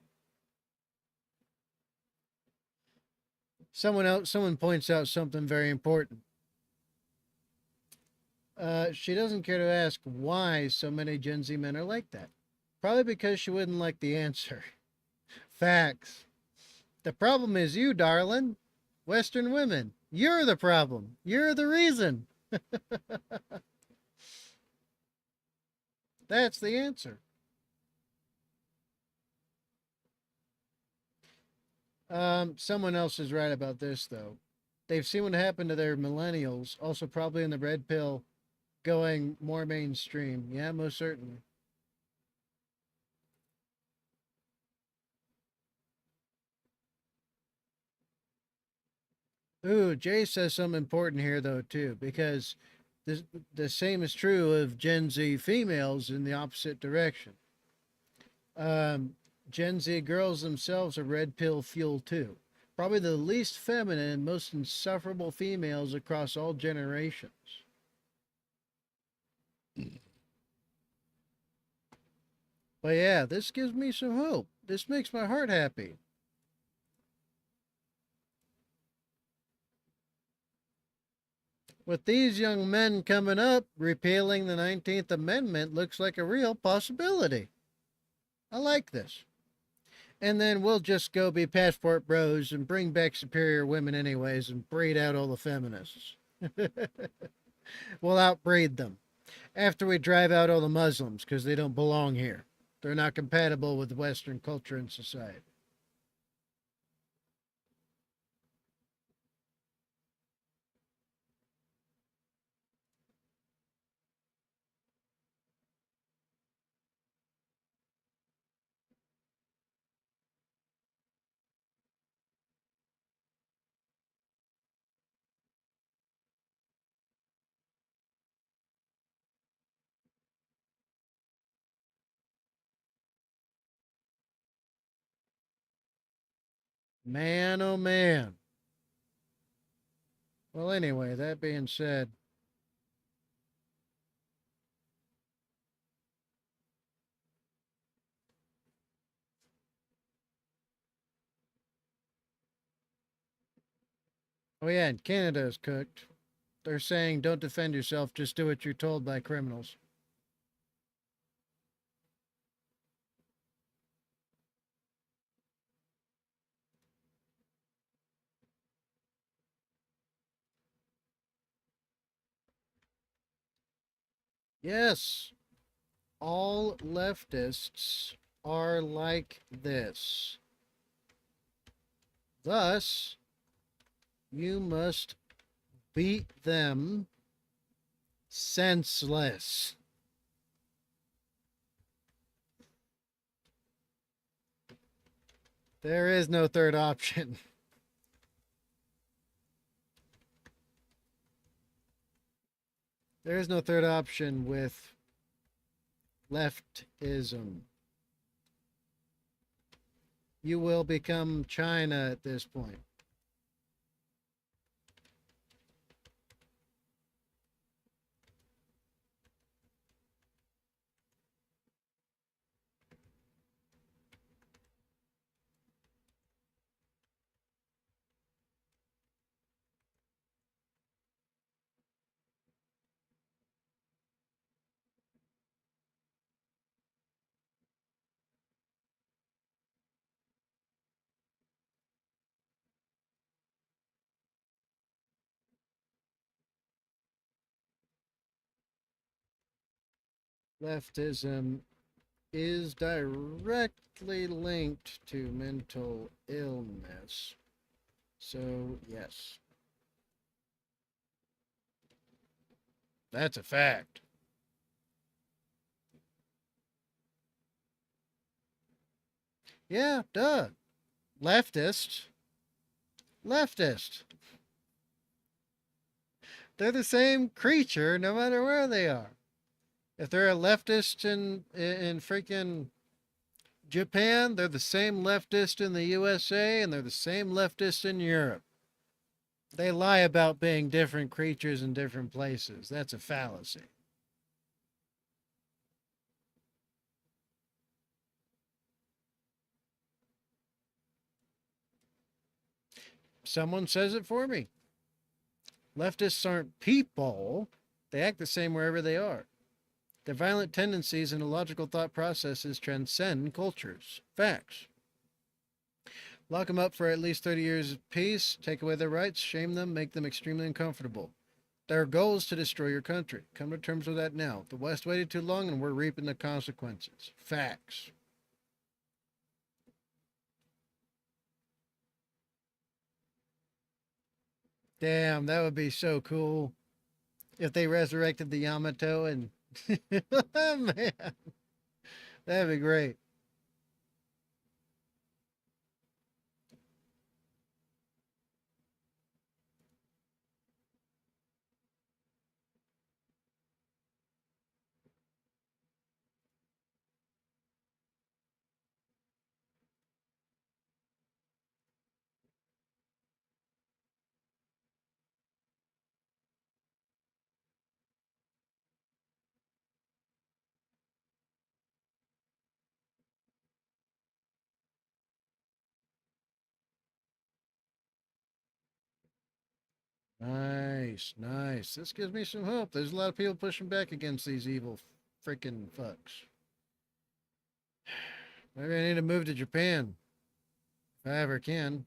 Someone points out something very important. She doesn't care to ask why so many Gen Z men are like that. Probably because she wouldn't like the answer. Facts. The problem is you, darling. Western women. You're the problem. You're the reason. That's the answer. Someone else is right about this, though. They've seen what happened to their millennials, also probably in the red pill, going more mainstream. Yeah, most certainly. Ooh, Jay says something important here, though, too, because the, the same is true of Gen Z females in the opposite direction. Um, Gen Z girls themselves are red pill fuel, too. Probably the least feminine and most insufferable females across all generations. But yeah, this gives me some hope. This makes my heart happy. With these young men coming up, repealing the 19th Amendment looks like a real possibility. I like this. And then we'll just go be passport bros and bring back superior women anyways and breed out all the feminists. We'll outbreed them after we drive out all the Muslims because they don't belong here. They're not compatible with Western culture and society. Man, oh man. Well, anyway, that being said, oh yeah, and Canada is cooked. They're saying don't defend yourself, just do what you're told by criminals. Yes, all leftists are like this. Thus, you must beat them senseless. There is no third option. There is no third option with leftism. You will become China at this point. Leftism is directly linked to mental illness. So, yes, that's a fact. Yeah, duh. Leftist. Leftist. They're the same creature no matter where they are. If they're a leftist in freaking Japan, they're the same leftist in the USA, and they're the same leftist in Europe. They lie about being different creatures in different places. That's a fallacy. Someone says it for me. Leftists aren't people, they act the same wherever they are. Their violent tendencies and illogical thought processes transcend cultures. Facts. Lock them up for at least 30 years of peace, take away their rights, shame them, make them extremely uncomfortable. Their goal is to destroy your country. Come to terms with that now. The West waited too long and we're reaping the consequences. Facts. Damn, that would be so cool if they resurrected the Yamato and man, that'd be great. Nice, nice. This gives me some hope. There's a lot of people pushing back against these evil freaking fucks. Maybe I need to move to Japan if I ever can.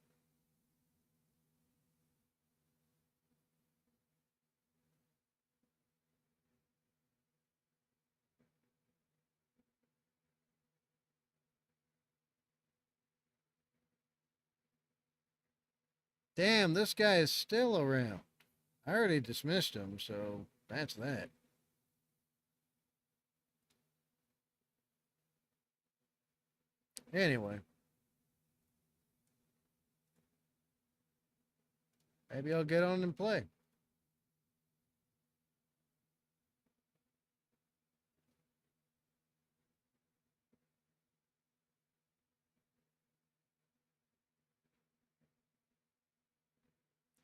Damn, this guy is still around. I already dismissed him, so that's that. Anyway, maybe I'll get on and play.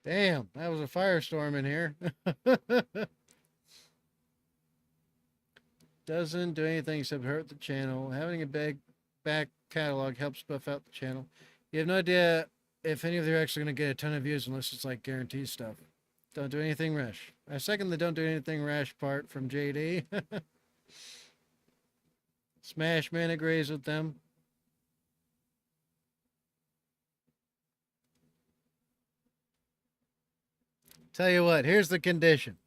Damn, that was a firestorm in here. Doesn't do anything except hurt the channel. Having a big back catalog helps buff out the channel. You have no idea if any of them are actually going to get a ton of views unless it's like guaranteed stuff. Don't do anything rash. I second the don't do anything rash part from JD. Smashman agrees with them. Tell you what, here's the conditions.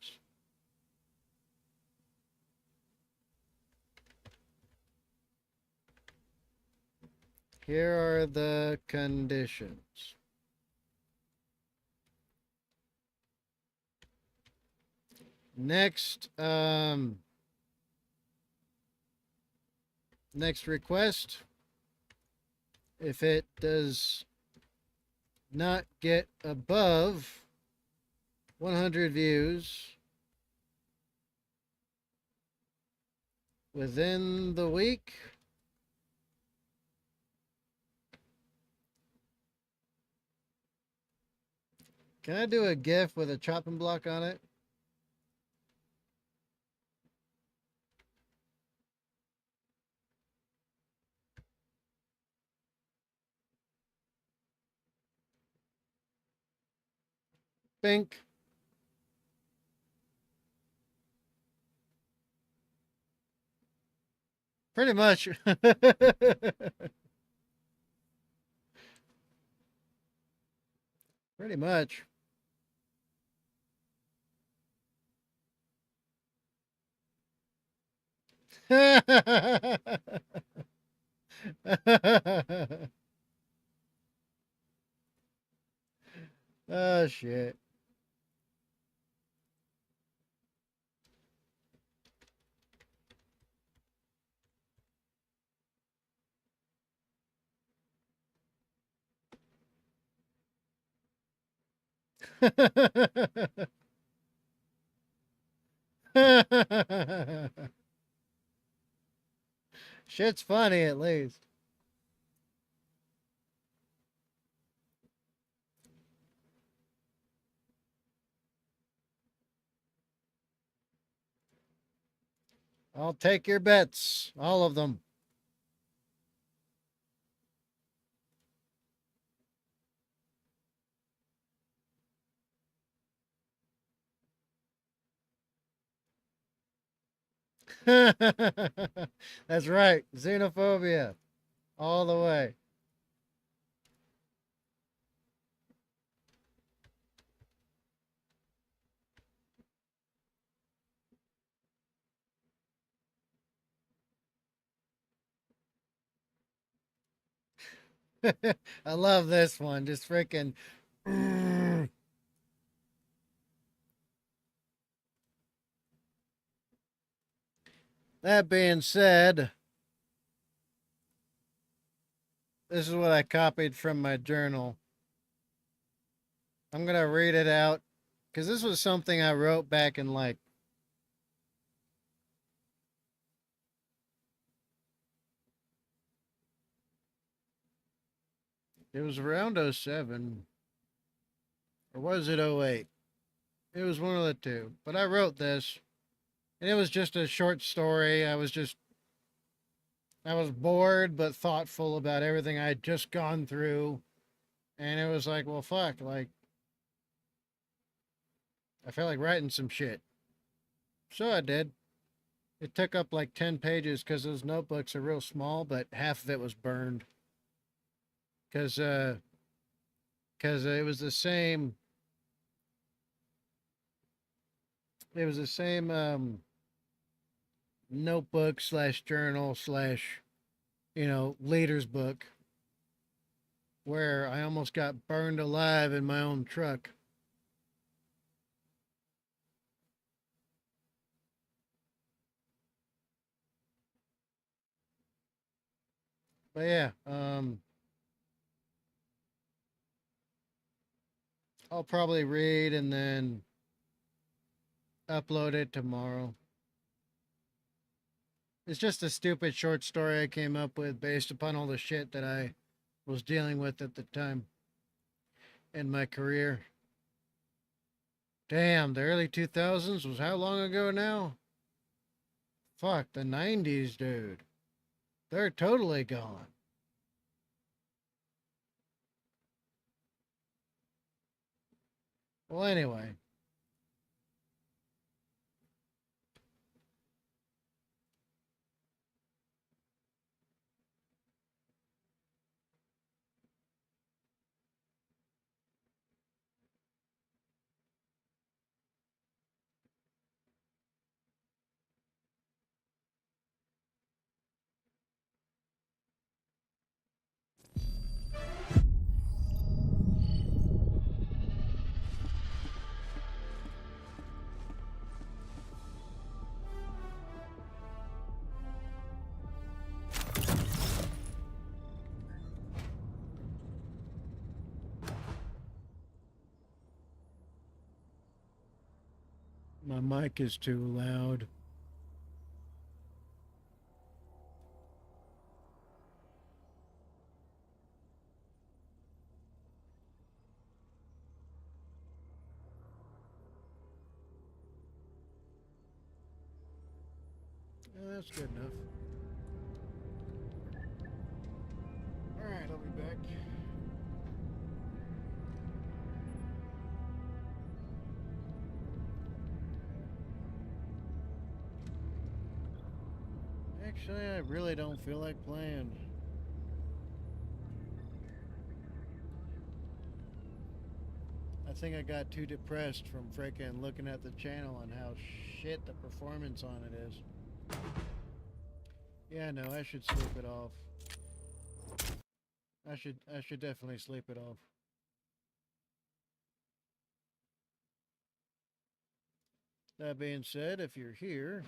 Here are the conditions. Next, next request. If it does not get above 100 views within the week, can I do a GIF with a chopping block on it? Bink. Pretty much. Pretty much. Oh, shit. Shit's funny at least. I'll take your bets, all of them. That's right, xenophobia, all the way. I love this one. Just freaking. That being said, this is what I copied from my journal. I'm going to read it out because this was something I wrote back in like. It was around '07. Or was it '08? It was one of the two. But I wrote this. And it was just a short story. I was bored but thoughtful about everything I'd just gone through. And it was like, well, fuck. Like, I felt like writing some shit. So I did. It took up like 10 pages because those notebooks are real small, but half of it was burned. Because it was the same. It was the same notebook slash journal slash, leader's book where I almost got burned alive in my own truck. But yeah, I'll probably read and then upload it tomorrow. It's just a stupid short story I came up with based upon all the shit that I was dealing with at the time in my career. Damn, the early 2000s was how long ago now? Fuck, the 90s, dude. They're totally gone. Well, anyway. My mic is too loud. Yeah, that's good enough. Alright, I'll be back. Actually, I really don't feel like playing. I think I got too depressed from freaking looking at the channel and how shit the performance on it is. Yeah, no, I should sleep it off. I should definitely sleep it off. That being said, if you're here,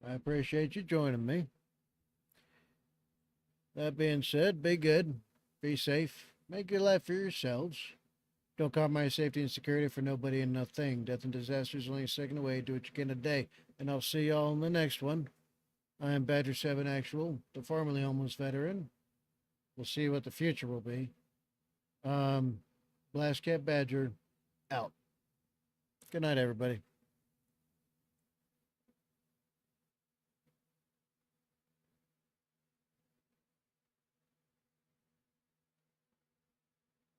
I appreciate you joining me. That being said, be good, be safe, make your life for yourselves. Don't compromise safety and security for nobody and nothing. Death and disaster is only a second away. Do what you can today. And I'll see y'all in the next one. I am Badger 7 Actual, the formerly homeless veteran. We'll see what the future will be. Blast Cat Badger, out. Good night, everybody.